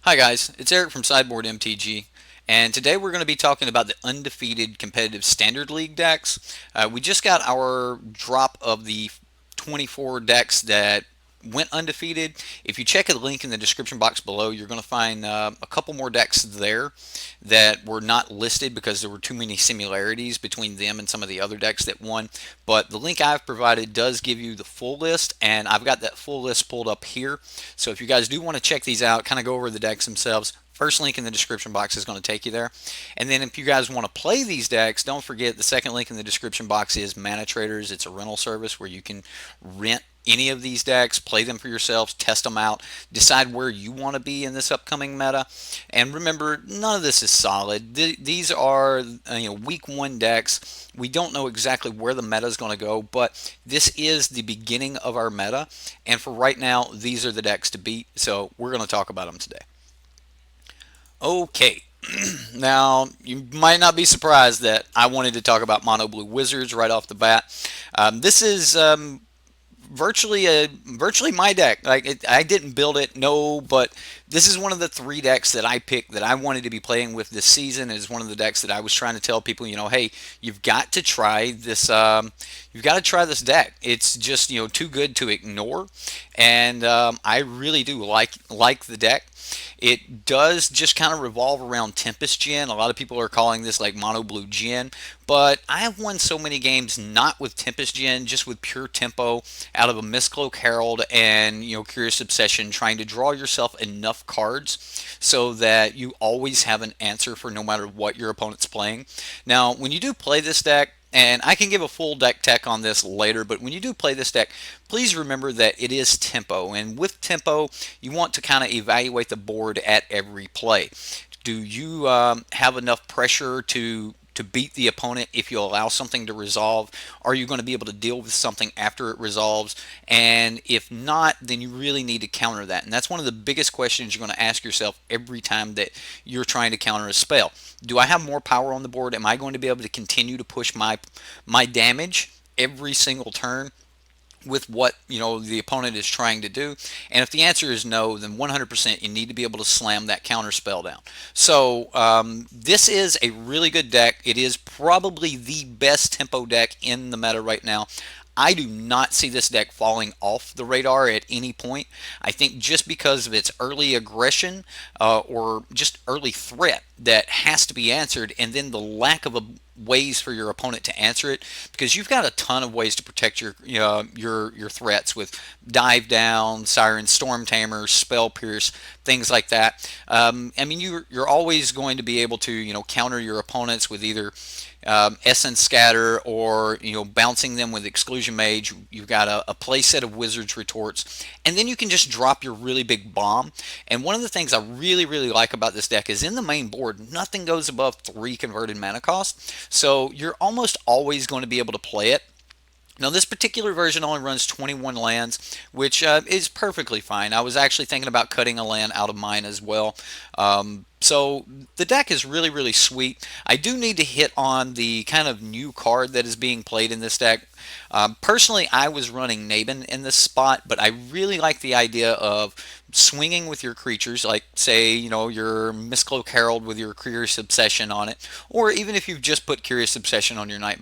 Hi guys, it's Eric from Sideboard MTG, and today we're going to be talking about the Undefeated Competitive Standard League decks. We just got our drop of the 24 decks that went undefeated. If you check the link in the description box below, you're going to find a couple more decks there that were not listed because there were too many similarities between them and some of the other decks that won. But the link I've provided does give you the full list, and I've got that full list pulled up here. So if you guys do want to check these out, kind of go over the decks themselves, first link in the description box is going to take you there. And then if you guys want to play these decks, don't forget the second link in the description box is Mana Traders. It's a rental service where you can rent any of these decks, play them for yourselves, test them out, decide where you want to be in this upcoming meta. And remember, none of this is solid. These are week one decks. We don't know exactly where the meta is going to go, but this is the beginning of our meta. And for right now, these are the decks to beat. So we're going to talk about them today. Okay. Now, you might not be surprised that I wanted to talk about Mono Blue Wizards right off the bat. This is virtually my deck. I didn't build it, no, but this is one of the three decks that I picked that I wanted to be playing with this season. It is one of the decks that I was trying to tell people, hey, you've got to try this. You've got to try this deck. It's just too good to ignore, and I really do like the deck. It does just kind of revolve around Tempest Gen. A lot of people are calling this like Mono Blue Gen, but I have won so many games not with Tempest Gen, just with pure tempo out of a Mistcloak Herald and Curious Obsession, trying to draw yourself enough cards so that you always have an answer for no matter what your opponent's playing. Now, when you do play this deck, and I can give a full deck tech on this later, but when you do play this deck, please remember that it is tempo. And with tempo, you want to kind of evaluate the board at every play. Do you have enough pressure to beat the opponent if you allow something to resolve? Are you going to be able to deal with something after it resolves? And if not, then you really need to counter that. And that's one of the biggest questions you're going to ask yourself every time that you're trying to counter a spell. Do I have more power on the board? Am I going to be able to continue to push my damage every single turn with what the opponent is trying to do? And if the answer is no, then 100% you need to be able to slam that counter spell down. So this is a really good deck. It is probably the best tempo deck in the meta right now. I do not see this deck falling off the radar at any point. I think just because of its early aggression or just early threat that has to be answered, and then the lack of ways for your opponent to answer it, because you've got a ton of ways to protect your threats with dive down, siren, storm tamer, spell pierce, things like that. I mean, you're always going to be able to counter your opponents with either Essence Scatter or bouncing them with Exclusion Mage. You've got a play set of Wizard's Retorts, and then you can just drop your really big bomb. And one of the things I really like about this deck is in the main board, nothing goes above 3 converted mana cost, so you're almost always going to be able to play it. Now, this particular version only runs 21 lands, which is perfectly fine. I was actually thinking about cutting a land out of mine as well. So the deck is really sweet. I do need to hit on the kind of new card that is being played in this deck. Personally, I was running Naben in this spot, but I really like the idea of swinging with your creatures, like say, your Mistcloak Herald with your Curious Obsession on it, or even if you've just put Curious Obsession on your Night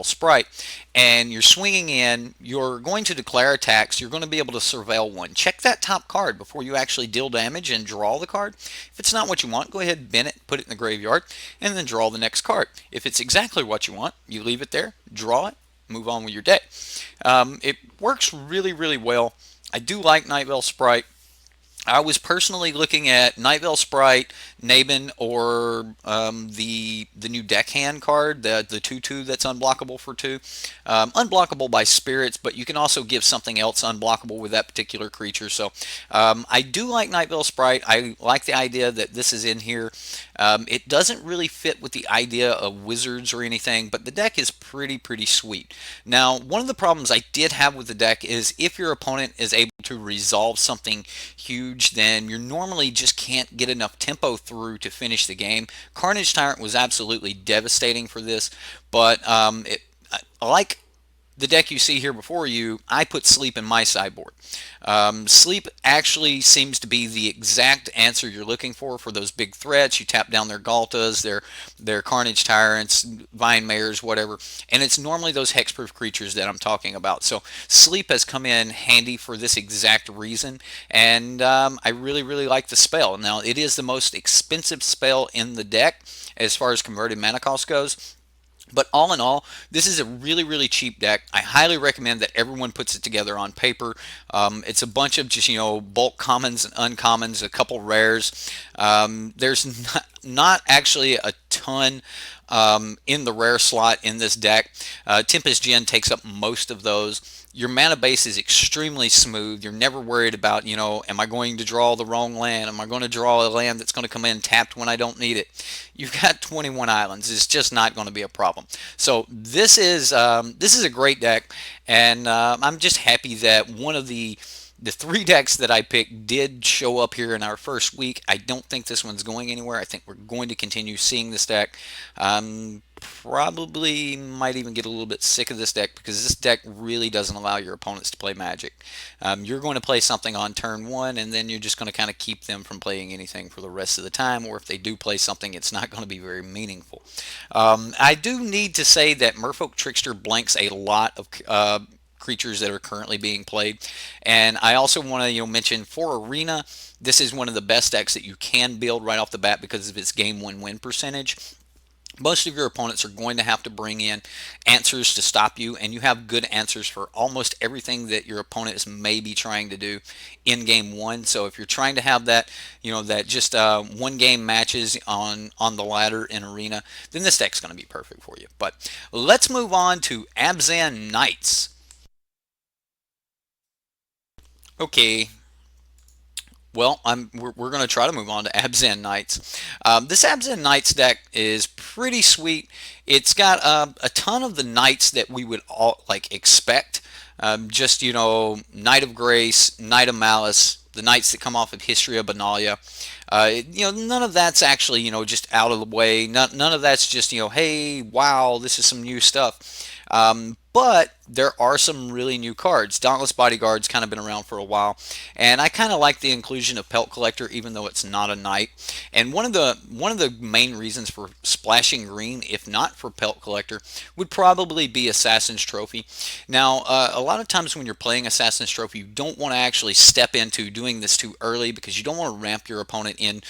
Sprite, and you're swinging in, you're going to declare attacks, you're going to be able to surveil one. Check that top card before you actually deal damage and draw the card. If it's not what you want, go ahead and bin it, put it in the graveyard, and then draw the next card. If it's exactly what you want, you leave it there, draw it, move on with your day. It works really well. I do like Night Sprite. I was personally looking at Night Sprite, Naben, or the new Deckhand card, the 2/2 that's unblockable for 2. Unblockable by spirits, but you can also give something else unblockable with that particular creature. So I do like Night Sprite. I like the idea that this is in here. It doesn't really fit with the idea of wizards or anything, but the deck is pretty sweet. Now, one of the problems I did have with the deck is if your opponent is able to resolve something huge, then you normally just can't get enough tempo through to finish the game. Carnage Tyrant was absolutely devastating for this, but I like the deck you see here before you, I put Sleep in my sideboard. Sleep actually seems to be the exact answer you're looking for those big threats. You tap down their Galtas, their Carnage Tyrants, Vine Mayors, whatever, and it's normally those hexproof creatures that I'm talking about. So Sleep has come in handy for this exact reason, and I really, really like the spell. Now, it is the most expensive spell in the deck as far as converted mana cost goes. But all in all, this is a really, really cheap deck. I highly recommend that everyone puts it together on paper. It's a bunch of just, bulk commons and uncommons, a couple rares. There's not actually a ton in the rare slot in this deck. Tempest Gen takes up most of those. Your mana base is extremely smooth. You're never worried about, am I going to draw the wrong land? Am I going to draw a land that's going to come in tapped when I don't need it? You've got 21 islands. It's just not going to be a problem. So this is a great deck, and I'm just happy that one of the three decks that I picked did show up here in our first week. I don't think this one's going anywhere. I think we're going to continue seeing this deck. Probably might even get a little bit sick of this deck because this deck really doesn't allow your opponents to play Magic. You're going to play something on turn one, and then you're just going to kind of keep them from playing anything for the rest of the time, or if they do play something, it's not going to be very meaningful. I do need to say that Merfolk Trickster blanks a lot of creatures that are currently being played. And I also want to mention for Arena, this is one of the best decks that you can build right off the bat because of its game win percentage. Most of your opponents are going to have to bring in answers to stop you, and you have good answers for almost everything that your opponent is maybe trying to do in game one. So if you're trying to have that, that just one game matches on the ladder in Arena, then this deck's going to be perfect for you. But let's move on to Abzan Knights. Okay, well, we're going to try to move on to Abzan Knights. This Abzan Knights deck is pretty sweet. It's got a ton of the knights that we would all expect. Just Knight of Grace, Knight of Malice, the knights that come off of History of Benalia. None of that's actually just out of the way. None of that's just hey, wow, this is some new stuff. But there are some really new cards. Dauntless Bodyguard's kind of been around for a while, and I kind of like the inclusion of Pelt Collector, even though it's not a knight. And one of the main reasons for splashing green, if not for Pelt Collector, would probably be Assassin's Trophy. Now, a lot of times when you're playing Assassin's Trophy, you don't want to actually step into doing this too early because you don't want to ramp your opponent in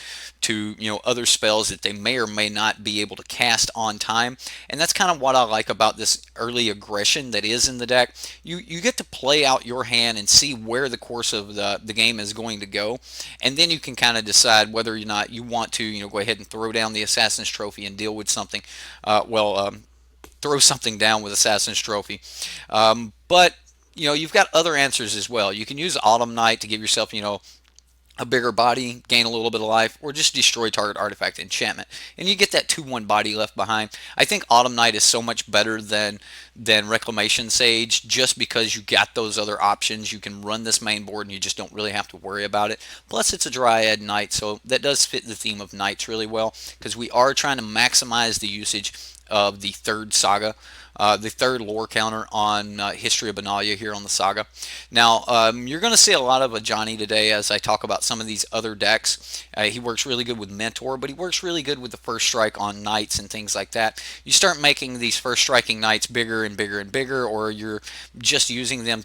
to other spells that they may or may not be able to cast on time. And that's kind of what I like about this early aggression that is in the deck. You get to play out your hand and see where the course of the game is going to go, and then you can kind of decide whether or not you want to go ahead and throw down the Assassin's Trophy and deal with something. Throw something down with Assassin's Trophy. But you've got other answers as well. You can use Autumn Knight to give yourself a bigger body, gain a little bit of life, or just destroy target artifact enchantment, and you get that 2/1 body left behind. I think Autumn Knight is so much better than Reclamation Sage just because you got those other options. You can run this main board and you just don't really have to worry about it. Plus, it's a Dryad Knight, so that does fit the theme of Knights really well because we are trying to maximize the usage of the third saga. The third lore counter on History of Benalia here on the Saga. Now, you're going to see a lot of Ajani today as I talk about some of these other decks. He works really good with Mentor, but he works really good with the First Strike on Knights and things like that. You start making these First Striking Knights bigger and bigger and bigger, or you're just using them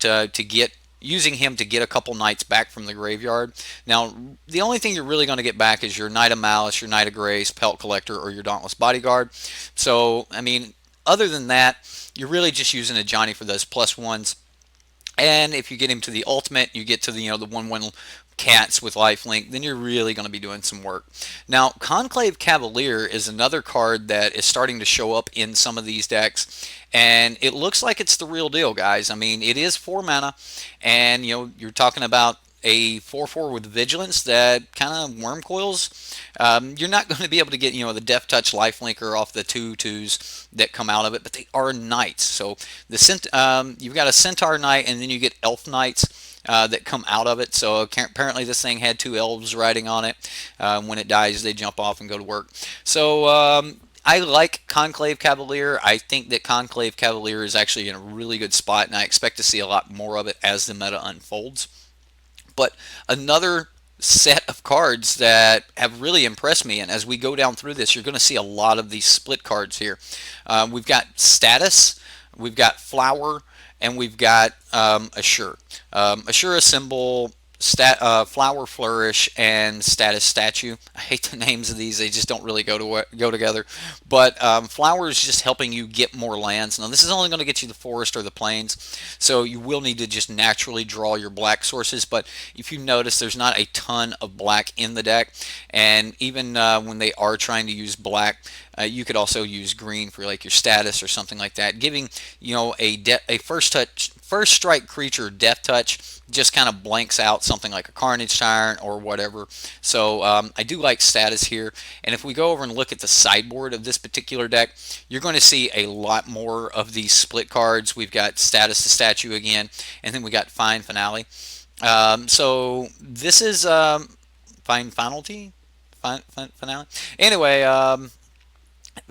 using him to get a couple knights back from the graveyard. Now, the only thing you're really going to get back is your Knight of Malice, your Knight of Grace, Pelt Collector, or your Dauntless Bodyguard. So, I mean, other than that, you're really just using a Johnny for those +1s. And if you get him to the ultimate, you get to the the 1/1 cats with lifelink, then you're really going to be doing some work. Now, Conclave Cavalier is another card that is starting to show up in some of these decks, and it looks like it's the real deal, guys. I mean, it is 4 mana, and you're talking about a 4/4 with vigilance that kind of worm coils. You're not going to be able to get the Death Touch lifelinker off the 2/2s that come out of it, but they are knights. So you've got a Centaur Knight, and then you get Elf Knights that come out of it. So apparently this thing had 2 elves riding on it. When it dies, they jump off and go to work. So I like Conclave Cavalier. I think that Conclave Cavalier is actually in a really good spot, and I expect to see a lot more of it as the meta unfolds. But another set of cards that have really impressed me, and as we go down through this, you're going to see a lot of these split cards here. We've got Status, we've got Flower, and we've got Assure. Assure a symbol, Flower Flourish, and Status Statue. I hate the names of these; they just don't really go together. But Flower is just helping you get more lands. Now, this is only going to get you the forest or the plains, so you will need to just naturally draw your black sources. But if you notice, there's not a ton of black in the deck, and even when they are trying to use black, you could also use green for like your status or something like that, giving a first strike creature death touch just kind of blanks out something like a Carnage Tyrant or whatever. So I do like status here. And if we go over and look at the sideboard of this particular deck, you're going to see a lot more of these split cards. We've got status to statue again, and then we got fine finale. So this is fine finality, finale. Anyway,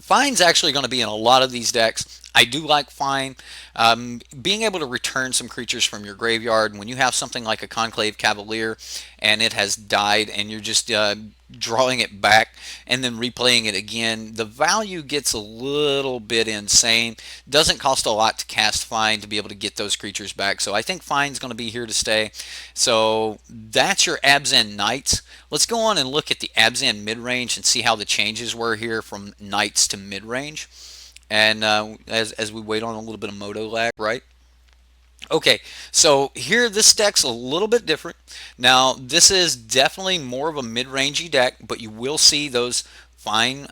Fine's actually going to be in a lot of these decks. I do like Fine. Being able to return some creatures from your graveyard, when you have something like a Conclave Cavalier and it has died and you're just drawing it back and then replaying it again, the value gets a little bit insane. Doesn't cost a lot to cast Fine to be able to get those creatures back. So I think Fine's going to be here to stay. So that's your Abzan Knights. Let's go on and look at the Abzan Mid Range and see how the changes were here from Knights to Mid Range. And as we wait on a little bit of moto lag, right? Okay, so here this deck's a little bit different. Now this is definitely more of a mid-rangey deck, but you will see those fine,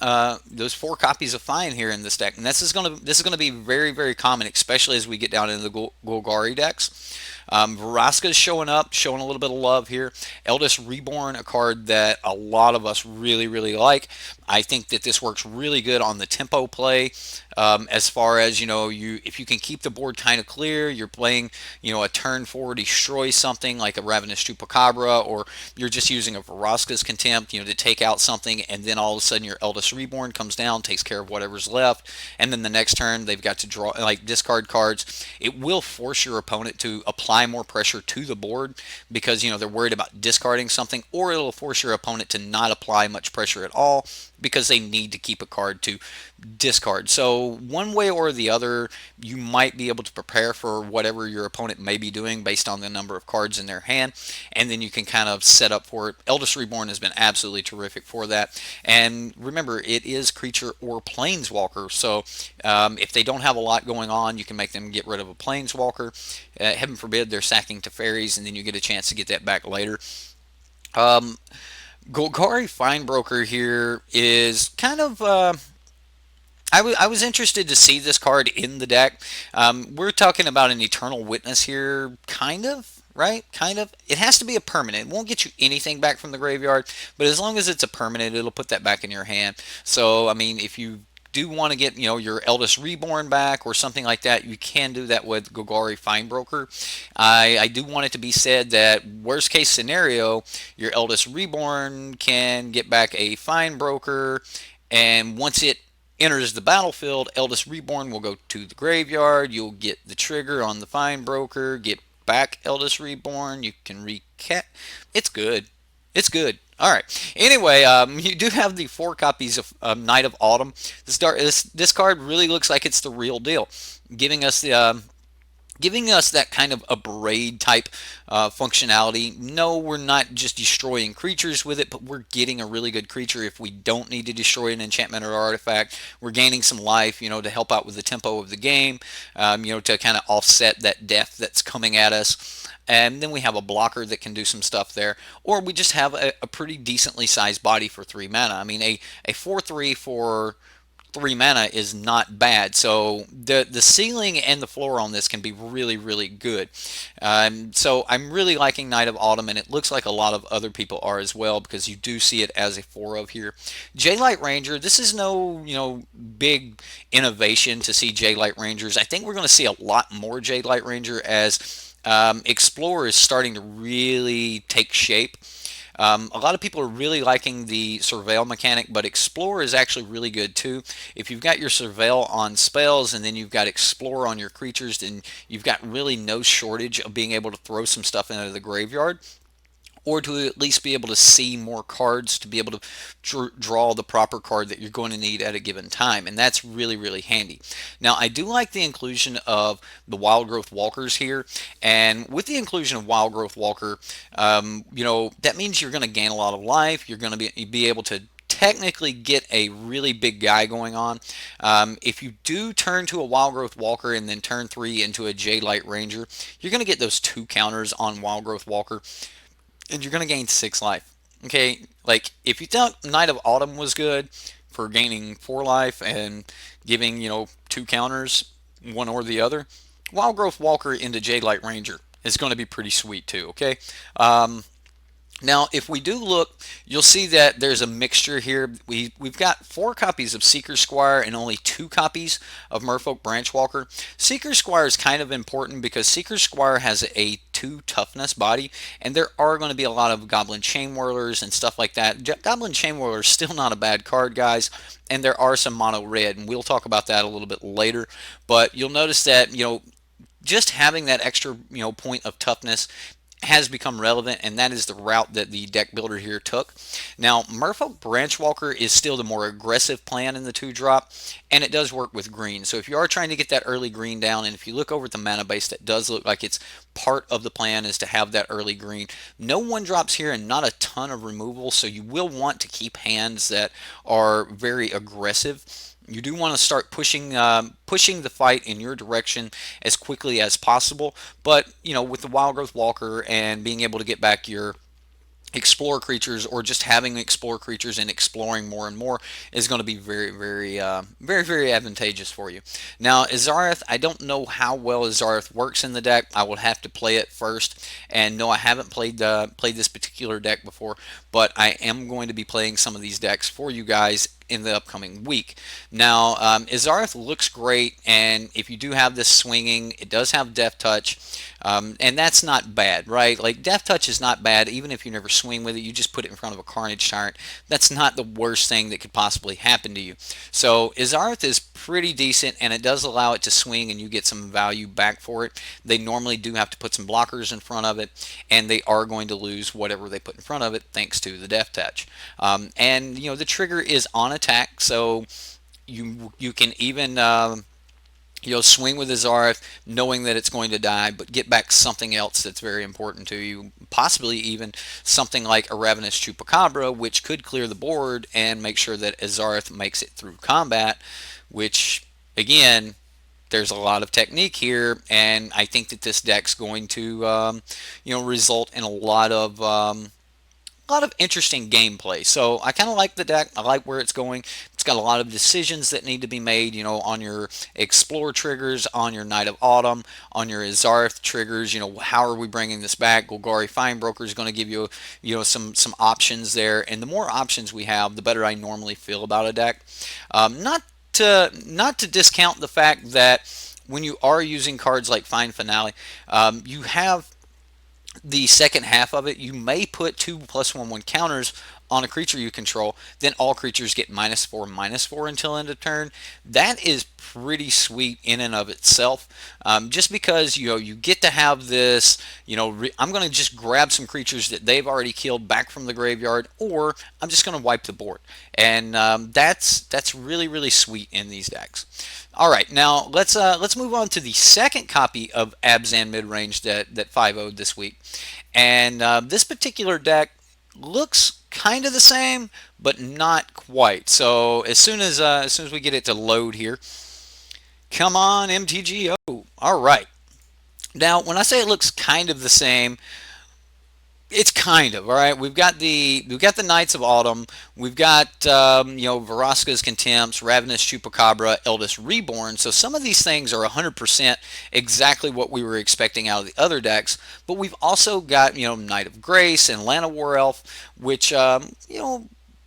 those 4 copies of fine here in this deck, and this is gonna be very common, especially as we get down into the Golgari decks. Vraska is showing up, showing a little bit of love here. Eldest Reborn, a card that a lot of us really like. I think that this works really good on the tempo play. As far as if you can keep the board kind of clear, you're playing a turn 4 destroy something like a Ravenous Chupacabra, or you're just using a Vraska's Contempt to take out something, and then all of a sudden your Eldest Reborn comes down, takes care of whatever's left, and then the next turn they've got to draw, like, discard cards. It will force your opponent to apply more pressure to the board because they're worried about discarding something, or it'll force your opponent to not apply much pressure at all because they need to keep a card to discard. So one way or the other, you might be able to prepare for whatever your opponent may be doing based on the number of cards in their hand, and then you can kind of set up for it. Eldest Reborn has been absolutely terrific for that. And remember, it is creature or planeswalker, so if they don't have a lot going on, you can make them get rid of a planeswalker. Heaven forbid they're sacking to fairies, and then you get a chance to get that back later. Golgari Finebroker here is kind of I was interested to see this card in the deck. We're talking about an Eternal Witness here, kind of, right? Kind of. It has to be a permanent. It won't get you anything back from the graveyard, but as long as it's a permanent, it'll put that back in your hand. So, I mean, if you do want to get your Eldest Reborn back or something like that, you can do that with Golgari Finebroker. I do want it to be said that worst case scenario, your Eldest Reborn can get back a Finebroker, and once it enters the battlefield, Eldest Reborn will go to the graveyard. You'll get the trigger on the Finebroker, get back Eldest Reborn. You can recap. It's good. It's good. All right. Anyway, you do have the 4 copies of Knight of Autumn. This card really looks like it's the real deal, giving us that kind of a braid type functionality. No, we're not just destroying creatures with it, but we're getting a really good creature if we don't need to destroy an enchantment or artifact. We're gaining some life, to help out with the tempo of the game, to kind of offset that death that's coming at us. And then we have a blocker that can do some stuff there. Or we just have a pretty decently sized body for 3 mana. I mean, a 4/3 for 3 mana is not bad. So the ceiling and the floor on this can be really good. So I'm really liking Knight of Autumn, and it looks like a lot of other people are as well, because you do see it as a 4 of here. Jaylight Ranger, this is no big innovation to see Jaylight Rangers. I think we're going to see a lot more Jaylight Ranger as Explorer is starting to really take shape. A lot of people are really liking the Surveil mechanic, but Explore is actually really good too. If you've got your Surveil on spells and then you've got Explore on your creatures, then you've got really no shortage of being able to throw some stuff into the graveyard, or to at least be able to see more cards to be able to draw the proper card that you're going to need at a given time. And that's really, really handy. Now, I do like the inclusion of the Wild Growth Walkers here. And with the inclusion of Wild Growth Walker, that means you're going to gain a lot of life. You're going to be able to technically get a really big guy going on. If you do turn to a Wild Growth Walker and then turn 3 into a Jade Light Ranger, you're going to get those 2 counters on Wild Growth Walker, and you're going to gain 6 life. Okay, like if you thought Knight of Autumn was good for gaining 4 life and giving, 2 counters, one or the other, Wild Growth Walker into Jade Light Ranger is going to be pretty sweet too, okay? Now, if we do look, you'll see that there's a mixture here. We've got 4 copies of Seeker Squire and only 2 copies of Merfolk Branchwalker. Seeker Squire is kind of important because Seeker Squire has a 2 toughness body, and there are going to be a lot of Goblin Chain Whirlers and stuff like that. Goblin Chain Whirler is still not a bad card, guys, and there are some mono red, and we'll talk about that a little bit later. But you'll notice that, just having that extra, point of toughness has become relevant, and that is the route that the deck builder here took. Now, Merfolk Branchwalker is still the more aggressive plan in the 2-drop, and it does work with green. So if you are trying to get that early green down, and if you look over at the mana base, that does look like it's part of the plan is to have that early green. No 1-drops here and not a ton of removal, so you will want to keep hands that are very aggressive. You do want to start pushing the fight in your direction as quickly as possible. But, with the Wild Growth Walker and being able to get back your explore creatures, or just having explore creatures and exploring more and more, is going to be very, very, very, very advantageous for you. Now, Azareth, I don't know how well Azareth works in the deck. I will have to play it first, and no, I haven't played this particular deck before, but I am going to be playing some of these decks for you guys in the upcoming week. Now, Azareth looks great, and if you do have this swinging, it does have Death Touch, and that's not bad, right? Like, Death Touch is not bad, even if you never swing with it. You just put it in front of a Carnage Tyrant. That's not the worst thing that could possibly happen to you. So Azareth is pretty decent, and it does allow it to swing, and you get some value back for it. They normally do have to put some blockers in front of it, and they are going to lose whatever they put in front of it thanks to the Death Touch. And the trigger is on attack, so you can even swing with Azareth knowing that it's going to die, but get back something else that's very important to you. Possibly even something like a Ravenous Chupacabra, which could clear the board and make sure that Azareth makes it through combat, which, again, there's a lot of technique here, and I think that this deck's going to result in a lot of interesting gameplay. So I kind of like the deck. I like where it's going. It's got a lot of decisions that need to be made, on your Explore triggers, on your Knight of Autumn, on your Azareth triggers. How are we bringing this back? Golgari Finebroker is going to give you, some options there. And the more options we have, the better I normally feel about a deck. Not to discount the fact that when you are using cards like Fine Finale, you have the second half of it. You may put 2+1/1 counters on a creature you control, then all creatures get -4/-4 until end of turn. That is pretty sweet in and of itself. Just because you get to have this, I'm going to just grab some creatures that they've already killed back from the graveyard, or I'm just going to wipe the board, and that's really, really sweet in these decks. All right, now let's move on to the second copy of Abzan Mid Range that 5-0'd this week, and this particular deck looks kind of the same, but not quite. So as soon as we get it to load here, come on, MTG. Oh, all right. Now, when I say it looks kind of the same, it's kind of all right. We've got the Knights of Autumn. We've got Vraska's Contempts, Ravenous Chupacabra, Eldest Reborn. So some of these things are 100% exactly what we were expecting out of the other decks. But we've also got Knight of Grace and Lana War Elf, which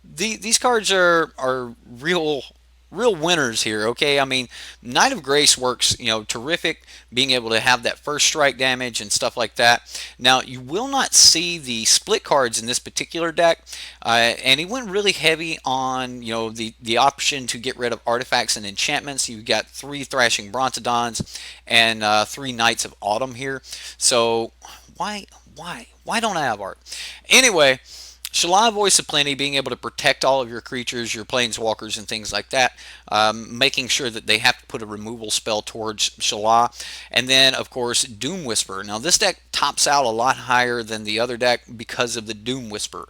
these cards are real real winners here. Okay, I mean, Knight of Grace works, terrific, being able to have that first strike damage and stuff like that. Now you will not see the split cards in this particular deck, and he went really heavy on the option to get rid of artifacts and enchantments. You've got 3 Thrashing Brontodons and 3 Knights of Autumn here. So why don't I have art? Anyway, Shala, Voice of Plenty, being able to protect all of your creatures, your planeswalkers, and things like that, making sure that they have to put a removal spell towards Shala. And then, of course, Doom Whisper. Now, this deck tops out a lot higher than the other deck because of the Doom Whisper.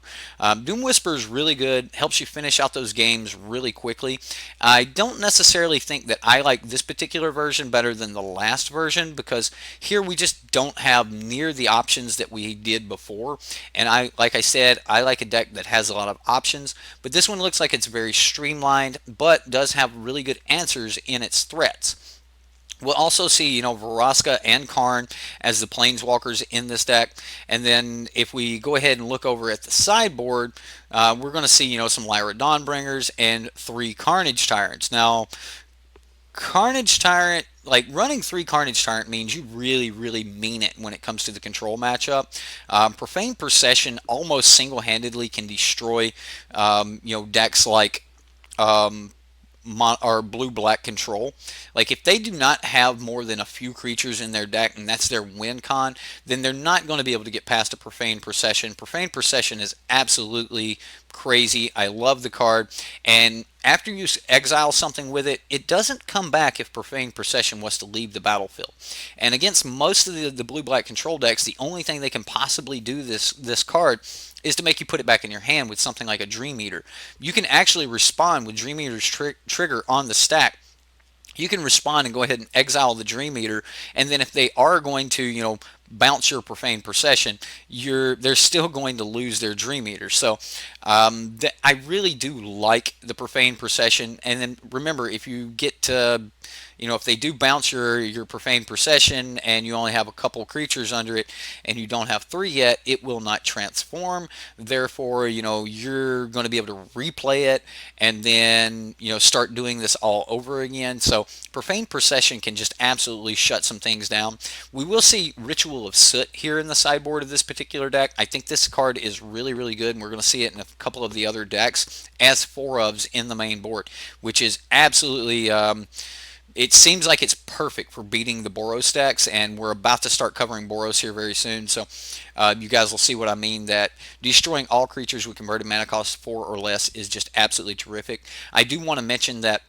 Doom Whisper is really good, helps you finish out those games really quickly. I don't necessarily think that I like this particular version better than the last version, because here we just don't have near the options that we did before. And like I said, I like a deck that has a lot of options, but this one looks like it's very streamlined, but does have really good answers in its threats. We'll also see, Vraska and Karn as the planeswalkers in this deck. And then if we go ahead and look over at the sideboard, we're going to see, some Lyra Dawnbringers and 3 Carnage Tyrants. Now, Carnage Tyrant, like running 3 Carnage Tyrant means you really, really mean it when it comes to the control matchup. Profane Procession almost single-handedly can destroy, decks like or blue-black control. Like if they do not have more than a few creatures in their deck and that's their win con, then they're not going to be able to get past a Profane Procession. Profane Procession is absolutely crazy. I love the card, and after you exile something with it, it doesn't come back if Profane Procession was to leave the battlefield. And against most of the blue-black control decks, the only thing they can possibly do this card is to make you put it back in your hand with something like a Dream Eater. You can actually respond with Dream Eater's trigger on the stack. You can respond and go ahead and exile the Dream Eater, and then if they are going to, bounce your Profane Procession, they're still going to lose their Dream Eater. So I really do like the Profane Procession. And then remember, if you get to, if they do bounce your Profane Procession and you only have a couple creatures under it and you don't have 3 yet, it will not transform. Therefore, you're going to be able to replay it and then, start doing this all over again. So Profane Procession can just absolutely shut some things down. We will see Ritual of Soot here in the sideboard of this particular deck. I think this card is really, really good, and we're going to see it in a couple of the other decks as 4-ofs in the main board, which is absolutely... it seems like it's perfect for beating the Boros decks, and we're about to start covering Boros here very soon, so you guys will see what I mean, that destroying all creatures with converted mana cost 4 or less is just absolutely terrific. I do want to mention that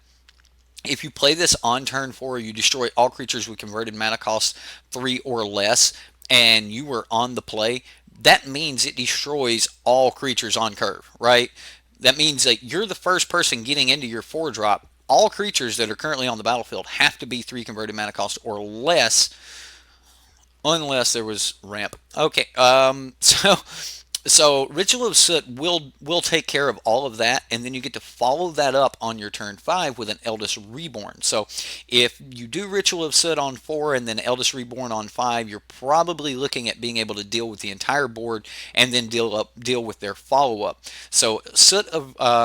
if you play this on turn 4, you destroy all creatures with converted mana cost 3 or less, and you were on the play, that means it destroys all creatures on curve, right? That means that you're the first person getting into your 4-drop. All creatures that are currently on the battlefield have to be 3 converted mana cost or less, unless there was ramp. Okay, so Ritual of Soot will take care of all of that, and then you get to follow that up on your turn 5 with an Eldest Reborn. So if you do Ritual of Soot on 4 and then Eldest Reborn on 5, you're probably looking at being able to deal with the entire board and then deal with their follow-up. So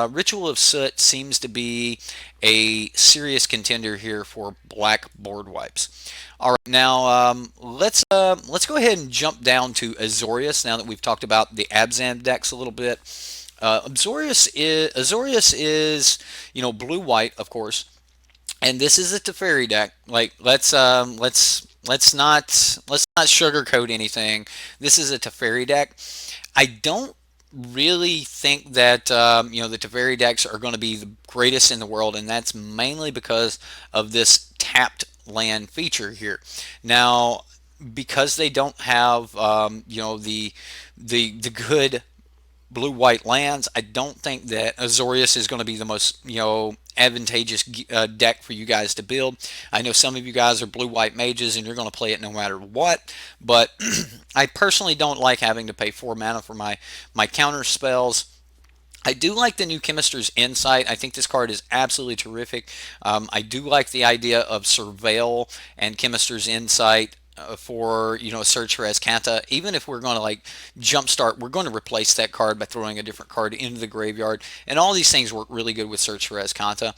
Ritual of Soot seems to be a serious contender here for black board wipes. All right, now let's go ahead and jump down to Azorius now that we've talked about the Abzan decks a little bit. Azorius is blue-white, of course, and this is a Teferi deck. Like let's not sugarcoat anything. This is a Teferi deck. I don't really think that the Teferi decks are going to be the greatest in the world, and that's mainly because of this tapped land feature here. Now, because they don't have the good blue-white lands, I don't think that Azorius is going to be the most advantageous deck for you guys to build. I know some of you guys are blue-white mages and you're going to play it no matter what, but I personally don't like having to pay 4 mana for my counter spells. I do like the new Chemist's Insight. I think this card is absolutely terrific. I do like the idea of Surveil and Chemist's Insight for search for Azcanta. Even if we're going to like jumpstart, we're going to replace that card by throwing a different card into the graveyard, and all these things work really good with search for Azcanta.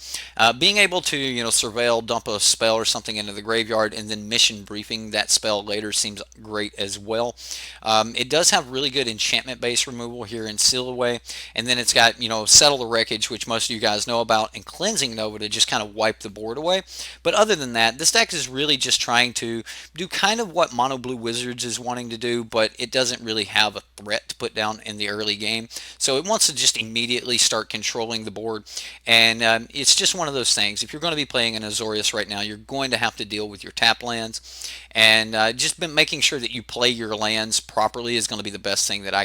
Being able to surveil, dump a spell or something into the graveyard, and then mission briefing that spell later seems great as well. It does have really good enchantment base removal here in Seal Away, and then it's got Settle the Wreckage, which most of you guys know about, and Cleansing Nova to just kind of wipe the board away. But other than that, this deck is really just trying to do kind of what Mono Blue Wizards is wanting to do, but it doesn't really have a threat to put down in the early game. So it wants to just immediately start controlling the board, and it's just one of those things. If you're going to be playing an Azorius right now, you're going to have to deal with your tap lands, and just been making sure that you play your lands properly is going to be the best thing that I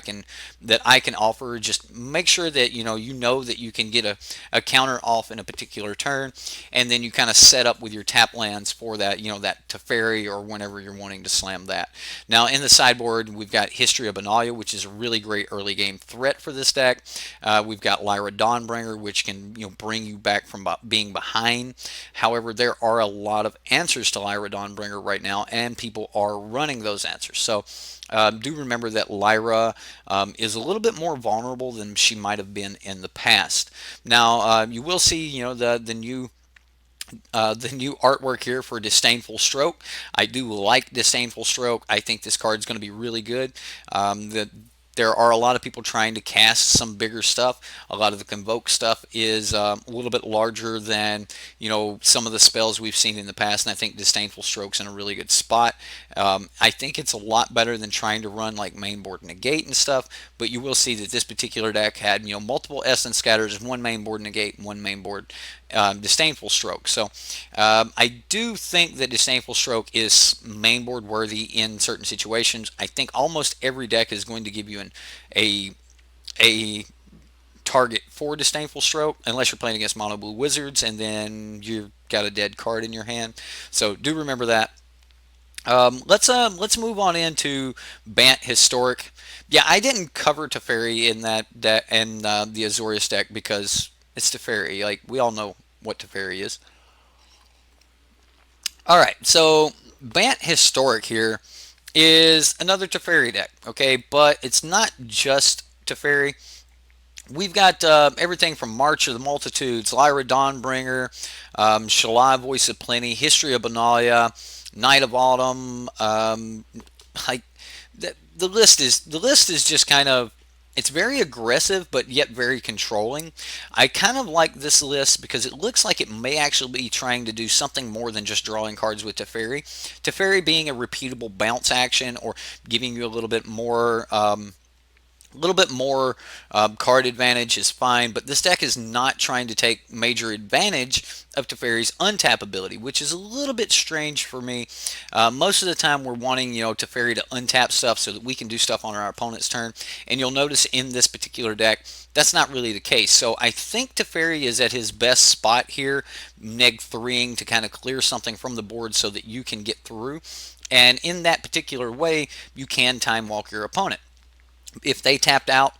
can offer. Just make sure that you know that you can get a counter off in a particular turn, and then you kind of set up with your tap lands for that, that Teferi or whenever you're wanting to slam that. Now in the sideboard, we've got History of Benalia, which is a really great early game threat for this deck. We've got Lyra Dawnbringer, which can bring you back from being behind. However, there are a lot of answers to Lyra Dawnbringer right now, and people are running those answers. So do remember that Lyra is a little bit more vulnerable than she might have been in the past. Now you will see, the new artwork here for Disdainful Stroke. I do like Disdainful Stroke. I think this card is going to be really good. There are a lot of people trying to cast some bigger stuff. A lot of the Convoke stuff is a little bit larger than some of the spells we've seen in the past, and I think Disdainful Stroke's in a really good spot. I think it's a lot better than trying to run like Mainboard Negate and stuff, but you will see that this particular deck had multiple Essence Scatters, one Mainboard Negate, and one Mainboard Disdainful Stroke. So I do think that Disdainful Stroke is mainboard worthy in certain situations. I think almost every deck is going to give you a target for Disdainful Stroke, unless you're playing against Mono Blue Wizards, and then you've got a dead card in your hand. So do remember that. Let's move on into Bant Historic. Yeah, I didn't cover Teferi in that and the Azorius deck because it's Teferi. Like, we all know what Teferi is. All right, so Bant Historic here is another Teferi deck, okay? But it's not just Teferi. We've got everything from March of the Multitudes, Lyra Dawnbringer, Shalai Voice of Plenty, History of Benalia, Night of Autumn. Like the list is just kind of, it's very aggressive but yet very controlling. I kind of like this list because it looks like it may actually be trying to do something more than just drawing cards with Teferi. Teferi being a repeatable bounce action or giving you a little bit more card advantage is fine, but this deck is not trying to take major advantage of Teferi's untap ability, which is a little bit strange for me. Most of the time we're wanting Teferi to untap stuff so that we can do stuff on our opponent's turn, and you'll notice in this particular deck that's not really the case. So I think Teferi is at his best spot here, neg 3ing to kind of clear something from the board so that you can get through, and in that particular way you can time walk your opponent. If they tapped out,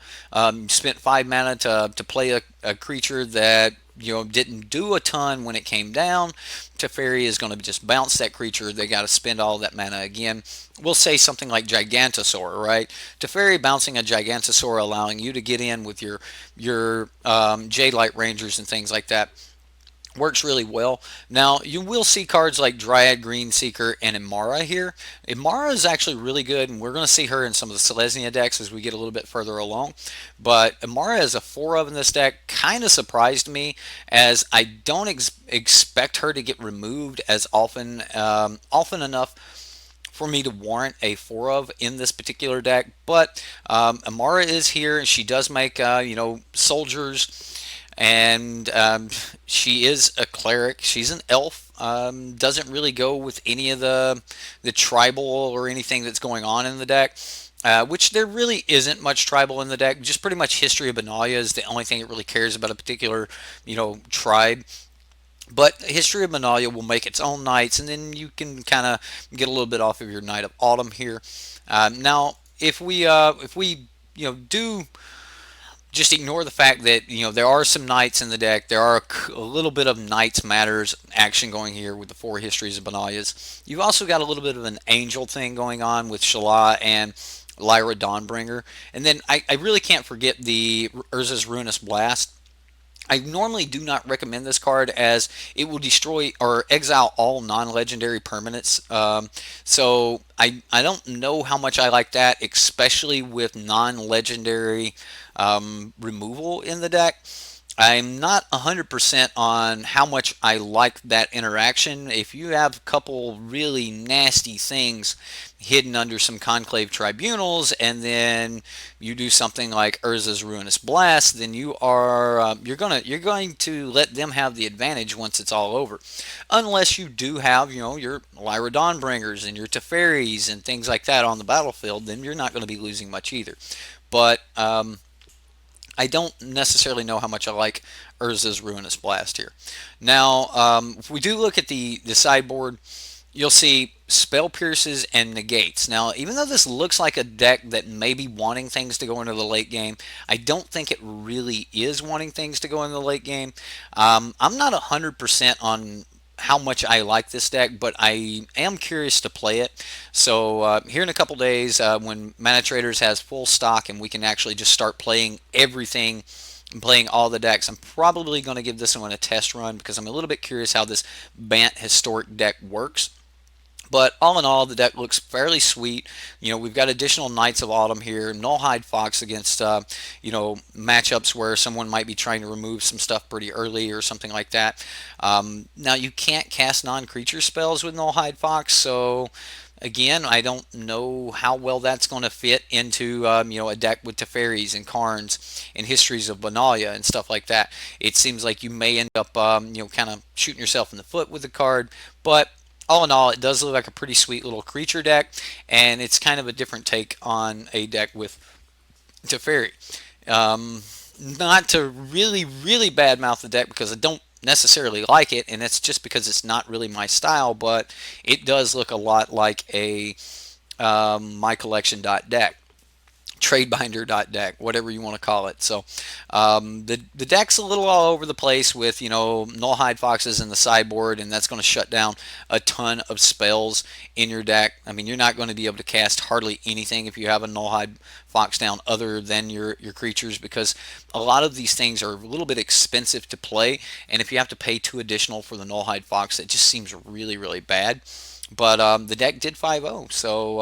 spent 5 mana to play a creature that didn't do a ton when it came down, Teferi is going to just bounce that creature. They got to spend all that mana again. We'll say something like Gigantosaur, right? Teferi bouncing a Gigantosaur, allowing you to get in with your Jade Light Rangers and things like that. Works really well. Now, you will see cards like Dryad, Greenseeker, and Imara here. Imara is actually really good, and we're going to see her in some of the Selesnya decks as we get a little bit further along. But Imara as a 4-of in this deck kind of surprised me, as I don't expect her to get removed as often enough for me to warrant a 4-of in this particular deck. But Imara is here, and she does make soldiers, and she is a cleric. She's an elf. Doesn't really go with any of the tribal or anything that's going on in the deck, which there really isn't much tribal in the deck. Just pretty much History of Benalia is the only thing it really cares about a particular tribe. But History of Benalia will make its own knights, and then you can kind of get a little bit off of your Night of Autumn here. Now, if we do just ignore the fact that there are some knights in the deck. There are a little bit of knights matters action going here with the four histories of Benalias. You've also got a little bit of an angel thing going on with Shala and Lyra Dawnbringer, and then I really can't forget the Urza's Ruinous Blast. I normally do not recommend this card as it will destroy or exile all non-legendary permanents. So I don't know how much I like that, especially with non-legendary removal in the deck. I'm not 100% on how much I like that interaction. If you have a couple really nasty things hidden under some Conclave Tribunals, and then you do something like Urza's Ruinous Blast, then you're going to let them have the advantage once it's all over. Unless you do have your Lyra Dawnbringers and your Teferis and things like that on the battlefield, then you're not going to be losing much either. But I don't necessarily know how much I like Urza's Ruinous Blast here. Now, if we do look at the sideboard, you'll see Spell Pierces and Negates. Now, even though this looks like a deck that may be wanting things to go into the late game, I don't think it really is wanting things to go into the late game. I'm not 100% on how much I like this deck, but I am curious to play it. So here in a couple days, when Mana Traders has full stock and we can actually just start playing everything and playing all the decks, I'm probably going to give this one a test run because I'm a little bit curious how this Bant Historic deck works. But all in all, the deck looks fairly sweet. We've got additional Knights of Autumn here, Nullhide Fox against, matchups where someone might be trying to remove some stuff pretty early or something like that. Now, you can't cast non-creature spells with Nullhide Fox, so again, I don't know how well that's going to fit into a deck with Teferis and Karns and Histories of Benalia and stuff like that. It seems like you may end up kind of shooting yourself in the foot with the card, but all in all, it does look like a pretty sweet little creature deck, and it's kind of a different take on a deck with Teferi. Not to really, really badmouth the deck because I don't necessarily like it, and it's just because it's not really my style, but it does look a lot like a My Collection deck. Tradebinder.deck, whatever you want to call it. So the deck's a little all over the place with Nullhide Foxes in the sideboard, and that's going to shut down a ton of spells in your deck. I mean, you're not going to be able to cast hardly anything if you have a Nullhide Fox down other than your creatures, because a lot of these things are a little bit expensive to play, and if you have to pay 2 additional for the Nullhide Fox, it just seems really, really bad. But the deck did 5-0, so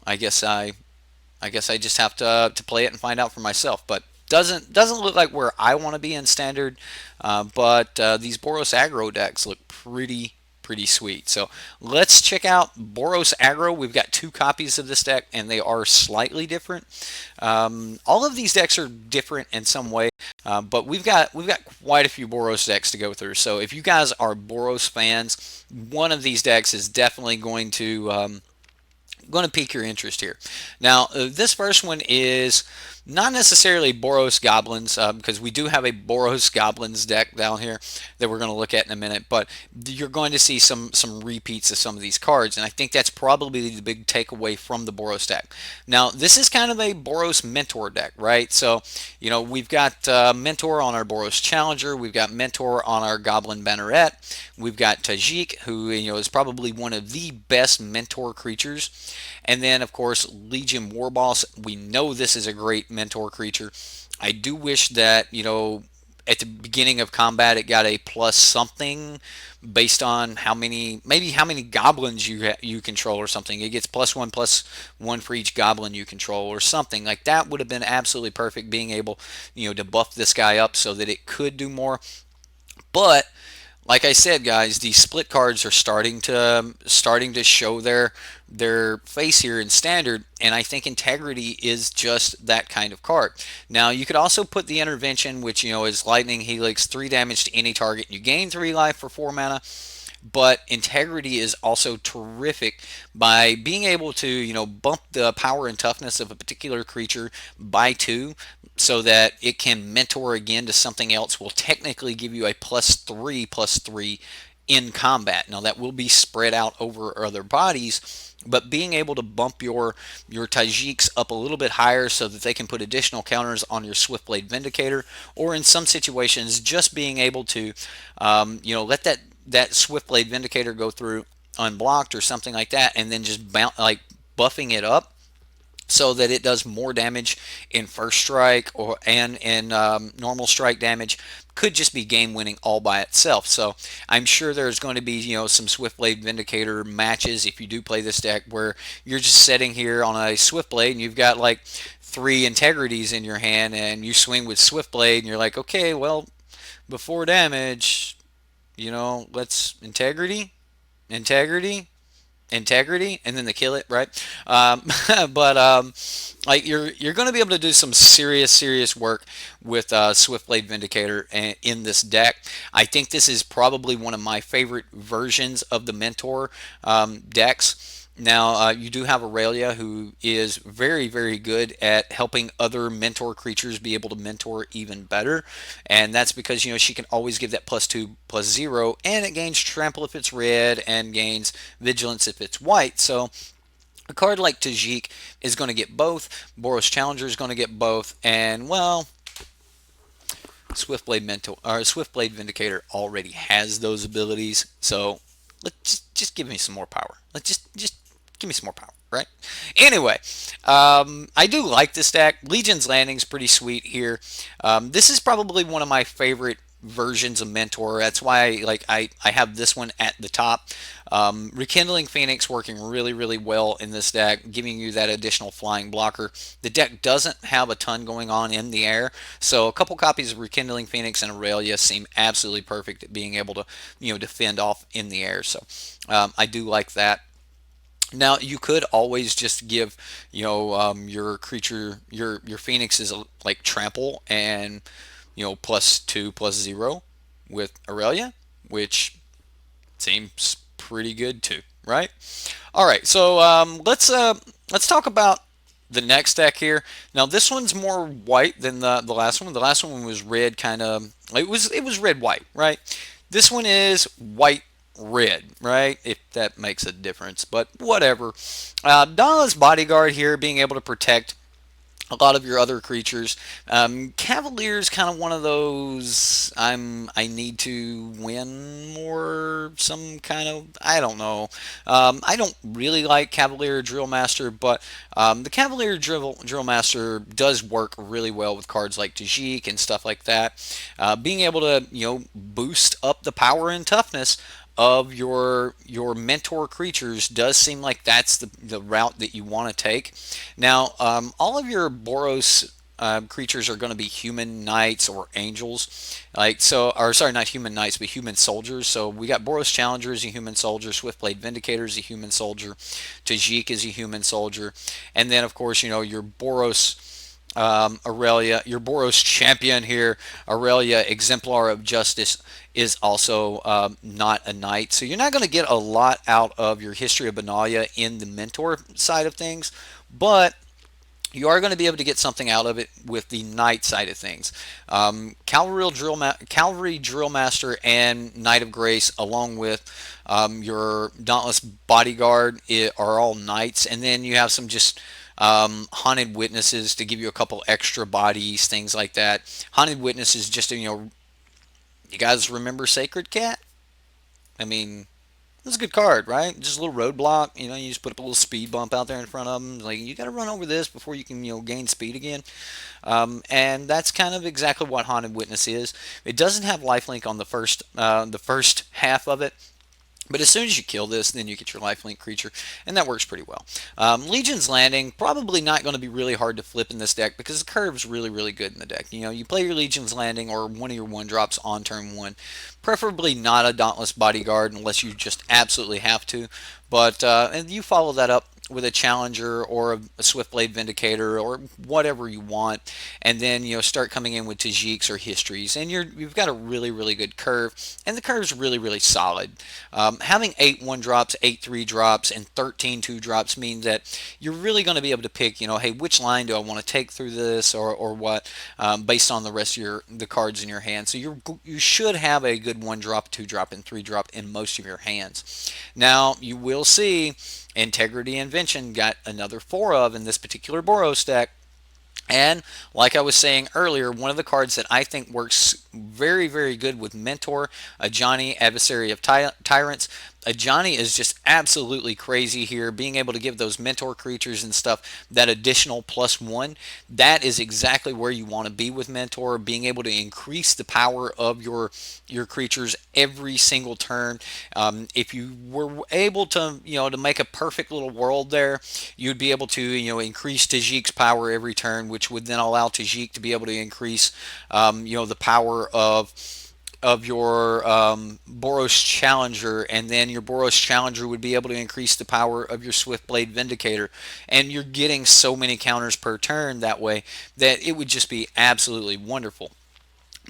I guess I just have to play it and find out for myself. But doesn't look like where I want to be in standard. But these Boros aggro decks look pretty sweet. So let's check out Boros aggro. We've got 2 copies of this deck, and they are slightly different. All of these decks are different in some way, but we've got quite a few Boros decks to go through. So if you guys are Boros fans, one of these decks is definitely going to pique your interest here. Now, this first one is not necessarily Boros Goblins, because we do have a Boros Goblins deck down here that we're going to look at in a minute, but you're going to see some repeats of some of these cards, and I think that's probably the big takeaway from the Boros deck. Now, this is kind of a Boros Mentor deck, right? So, we've got Mentor on our Boros Challenger, we've got Mentor on our Goblin Banneret, we've got Tajik, who is probably one of the best Mentor creatures, and then, of course, Legion Warboss. We know this is a great Mentor creature. I do wish that, at the beginning of combat it got a plus something based on how many goblins you control or something. It gets +1/+1 for each goblin you control or something. Like that would have been absolutely perfect, being able, to buff this guy up so that it could do more. But like I said, guys, these split cards are starting to show their face here in standard, and I think Integrity is just that kind of card. Now, you could also put the Intervention, which is Lightning Helix, 3 damage to any target. You gain 3 life for 4 mana. But Integrity is also terrific by being able to, bump the power and toughness of a particular creature by 2 so that it can mentor again to something else, will technically give you a +3/+3 in combat. Now that will be spread out over other bodies, but being able to bump your Tajiks up a little bit higher so that they can put additional counters on your Swiftblade Vindicator, or in some situations just being able to, let that Swiftblade Vindicator go through unblocked or something like that, and then just like buffing it up so that it does more damage in first strike or and in normal strike damage could just be game winning all by itself. So I'm sure there's going to be some Swiftblade Vindicator matches if you do play this deck where you're just sitting here on a Swiftblade and you've got like 3 integrities in your hand and you swing with Swiftblade and you're like, okay, well, before damage, let's integrity, and then they kill it, right? But like you're going to be able to do some serious work with Swiftblade Vindicator in this deck. I think this is probably one of my favorite versions of the Mentor decks. Now, you do have Aurelia, who is very good at helping other mentor creatures be able to mentor even better. And that's because, she can always give that +2/+0, and it gains Trample if it's red, and gains Vigilance if it's white. So, a card like Tajik is going to get both. Boros Challenger is going to get both. And, well, Swiftblade Vindicator already has those abilities. So, let's just give me some more power. Let's just give me some more power, right? Anyway, I do like this deck. Legion's Landing's pretty sweet here. This is probably one of my favorite versions of Mentor. That's why I have this one at the top. Rekindling Phoenix working really well in this deck, giving you that additional flying blocker. The deck doesn't have a ton going on in the air, so a couple copies of Rekindling Phoenix and Aurelia seem absolutely perfect at being able to defend off in the air. So I do like that. Now you could always just give your creature your Phoenix is like trample and +2/+0 with Aurelia, which seems pretty good too, right? All right, so let's talk about the next deck here. Now this one's more white than the last one. The last one was red, kind of. It was red white, right? This one is white red, right? If that makes a difference, but whatever. Dawnless Bodyguard here, being able to protect a lot of your other creatures. Cavalier is kind of one of those I need to win more, some kind of, I don't know. I don't really like Cavalier Drill Master, but the Cavalier Drill Master does work really well with cards like Tajik and stuff like that. Being able to boost up the power and toughness of your mentor creatures does seem like that's the route that you want to take. Now, all of your Boros creatures are going to be human knights or angels, or sorry, not human knights, but human soldiers. So we got Boros Challenger as a human soldier, Swiftblade Vindicator is a human soldier, Tajik is a human soldier, and then of course your Boros Aurelia, your Boros champion here, Aurelia, Exemplar of Justice, is also not a knight. So you're not going to get a lot out of your History of Benalia in the mentor side of things, but you are going to be able to get something out of it with the knight side of things. Cavalry Drill Master and Knight of Grace, along with your Dauntless Bodyguard, are all knights, and then you have some just Haunted Witnesses to give you a couple extra bodies, things like that. Haunted Witnesses, just you guys remember Sacred Cat? I mean, it's a good card, right? Just a little roadblock. You just put up a little speed bump out there in front of them. Like, you got to run over this before you can, gain speed again. And that's kind of exactly what Haunted Witness is. It doesn't have lifelink on the first half of it. But as soon as you kill this, then you get your lifelink creature, and that works pretty well. Legion's Landing, probably not going to be really hard to flip in this deck because the curve's really good in the deck. You play your Legion's Landing or one of your 1-drops on turn 1. Preferably not a Dauntless Bodyguard unless you just absolutely have to. But and you follow that up with a Challenger or a Swiftblade Vindicator or whatever you want, and then start coming in with Tajiks or Histories, and you've got a really good curve, and the curve's really solid. Having 8 1-drops, 8 3-drops, and 13 2-drops means that you're really going to be able to pick, hey, which line do I want to take through this, or what, based on the rest of the cards in your hand. So you should have a good 1-drop, 2-drop, and 3-drop in most of your hands. Now you will see Integrity Invention got another 4 of in this particular Boros deck. And like I was saying earlier, one of the cards that I think works very good with Mentor, Ajani, Adversary of Tyrants. Ajani is just absolutely crazy here, being able to give those mentor creatures and stuff that additional +1. That is exactly where you want to be with Mentor, being able to increase the power of your creatures every single turn. If you were able to to make a perfect little world there, you'd be able to increase Tajik's power every turn, which would then allow Tajik to be able to increase the power of your Boros Challenger, and then your Boros Challenger would be able to increase the power of your Swiftblade Vindicator, and you're getting so many counters per turn that way that it would just be absolutely wonderful.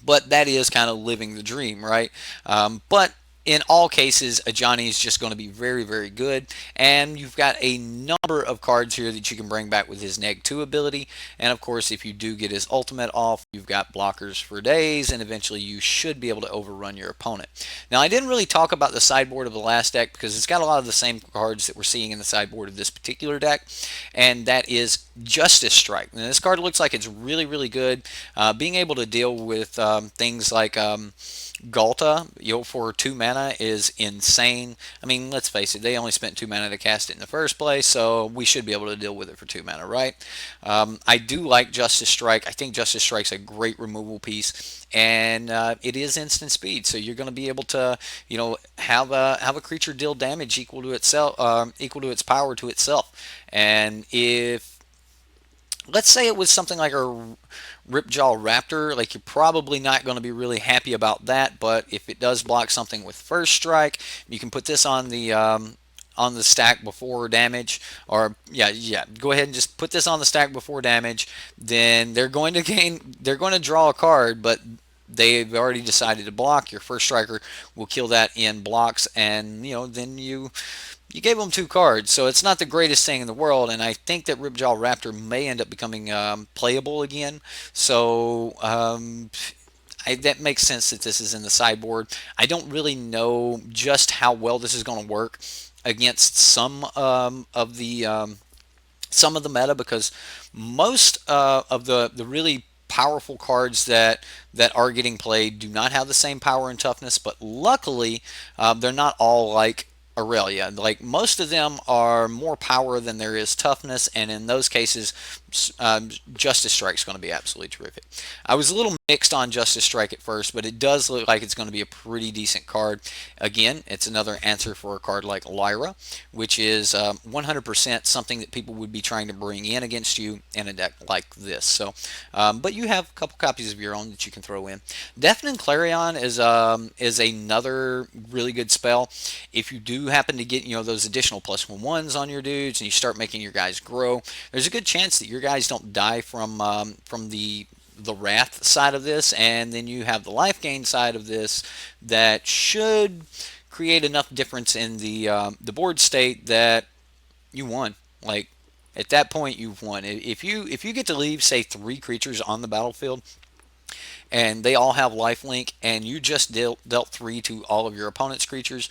But that is kind of living the dream, right? But in all cases, Ajani is just going to be very good, and you've got a number of cards here that you can bring back with his -2 ability, and of course, if you do get his ultimate off, you've got blockers for days, and eventually you should be able to overrun your opponent. Now, I didn't really talk about the sideboard of the last deck because it's got a lot of the same cards that we're seeing in the sideboard of this particular deck, and that is Justice Strike. Now, this card looks like it's really good, being able to deal with things like Galta, for 2 mana is insane. I mean, let's face it, they only spent 2 mana to cast it in the first place, so we should be able to deal with it for 2 mana, right? I do like Justice Strike. I think Justice Strike's a great removal piece, and it is instant speed, so you're going to be able to, have a creature deal damage equal to itself, equal to its power to itself. And if, let's say it was something like a Ripjaw Raptor, like, you're probably not going to be really happy about that, but if it does block something with first strike, you can put this on the stack before damage, or go ahead and just put this on the stack before damage. Then they're going to draw a card, but they've already decided to block. Your first striker will kill that in blocks, and then you gave them 2 cards, so it's not the greatest thing in the world, and I think that Ripjaw Raptor may end up becoming playable again. So that makes sense that this is in the sideboard. I don't really know just how well this is going to work against some of the meta, because most of the really powerful cards that are getting played do not have the same power and toughness, but luckily they're not all like Aurelia. Like, most of them are more power than there is toughness, and in those cases, Justice Strike is going to be absolutely terrific. I was a little mixed on Justice Strike at first, but it does look like it's going to be a pretty decent card. Again, it's another answer for a card like Lyra, which is 100% something that people would be trying to bring in against you in a deck like this. So, but you have a couple copies of your own that you can throw in. Deafening Clarion is another really good spell. If you do happen to get those additional +1/1s on your dudes, and you start making your guys grow, there's a good chance that your guys don't die from the wrath side of this, and then you have the life gain side of this that should create enough difference in the board state that you won. Like, at that point, you've won. If you get to leave, say, 3 creatures on the battlefield, and they all have lifelink, and you just dealt 3 to all of your opponent's creatures,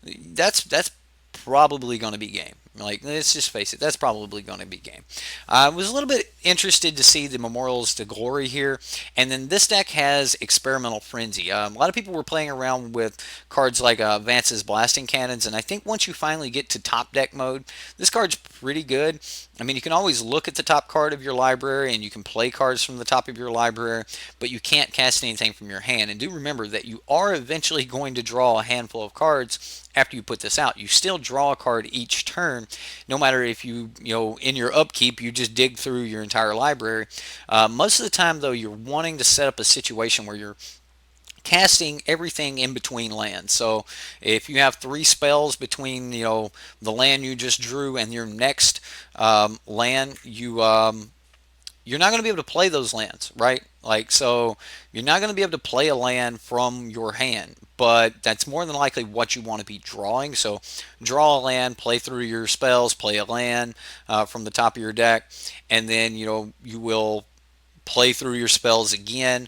that's probably going to be game. Like, let's just face it, that's probably going to be game. I was a little bit interested to see the Memorials to Glory here, and then this deck has Experimental Frenzy. A lot of people were playing around with cards like Vance's Blasting Cannons, and I think once you finally get to top deck mode, this card's pretty good. I mean, you can always look at the top card of your library, and you can play cards from the top of your library, but you can't cast anything from your hand. And do remember that you are eventually going to draw a handful of cards after you put this out. You still draw a card each turn, no matter if you in your upkeep, you just dig through your entire library. Most of the time, though, you're wanting to set up a situation where you're casting everything in between lands. So if you have 3 spells between the land you just drew and your next land, you're not going to be able to play those lands, right? Like, so you're not going to be able to play a land from your hand, but that's more than likely what you want to be drawing. So draw a land, play through your spells, play a land from the top of your deck, and then you will play through your spells again.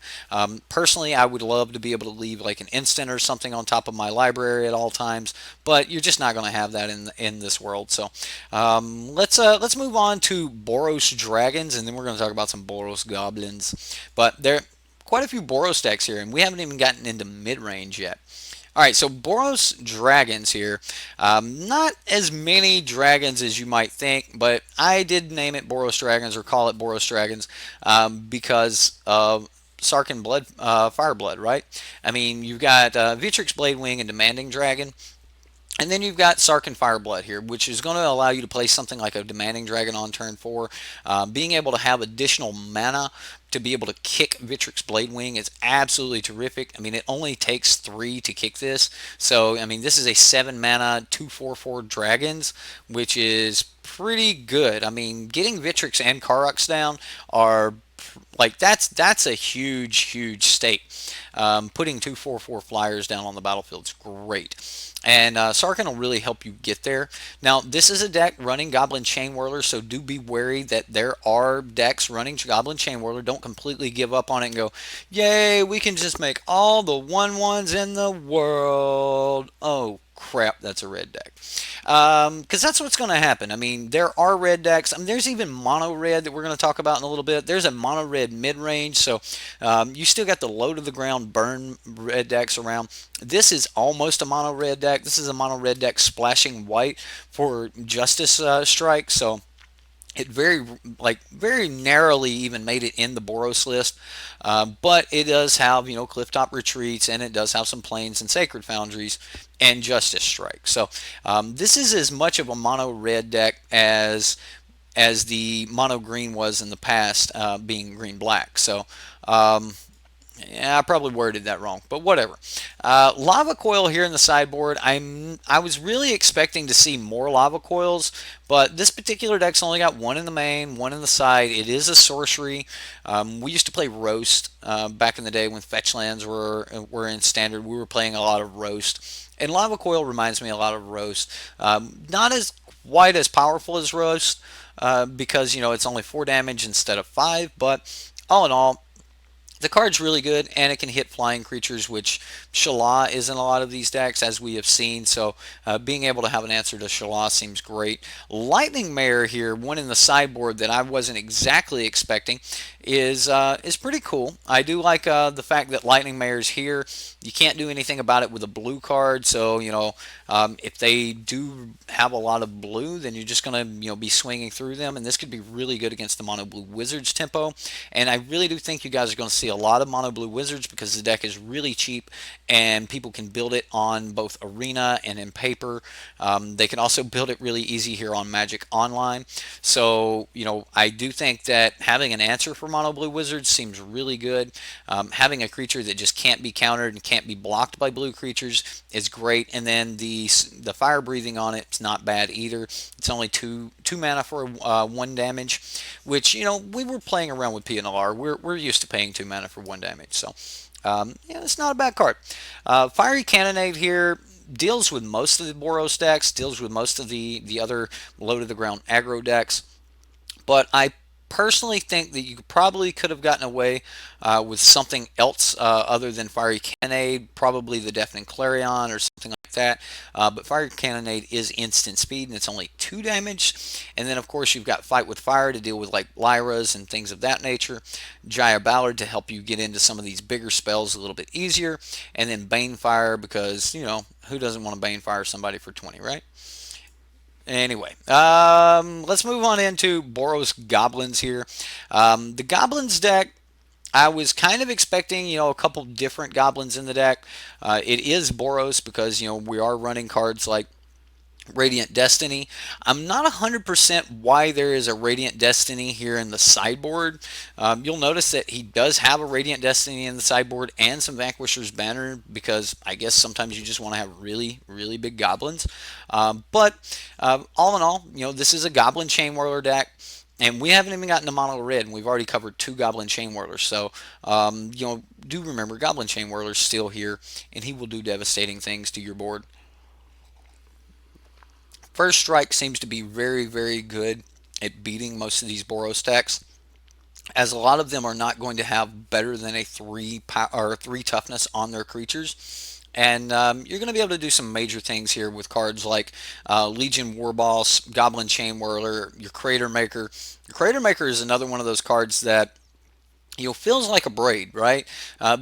Personally, I would love to be able to leave like an instant or something on top of my library at all times, but you're just not going to have that in this world. So let's move on to Boros Dragons, and then we're going to talk about some Boros Goblins. But there are quite a few Boros decks here, and we haven't even gotten into mid range yet. All right, so Boros Dragons here. Not as many dragons as you might think, but I did name it Boros Dragons or call it Boros Dragons because of Sarkhan Blood, Fireblood, right? I mean, you've got Vitrix Bladewing and Demanding Dragon. And then you've got Sarkhan Fireblood here, which is going to allow you to play something like a Demanding Dragon on turn 4. Being able to have additional mana to be able to kick Vitrix Bladewing is absolutely terrific. I mean, it only takes 3 to kick this. So, I mean, this is a 7 mana 2/4/4 Dragons, which is pretty good. I mean, getting Vitrix and Karux down are like that's a huge stake. Putting 2/4/4 flyers down on the battlefield is great. And Sarkhan will really help you get there. Now, this is a deck running Goblin Chain Whirler, so do be wary that there are decks running Goblin Chain Whirler. Don't completely give up on it and go, yay, we can just make all the 1/1s in the world. Oh, crap, that's a red deck. Because that's what's going to happen. I mean, there are red decks. I mean, there's even mono red that we're going to talk about in a little bit. There's a mono red mid range, so you still got the low to the ground burn red decks around. This is almost a mono red deck. This is a mono red deck splashing white for Justice Strike, so it very narrowly even made it in the Boros list, but it does have Clifftop Retreats, and it does have some Plains and Sacred Foundries and Justice Strike. So this is as much of a mono red deck as the mono green was in the past, being green black. So yeah, I probably worded that wrong, but whatever. Lava Coil here in the sideboard. I was really expecting to see more Lava Coils, but this particular deck's only got 1 in the main, 1 in the side. It is a sorcery. We used to play Roast back in the day when fetch lands were in standard. We were playing a lot of Roast, and Lava Coil reminds me a lot of Roast. Not as quite as powerful as Roast because it's only 4 damage instead of 5, but all in all, the card's really good, and it can hit flying creatures, which Shala is in a lot of these decks, as we have seen. So being able to have an answer to Shala seems great. Lightning Mare here, 1 in the sideboard that I wasn't exactly expecting, is pretty cool. I do like the fact that Lightning Mare is here. You can't do anything about it with a blue card, so if they do have a lot of blue, then you're just gonna be swinging through them, and this could be really good against the mono blue Wizards tempo. And I really do think you guys are going to see a lot of mono blue Wizards because the deck is really cheap, and people can build it on both Arena and in paper. They can also build it really easy here on Magic Online. So I do think that having an answer for mono blue Wizards seems really good. Having a creature that just can't be countered and can't be blocked by blue creatures is great. And then the fire breathing on it's not bad either. It's only two mana for 1 damage, which we were playing around with PNLR. We're used to paying 2 mana for 1 damage, so yeah, it's not a bad card. Fiery Cannonade here deals with most of the Boros decks, deals with most of the other low to the ground aggro decks, but I personally think that you probably could have gotten away with something else other than Fiery Cannonade, probably the Deafening Clarion or something like that. But Fiery Cannonade is instant speed, and it's only 2 damage. And then, of course, you've got Fight with Fire to deal with like Lyras and things of that nature. Jaya Ballard to help you get into some of these bigger spells a little bit easier. And then Banefire because, who doesn't want to Banefire somebody for 20, right? Anyway, let's move on into Boros Goblins here. The Goblins deck, I was kind of expecting, a couple different Goblins in the deck. It is Boros because, we are running cards like Radiant Destiny. I'm not 100% why there is a Radiant Destiny here in the sideboard. You'll notice that he does have a Radiant Destiny in the sideboard and some Vanquisher's Banner because I guess sometimes you just want to have really, really big goblins. But all in all, this is a Goblin Chain Whirler deck. And we haven't even gotten to mono red, and we've already covered 2 Goblin Chain Whirlers. So, do remember Goblin Chain Whirler's still here, and he will do devastating things to your board. First Strike seems to be very, very good at beating most of these Boros decks, as a lot of them are not going to have better than a 3 toughness on their creatures. And you're going to be able to do some major things here with cards like Legion Warboss, Goblin Chain Whirler, your Crater Maker. Your Crater Maker is another one of those cards that feels like a braid, right?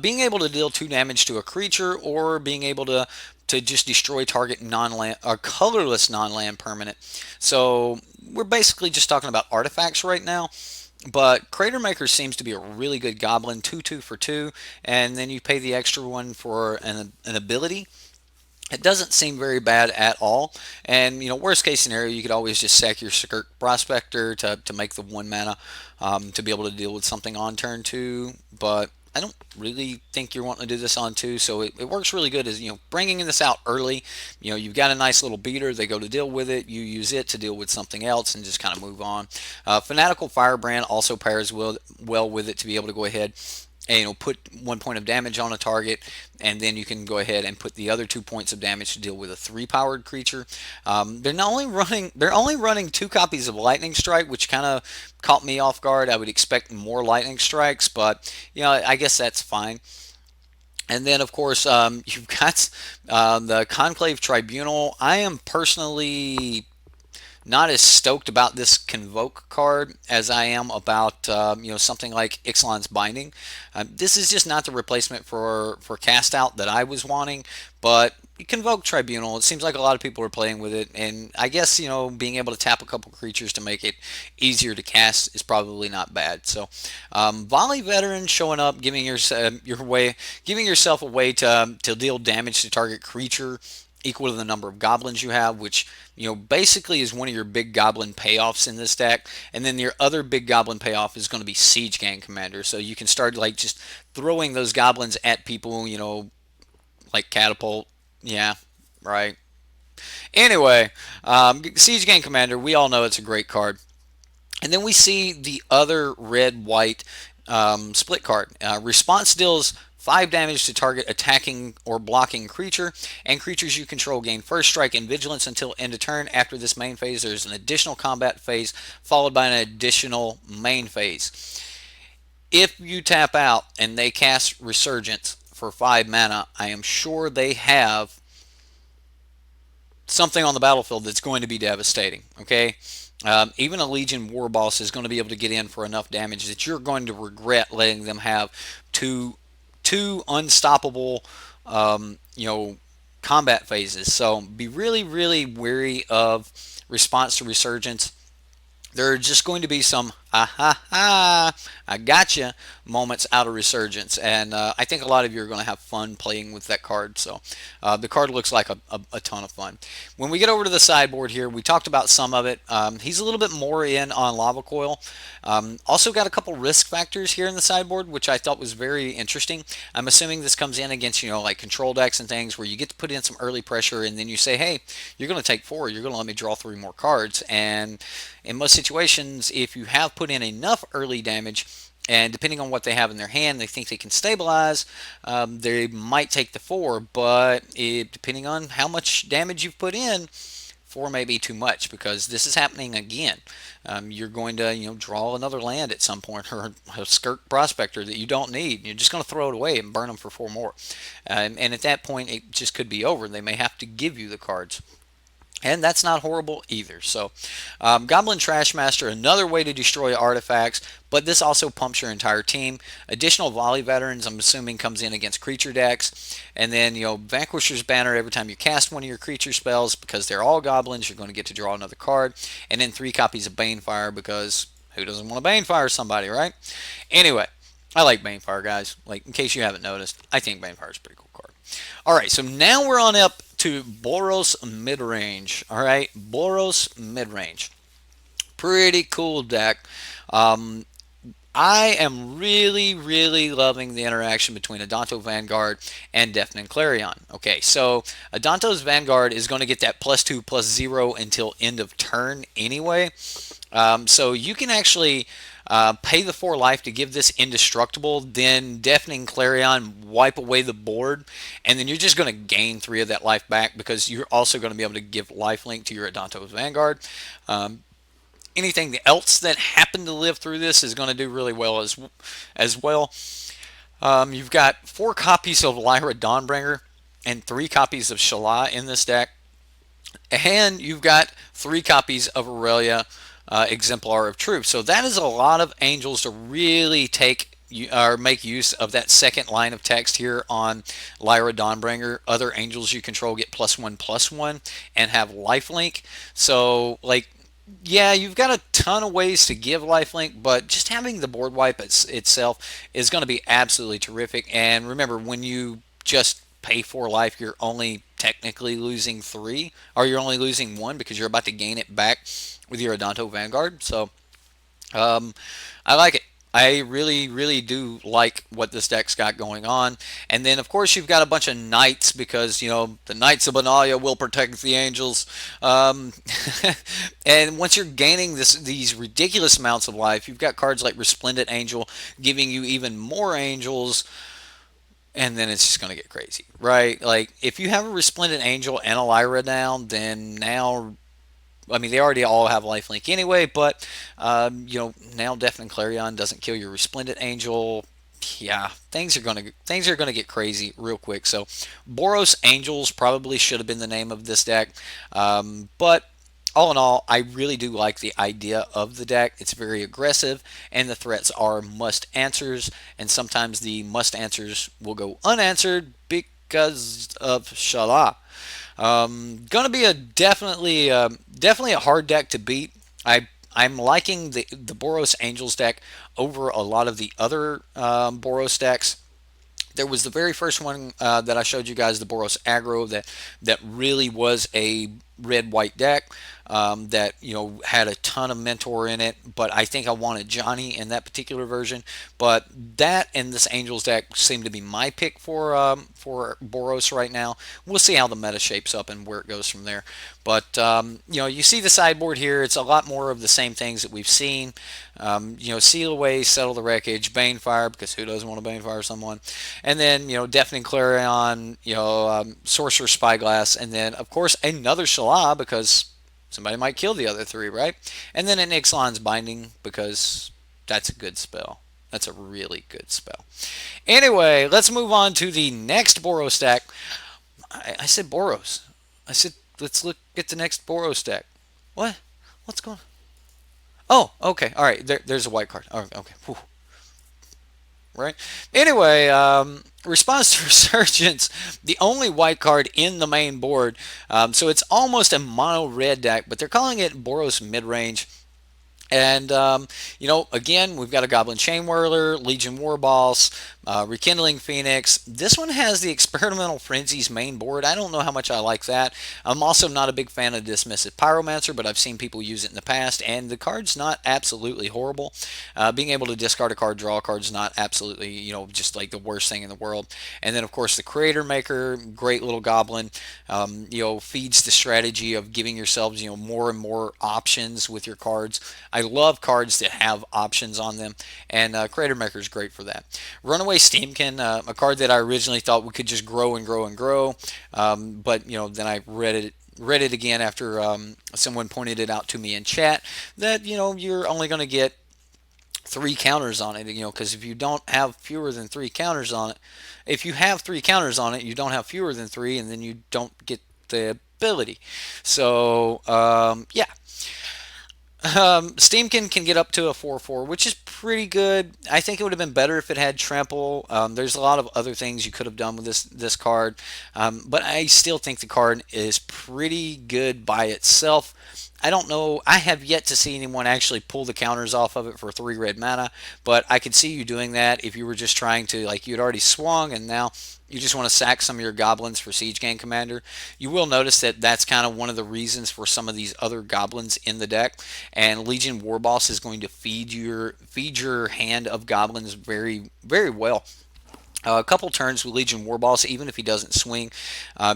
Being able to deal 2 damage to a creature, or being able to just destroy target non-land or colorless non-land permanent. So we're basically just talking about artifacts right now. But Crater Maker seems to be a really good goblin, 2/2 for 2, and then you pay the extra one for an ability. It doesn't seem very bad at all. And, worst case scenario, you could always just sack your Skirk Prospector to make the 1 mana to be able to deal with something on turn 2. But I don't really think you're wanting to do this on 2, so it works really good as, bringing this out early. You've got a nice little beater. They go to deal with it. You use it to deal with something else and just kind of move on. Fanatical Firebrand also pairs well with it to be able to go ahead and put 1 point of damage on a target, and then you can go ahead and put the other 2 points of damage to deal with a 3-powered creature. They're only running 2 copies of Lightning Strike, which kind of caught me off guard. I would expect more Lightning Strikes, but I guess that's fine. And then, of course, you've got the Conclave Tribunal. I am personally not as stoked about this Convoke card as I am about something like Ixalan's Binding. This is just not the replacement for Cast Out that I was wanting, but Convoke Tribunal, it seems like a lot of people are playing with it, and I guess being able to tap a couple creatures to make it easier to cast is probably not bad. So Volley Veteran showing up, giving yourself a way to deal damage to target creature equal to the number of goblins you have, which basically is one of your big goblin payoffs in this deck. And then your other big goblin payoff is going to be Siege Gang Commander. So you can start like just throwing those goblins at people, like catapult. Yeah, right. Anyway, Siege Gang Commander, we all know it's a great card. And then we see the other red-white split card. Response deals 5 damage to target attacking or blocking creature, and creatures you control gain first strike and vigilance until end of turn. After this main phase, there's an additional combat phase followed by an additional main phase. If you tap out and they cast Resurgence for 5 mana, I am sure they have something on the battlefield that's going to be devastating. Okay, even a Legion Warboss is going to be able to get in for enough damage that you're going to regret letting them have two unstoppable, combat phases. So be really, really wary of response to Resurgence. There are just going to be some I gotcha moments out of Resurgence, and I think a lot of you are going to have fun playing with that card. So the card looks like a ton of fun. When we get over to the sideboard here, we talked about some of it. He's a little bit more in on Lava Coil. Also got a couple risk factors here in the sideboard, which I thought was very interesting. I'm assuming this comes in against like control decks and things where you get to put in some early pressure, and then you say, hey, you're going to take 4. You're going to let me draw 3 more cards, and in most situations, if you have put in enough early damage, and depending on what they have in their hand, they think they can stabilize, they might take the 4, but depending on how much damage you've put in, 4 may be too much, because this is happening again. You're going to draw another land at some point, or a Skirk Prospector that you don't need. You're just going to throw it away and burn them for 4 more. And at that point, it just could be over. They may have to give you the cards. And that's not horrible either. So, Goblin Trashmaster, another way to destroy artifacts, but this also pumps your entire team. Additional Volley Veterans, I'm assuming, comes in against creature decks. And then, Vanquisher's Banner, every time you cast one of your creature spells, because they're all goblins, you're going to get to draw another card. And then 3 copies of Banefire, because who doesn't want to Banefire somebody, right? Anyway, I like Banefire, guys. Like, in case you haven't noticed, I think Banefire is a pretty cool card. All right, so now we're on up to Boros Mid Range. All right, Boros Mid Range. Pretty cool deck. Um, I am really, really loving the interaction between Adanto Vanguard and Deafening Clarion. Okay, so Adanto's Vanguard is going to get that +2/+0 until end of turn anyway. So you can actually pay the 4 life to give this indestructible, then Deafening Clarion, wipe away the board, and then you're just going to gain 3 of that life back because you're also going to be able to give lifelink to your Adanto's Vanguard. Anything else that happened to live through this is going to do really well as well. You've got 4 copies of Lyra Dawnbringer and 3 copies of Shala in this deck. And you've got 3 copies of Aurelia, Exemplar of Truth. So that is a lot of angels to really take or make use of that second line of text here on Lyra Dawnbringer. Other angels you control get +1/+1 and have lifelink. So, like, yeah, you've got a ton of ways to give lifelink, but just having the board wipe itself is going to be absolutely terrific. And remember, when you just pay 4 life, you're only technically losing 3, or you're only losing 1 because you're about to gain it back with your Adanto Vanguard. So I like it. I really, really do like what this deck's got going on. And then, of course, you've got a bunch of knights because, you know, the Knights of Benalia will protect the angels. And once you're gaining these ridiculous amounts of life, you've got cards like Resplendent Angel giving you even more angels. And then it's just going to get crazy, right? Like, if you have a Resplendent Angel and a Lyra down, then now, I mean, they already all have lifelink anyway, but you know, now Deafening Clarion doesn't kill your Resplendent Angel. Yeah, things are gonna get crazy real quick. So, Boros Angels probably should have been the name of this deck, but all in all, I really do like the idea of the deck. It's very aggressive, and the threats are must answers, and sometimes the must answers will go unanswered because of Shala. Gonna be a definitely a hard deck to beat. I'm liking the Boros Angels deck over a lot of the other Boros decks. There was the very first one that I showed you guys, the Boros Aggro, that really was a red-white deck that, you know, had a ton of Mentor in it, but I think I wanted Johnny in that particular version. But that and this Angels deck seem to be my pick for Boros right now. We'll see how the meta shapes up and where it goes from there. But you know, you see the sideboard here. It's a lot more of the same things that we've seen. You know, Seal Away, Settle the Wreckage, Banefire, because who doesn't want to Banefire someone? And then, you know, Deafening Clarion, you know, Sorcerer Spyglass, and then, of course, another Shala, because somebody might kill the other 3, right? And then an Ixalan's Binding, because that's a good spell. That's a really good spell. Anyway, let's move on to the next Boros deck. I said Boros. I said, let's look at the next Boros deck. What? What's going on? Oh, okay. All right. There's a white card. Oh, okay. Whew. Right. Anyway, response to Resurgence, the only white card in the main board. So it's almost a mono red deck, but they're calling it Boros Mid Range. And, you know, again, we've got a Goblin Chain Whirler, Legion Warboss, Rekindling Phoenix. This one has the Experimental Frenzies main board. I don't know how much I like that. I'm also not a big fan of Dismissive Pyromancer, but I've seen people use it in the past, and the card's not absolutely horrible. Being able to discard a card, draw a card is not absolutely, you know, just like the worst thing in the world. And then, of course, the Creator Maker, great little goblin, you know, feeds the strategy of giving yourselves, you know, more and more options with your cards. I love cards that have options on them, and Creator Maker is great for that. Runaway Steamkin, a card that I originally thought we could just grow and grow and grow, but, you know, then I read it again after someone pointed it out to me in chat that, you know, you're only going to get 3 counters on it, you know, because if you don't have fewer than 3 counters on it, if you have 3 counters on it, you don't have fewer than 3, and then you don't get the ability. So, yeah. Steamkin can get up to a 4/4, which is pretty good. I think it would have been better if it had trample. There's a lot of other things you could have done with this card, but I still think the card is pretty good by itself. I don't know. I have yet to see anyone actually pull the counters off of it for 3 red mana, but I could see you doing that if you were just trying to, like, you'd already swung and now you just want to sack some of your goblins for Siege Gang Commander. You will notice that that's kind of one of the reasons for some of these other goblins in the deck, and Legion Warboss is going to feed your hand of goblins very very well. A couple turns with Legion Warboss, even if he doesn't swing,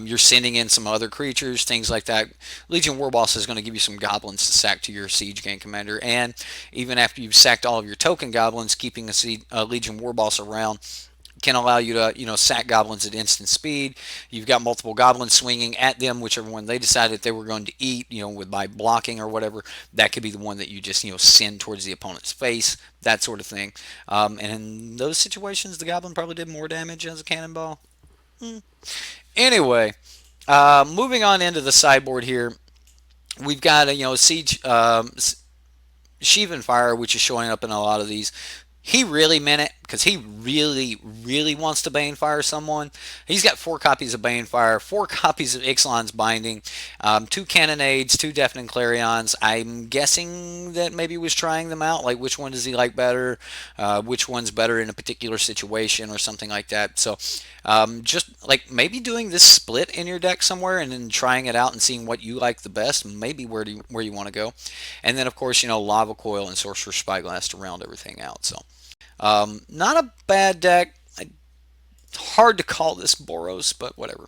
you're sending in some other creatures, things like that. Legion Warboss is going to give you some goblins to sack to your Siege Gang Commander, and even after you've sacked all of your token goblins, keeping a Legion Warboss around can allow you to, sack goblins at instant speed. You've got multiple goblins swinging at them, whichever one they decided they were going to eat, with by blocking or whatever. That could be the one that you just, send towards the opponent's face, that sort of thing. And in those situations, the goblin probably did more damage as a cannonball. Anyway, moving on into the sideboard here, we've got a, siege. Sheevan Fire, which is showing up in a lot of these. He really meant it because he really, really wants to Banefire someone. He's got 4 copies of Banefire, 4 copies of Ixalan's Binding, 2 Cannonades, 2 Deafening Clarions. I'm guessing that maybe he was trying them out, like which one does he like better, which one's better in a particular situation or something like that. So just like maybe doing this split in your deck somewhere and then trying it out and seeing what you like the best, maybe where you want to go. And then, of course, Lava Coil and Sorcerer's Spyglass to round everything out. So not a bad deck. Hard to call this Boros, but whatever.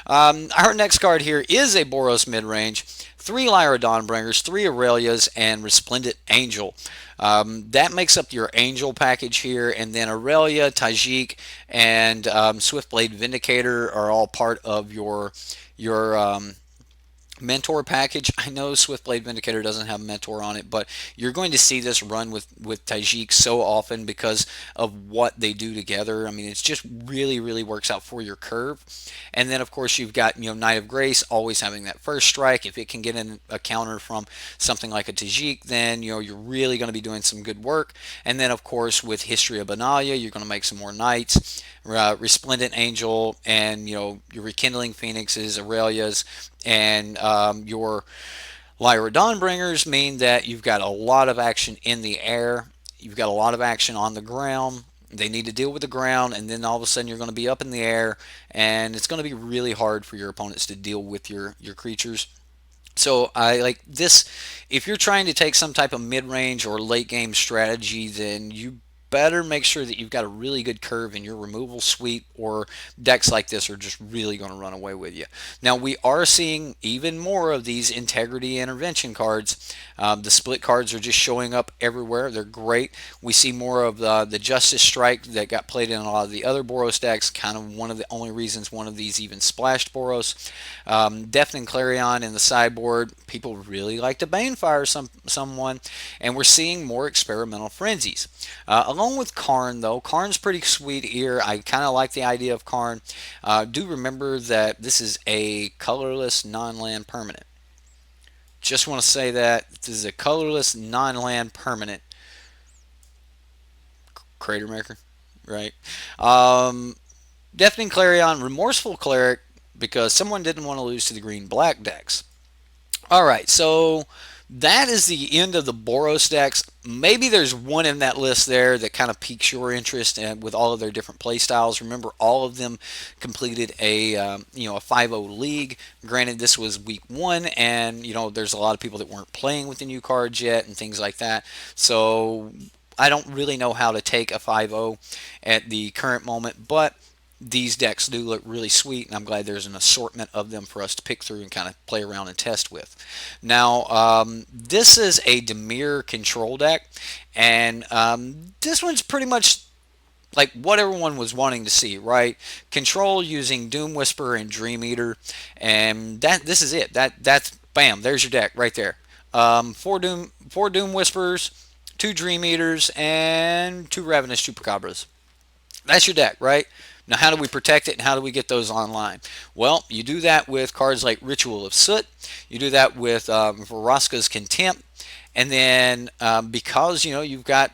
Our next card here is a Boros Mid Range. 3 Lyra Dawnbringers, 3 Aurelias, and Resplendent Angel. That makes up your Angel package here, and then Aurelia, Tajik, and Swiftblade Vindicator are all part of your Mentor package. I know Swiftblade Vindicator doesn't have Mentor on it, but you're going to see this run with Tajik so often because of what they do together. I mean, it's just really, really works out for your curve. And then, of course, you've got, Knight of Grace always having that first strike. If it can get in a counter from something like a Tajik, then, you're really going to be doing some good work. And then, of course, with History of Benalia, you're going to make some more Knights. Resplendent Angel and, your Rekindling Phoenixes, Aurelias, and your Lyra Dawnbringers mean that you've got a lot of action in the air. You've got a lot of action on the ground. They need to deal with the ground, and then all of a sudden you're going to be up in the air, and it's going to be really hard for your opponents to deal with your creatures. So I like this. If you're trying to take some type of mid-range or late-game strategy, then you better make sure that you've got a really good curve in your removal suite, or decks like this are just really going to run away with you. Now, we are seeing even more of these integrity intervention cards. The split cards are just showing up everywhere. They're great. We see more of the Justice Strike that got played in a lot of the other Boros decks, kind of one of the only reasons one of these even splashed Boros. Deafening Clarion in the sideboard, people really like to Banefire someone, and we're seeing more experimental frenzies. Along with Karn, though, Karn's pretty sweet here. I kind of like the idea of Karn. Do remember that this is a colorless non-land permanent. Just want to say that this is a colorless non-land permanent. Crater Maker, right? Deafening Clarion, Remorseful Cleric, because someone didn't want to lose to the green-black decks. All right, so that is the end of the Boros decks. Maybe there's one in that list there that kind of piques your interest, and with all of their different play styles. Remember, all of them completed a 5-0 league. Granted, this was week 1, and there's a lot of people that weren't playing with the new cards yet and things like that. So I don't really know how to take a 5-0 at the current moment, but these decks do look really sweet, and I'm glad there's an assortment of them for us to pick through and kind of play around and test with. Now, this is a Dimir control deck, and this one's pretty much like what everyone was wanting to see, right? Control using Doom Whisperer and Dream Eater, and this is it. That's bam. There's your deck right there. Four Doom Whisperers, 2 Dream Eaters, and 2 Ravenous Chupacabras. That's your deck, right? Now, how do we protect it, and how do we get those online? Well, you do that with cards like Ritual of Soot. You do that with Vraska's Contempt. And then because you've got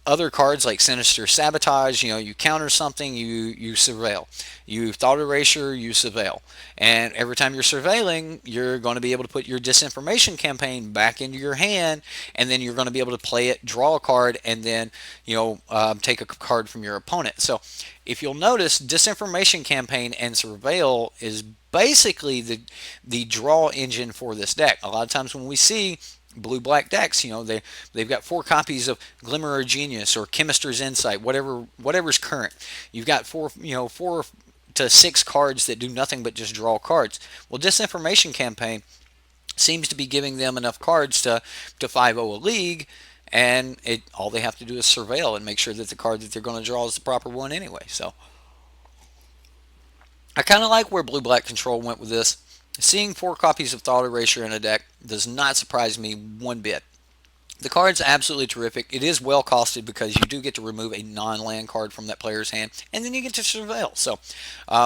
other cards like Sinister Sabotage, you counter something, you surveil. You Thought Erasure, you surveil. And every time you're surveilling, you're going to be able to put your Disinformation Campaign back into your hand, and then you're going to be able to play it, draw a card, and then take a card from your opponent. So if you'll notice, Disinformation Campaign and Surveil is basically the draw engine for this deck. A lot of times when we see blue black decks, they've got 4 copies of Glimmer of Genius or Chemist's Insight, whatever's current. You've got 4 to 6 cards that do nothing but just draw cards. Well, Disinformation Campaign seems to be giving them enough cards to 5-0 a league, and all they have to do is surveil and make sure that the card that they're going to draw is the proper one anyway. So I kind of like where blue black control went with this. Seeing 4 copies of Thought Erasure in a deck does not surprise me one bit. The card's absolutely terrific. It is well costed because you do get to remove a non-land card from that player's hand, and then you get to surveil. So,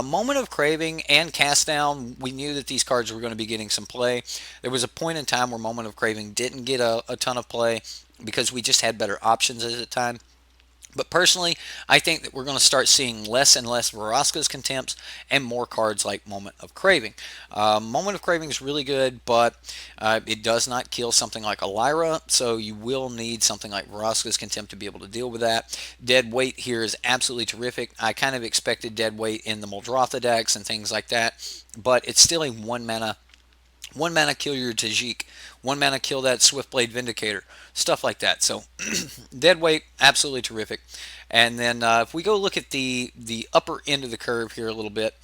Moment of Craving and Cast Down, we knew that these cards were going to be getting some play. There was a point in time where Moment of Craving didn't get a ton of play because we just had better options at the time. But personally, I think that we're going to start seeing less and less Vraska's Contempts and more cards like Moment of Craving. Moment of Craving is really good, but it does not kill something like a Lyra, so you will need something like Vraska's Contempt to be able to deal with that. Dead Weight here is absolutely terrific. I kind of expected Dead Weight in the Muldrotha decks and things like that, but it's still a 1 mana kill your Tajik, 1 mana kill that Swiftblade Vindicator, stuff like that. So Dead Weight, absolutely terrific. And then if we go look at the upper end of the curve here a little bit,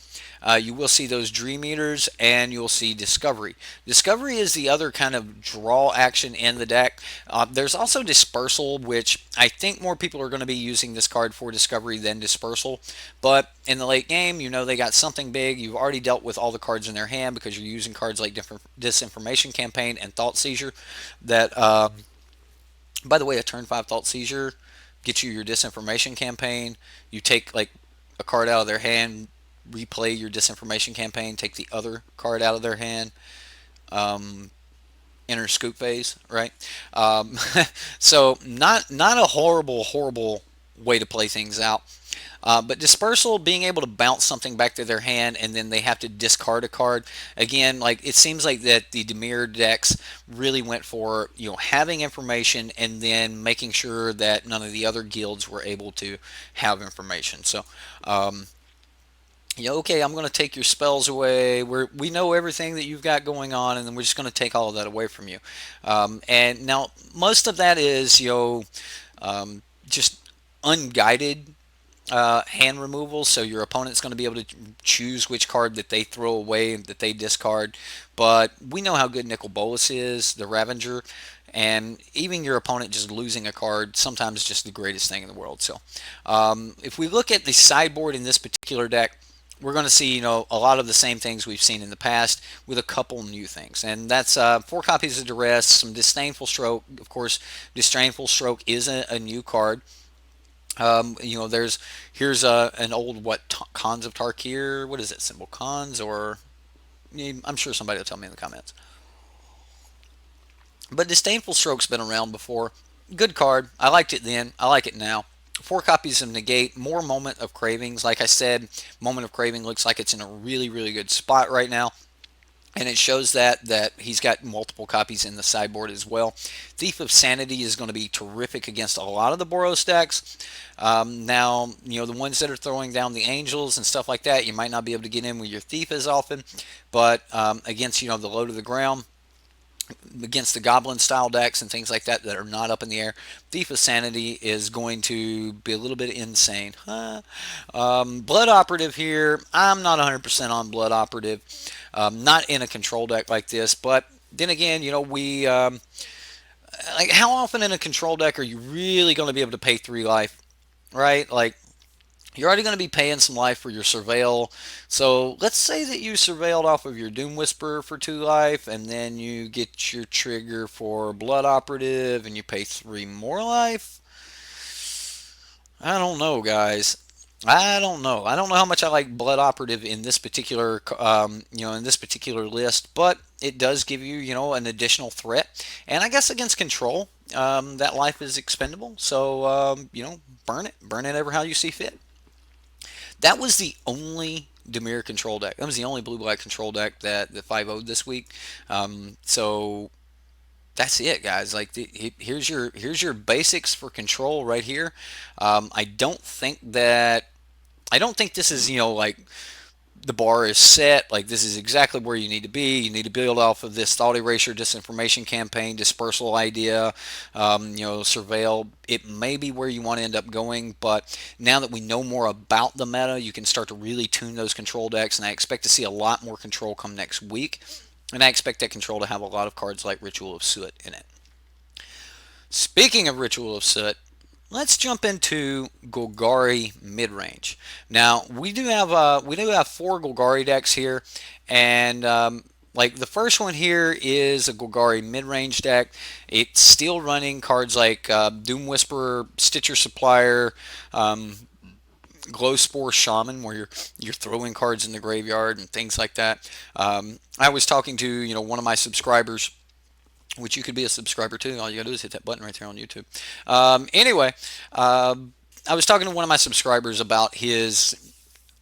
you will see those Dream Eaters and you'll see Discovery. Discovery is the other kind of draw action in the deck. There's also Dispersal, which I think more people are going to be using this card for Discovery than Dispersal. But in the late game, they got something big. You've already dealt with all the cards in their hand because you're using cards like Disinformation Campaign and Thought Seizure. That, by the way, a turn 5 Thought Seizure gets you your Disinformation Campaign. You take like a card out of their hand, replay your Disinformation Campaign, take the other card out of their hand, enter scoop phase, right? So not a horrible way to play things out. But Dispersal, being able to bounce something back to their hand and then they have to discard a card. Again, like it seems like that the Dimir decks really went for having information and then making sure that none of the other guilds were able to have information. So okay, I'm going to take your spells away. We know everything that you've got going on, and then we're just going to take all of that away from you. And now most of that is just unguided hand removal, so your opponent's going to be able to choose which card that they throw away and that they discard. But we know how good Nicol Bolas is, the Ravager, and even your opponent just losing a card sometimes is just the greatest thing in the world. So if we look at the sideboard in this particular deck, we're going to see, a lot of the same things we've seen in the past with a couple new things. And that's 4 copies of Duress, some Disdainful Stroke. Of course, Disdainful Stroke is a new card. Here's an old, Khans of Tarkir. What is it, symbol? Khans, or I'm sure somebody will tell me in the comments. But Disdainful Stroke's been around before. Good card. I liked it then. I like it now. 4 copies of Negate, more Moment of Cravings. Like I said, Moment of Craving looks like it's in a really, really good spot right now. And it shows that he's got multiple copies in the sideboard as well. Thief of Sanity is going to be terrific against a lot of the Boros decks. Now, the ones that are throwing down the Angels and stuff like that, you might not be able to get in with your Thief as often. But against, the Low to the Ground, against the Goblin style decks and things like that are not up in the air, Thief of Sanity is going to be a little bit insane. Blood Operative here, I'm not 100% on Blood Operative. Not in a control deck like this, but then again, like how often in a control deck are you really going to be able to pay 3 life, right? Like you're already going to be paying some life for your Surveil. So let's say that you Surveilled off of your Doom Whisperer for 2 life, and then you get your trigger for Blood Operative, and you pay 3 more life. I don't know, guys. I don't know. I don't know how much I like Blood Operative in this particular, in this particular list, but it does give you, an additional threat. And I guess against control, that life is expendable. So, burn it ever how you see fit. That was the only Demir control deck. That was the only blue-black control deck that 5-0'd this week. So that's it, guys. Like here's your basics for control right here. I don't think that I don't think this is, like the bar is set. Like this is exactly where you need to be. You need to build off of this thought erasure, disinformation campaign, dispersal idea, surveil. It may be where you want to end up going, but now that we know more about the meta, you can start to really tune those control decks, and I expect to see a lot more control come next week. And I expect that control to have a lot of cards like Ritual of Soot in it. Speaking of Ritual of Soot, let's jump into Golgari mid range. Now we do have 4 Golgari decks here, and like the first one here is a Golgari mid range deck. It's still running cards like Doom Whisperer, Stitcher Supplier, Glow Spore Shaman, where you're throwing cards in the graveyard and things like that. I was talking to one of my subscribers, which you could be a subscriber to. All you gotta do is hit that button right there on YouTube. Anyway, I was talking to one of my subscribers about his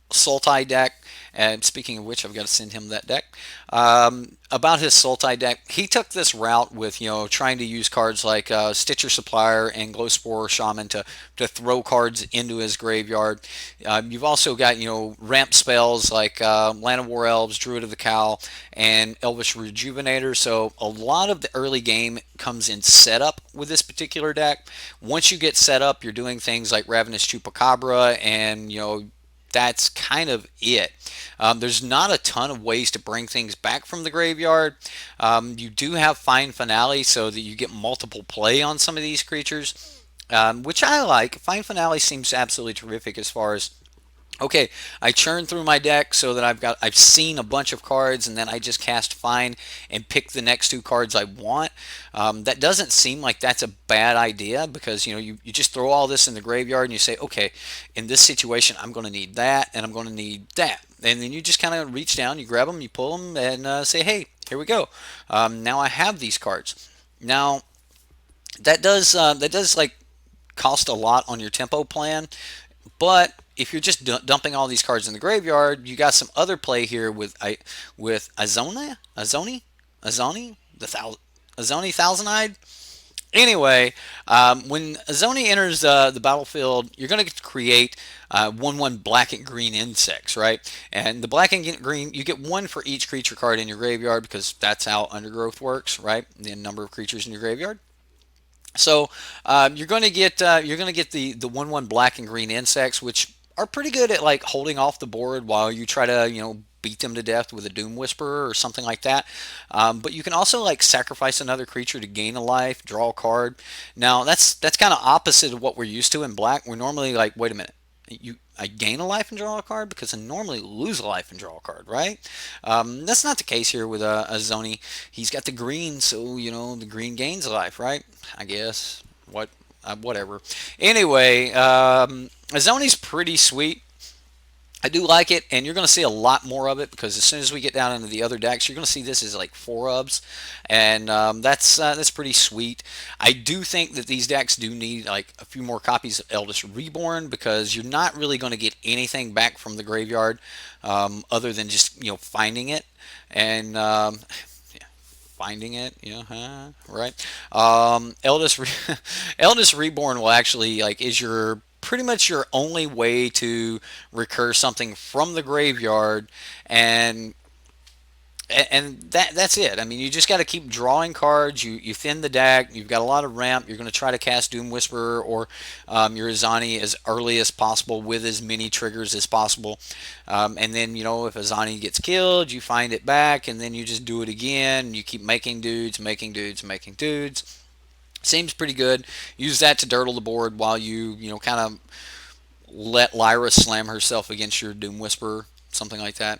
Sultai deck. And speaking of which, I've got to send him that deck. About his Sultai deck, he took this route with trying to use cards like Stitcher Supplier and Glowspore Shaman to throw cards into his graveyard. You've also got ramp spells like Land of War Elves, Druid of the Cow, and Elvish Rejuvenator. So a lot of the early game comes in setup with this particular deck. Once you get set up, you're doing things like Ravenous Chupacabra, and that's kind of it. There's not a ton of ways to bring things back from the graveyard. You do have Fine Finale so that you get multiple play on some of these creatures, which I like. Fine Finale seems absolutely terrific as far as, okay, I churn through my deck so that I've seen a bunch of cards, and then I just cast Fine and pick the next 2 cards I want. That doesn't seem like that's a bad idea, because you just throw all this in the graveyard and you say, okay, in this situation I'm going to need that and I'm going to need that, and then you just kind of reach down, you grab them, you pull them, and say, hey, here we go. Now I have these cards. Now that does like cost a lot on your tempo plan. But if you're just dumping all these cards in the graveyard, you got some other play here with Azoni, Azoni Thousand Eyed. Anyway, when Azoni enters the battlefield, you're going to create 1/1 black and green insects, right? And the black and green, you get 1 for each creature card in your graveyard, because that's how Undergrowth works, right? The number of creatures in your graveyard. So you're going to get the 1/1 black and green insects, which are pretty good at like holding off the board while you try to beat them to death with a Doom Whisperer or something like that. But you can also like sacrifice another creature to gain a life, draw a card. Now that's kind of opposite of what we're used to in black. We're normally like, wait a minute, I gain a life and draw a card, because I normally lose a life and draw a card, right? That's not the case here with a Zoni. He's got the green, so the green gains a life, right? I guess whatever. Anyway, Zoni's pretty sweet. I do like it, and you're going to see a lot more of it, because as soon as we get down into the other decks, you're going to see this is like 4-ubs, and that's pretty sweet. I do think that these decks do need like a few more copies of Eldest Reborn, because you're not really going to get anything back from the graveyard other than just finding it, and finding it, right? Eldest Reborn will actually like is your pretty much your only way to recur something from the graveyard, and that's it. I mean, you just got to keep drawing cards. You thin the deck. You've got a lot of ramp. You're going to try to cast Doom Whisperer or your Azani as early as possible with as many triggers as possible. And then if Azani gets killed, you find it back, and then you just do it again. You keep making dudes, making dudes, making dudes. Seems pretty good. Use that to dirtle the board while you kind of let Lyra slam herself against your Doom Whisperer, something like that.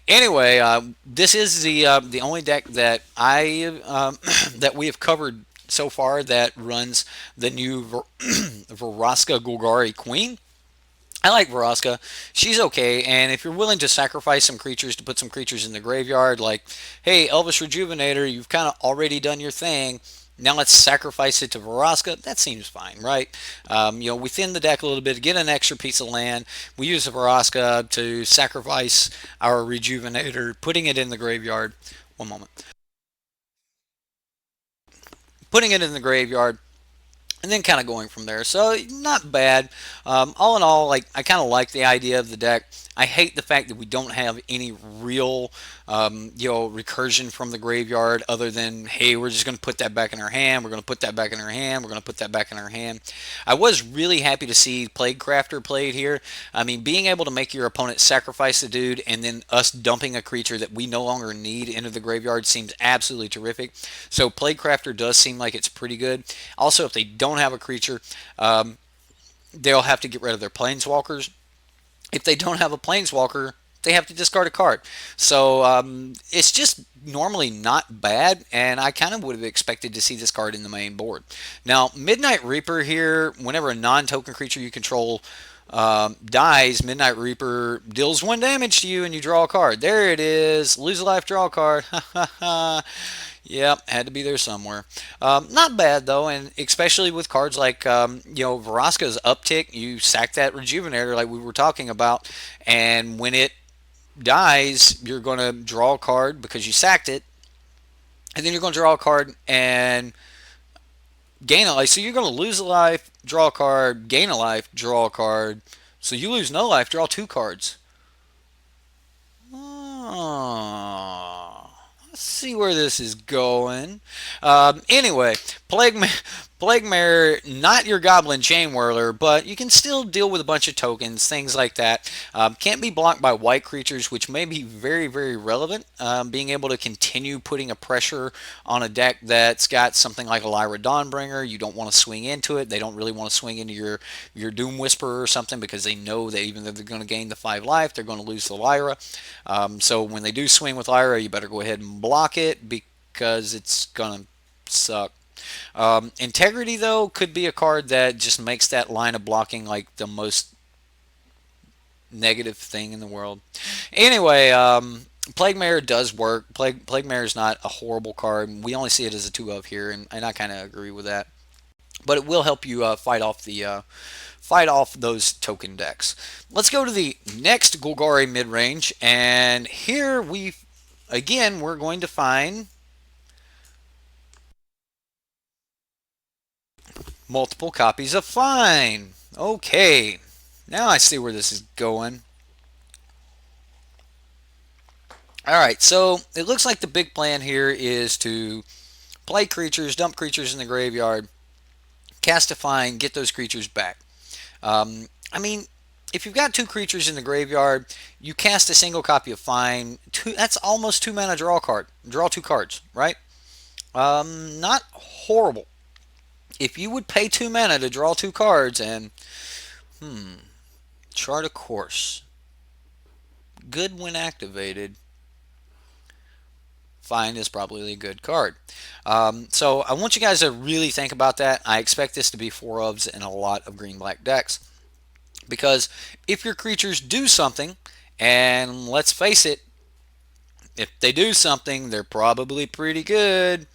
Anyway, this is the only deck that I that we have covered so far that runs the new Vraska Golgari Queen. I like Vraska. She's okay, and if you're willing to sacrifice some creatures to put some creatures in the graveyard, like, hey, Elvis Rejuvenator, you've kind of already done your thing. Now let's sacrifice it to Vraska. That seems fine, right? We thin the deck a little bit, get an extra piece of land. We use a Vraska to sacrifice our Rejuvenator, putting it in the graveyard. One moment. Putting it in the graveyard, and then kind of going from there. So not bad. All in all, like I kind of like the idea of the deck. I hate the fact that we don't have any real, recursion from the graveyard other than, hey, we're just going to put that back in our hand. We're going to put that back in our hand. We're going to put that back in our hand. I was really happy to see Plague Crafter played here. I mean, being able to make your opponent sacrifice the dude and then us dumping a creature that we no longer need into the graveyard seems absolutely terrific. So Plague Crafter does seem like it's pretty good. Also, if they don't have a creature, they'll have to get rid of their planeswalkers. If they don't have a planeswalker, they have to discard a card. So it's just normally not bad, and I kind of would have expected to see this card in the main board. Now, Midnight Reaper here, whenever a non-token creature you control dies, Midnight Reaper deals 1 damage to you and you draw a card. There it is. Lose a life, draw a card. Yep, had to be there somewhere. Not bad though, and especially with cards like Vraska's Uptick, you sack that Rejuvenator like we were talking about, and when it dies, you're going to draw a card because you sacked it, and then you're going to draw a card and gain a life. So you're going to lose a life, draw a card, gain a life, draw a card. So you lose no life, draw 2 cards. Oh, let's see where this is going. Anyway, Plague Mare, not your Goblin Chain Whirler, but you can still deal with a bunch of tokens, things like that. Can't be blocked by white creatures, which may be very, very relevant. Being able to continue putting a pressure on a deck that's got something like a Lyra Dawnbringer. You don't want to swing into it. They don't really want to swing into your Doom Whisperer or something because they know that even though they're going to gain the 5 life, they're going to lose the Lyra. So when they do swing with Lyra, you better go ahead and block it because it's going to suck. Integrity, though, could be a card that just makes that line of blocking like the most negative thing in the world. Anyway, Plague Mare does work. Plague Mare is not a horrible card. We only see it as a 2 of here, and I kind of agree with that. But it will help you fight off those token decks. Let's go to the next Golgari mid range, and here we're going to find multiple copies of Fine. Okay, now I see where this is going. Alright, so it looks like the big plan here is to play creatures, dump creatures in the graveyard, cast a Fine, get those creatures back. I mean, if you've got 2 creatures in the graveyard, you cast a single copy of Fine, that's almost 2 mana draw card. Draw 2 cards, right? Not horrible. If you would pay 2 mana to draw 2 cards and, chart a course. Good when activated. Fine is probably a good card. So I want you guys to really think about that. I expect this to be 4 ofs in a lot of green-black decks. Because if your creatures do something, and let's face it, if they do something, they're probably pretty good.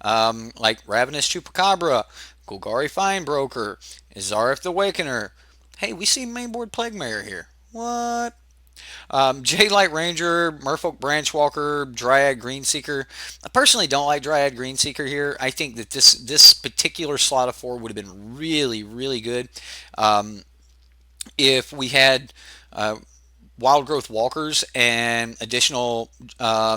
Like Ravenous Chupacabra, Golgari Finebroker, Azareth the Awakener. Hey, we see mainboard Plague Mare here. What? Jade Light Ranger, Merfolk Branchwalker, Dryad Greenseeker. I personally don't like Dryad Greenseeker here. I think that this particular slot of 4 would have been really, really good if we had Wild Growth Walkers and additional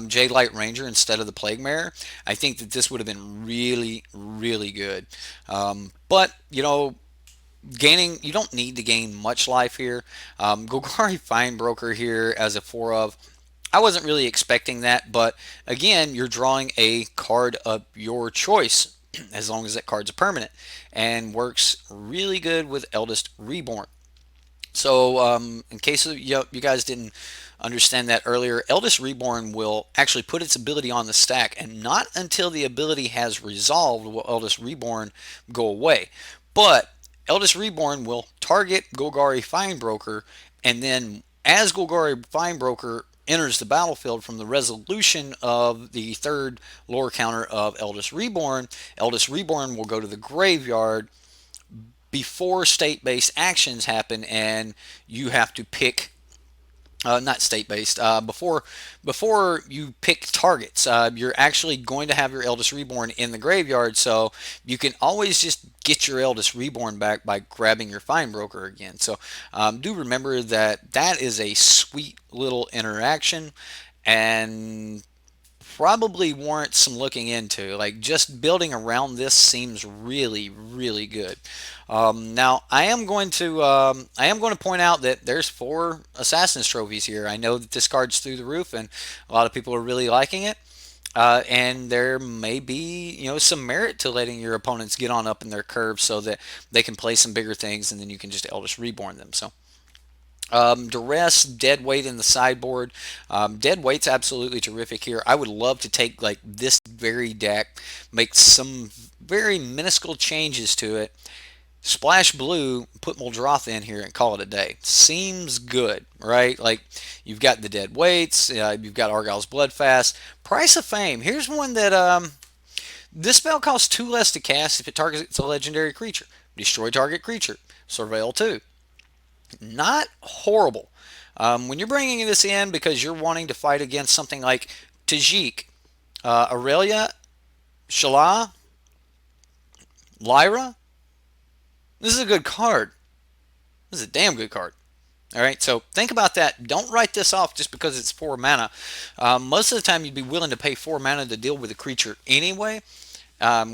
Jade Light Ranger instead of the Plague Mare. I think that this would have been really, really good. But, you don't need to gain much life here. Golgari Finebroker here as a 4 of. I wasn't really expecting that, but again, you're drawing a card of your choice as long as that card's a permanent, and works really good with Eldest Reborn. So in case you guys didn't understand that earlier, Eldest Reborn will actually put its ability on the stack, and not until the ability has resolved will Eldest Reborn go away. But Eldest Reborn will target Golgari Finebroker, and then as Golgari Finebroker enters the battlefield from the resolution of the third lore counter of Eldest Reborn, Eldest Reborn will go to the graveyard before state-based actions happen, and you have to pick not state-based. Before you pick targets, you're actually going to have your Eldest Reborn in the graveyard, so you can always just get your Eldest Reborn back by grabbing your Finebroker again. So do remember that that is a sweet little interaction, and probably warrants some looking into. Like, just building around this seems really, really good. Now, I am going to point out that there's 4 Assassin's trophies here. I know that this card's through the roof, and a lot of people are really liking it. And there may be, some merit to letting your opponents get on up in their curve so that they can play some bigger things, and then you can just Eldest Reborn them. So. Duress, Dead Weight in the sideboard. Dead Weight's absolutely terrific here. I would love to take like this very deck, make some very minuscule changes to it, splash blue, put Muldroth in here, and call it a day. Seems good, right? Like, you've got the Dead Weights, you've got Argyle's Bloodfast. Price of Fame. Here's one that this spell costs 2 less to cast if it targets a legendary creature. Destroy target creature. Surveil 2. Not horrible. When you're bringing this in because you're wanting to fight against something like Tajik, Aurelia, Shala, Lyra, this is a good card. This is a damn good card. All right, so think about that. Don't write this off just because it's 4 mana. Most of the time, you'd be willing to pay 4 mana to deal with a creature anyway.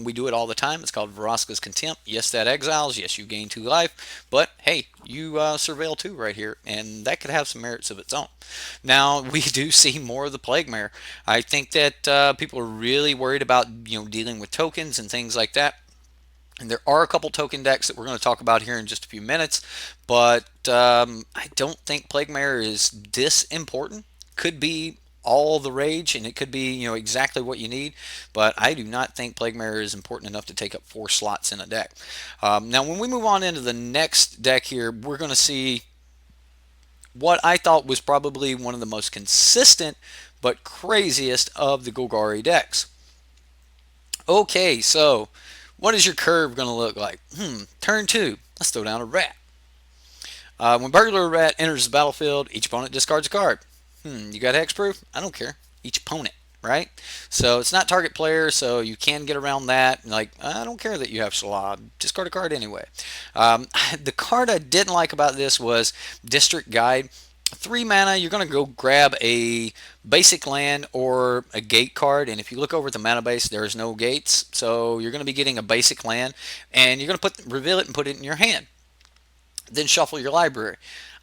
We do it all the time. It's called Vraska's Contempt. Yes, that exiles. Yes, you gain 2 life. But, hey, you surveil 2 right here, and that could have some merits of its own. Now, we do see more of the Plague Mare. I think that people are really worried about, dealing with tokens and things like that. And there are a couple token decks that we're going to talk about here in just a few minutes, but I don't think Plague Mare is this important. Could be all the rage, and it could be exactly what you need, but I do not think Plague Mare is important enough to take up 4 slots in a deck. Now, when we move on into the next deck here, we're going to see what I thought was probably one of the most consistent but craziest of the Golgari decks. Okay, so what is your curve going to look like? Turn 2. Let's throw down a rat. When Burglar Rat enters the battlefield, each opponent discards a card. You got hexproof? I don't care. Each opponent, right? So it's not target player, so you can get around that. Like, I don't care that you have Shala. Discard a card anyway. The card I didn't like about this was District Guide. 3 mana, you're going to go grab a basic land or a gate card, and if you look over at the mana base, there is no gates, so you're going to be getting a basic land, and you're going to reveal it and put it in your hand. Then shuffle your library.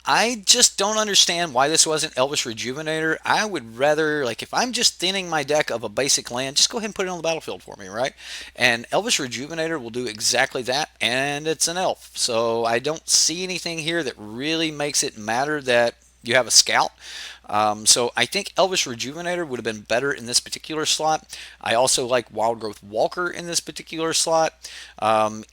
I just don't understand why this wasn't Elvish Rejuvenator. I would rather, like, if I'm just thinning my deck of a basic land, just go ahead and put it on the battlefield for me, right? And Elvish Rejuvenator will do exactly that, and it's an elf. So I don't see anything here that really makes it matter that you have a scout. So I think Elvish Rejuvenator would have been better in this particular slot. I also like Wild Growth Walker in this particular slot.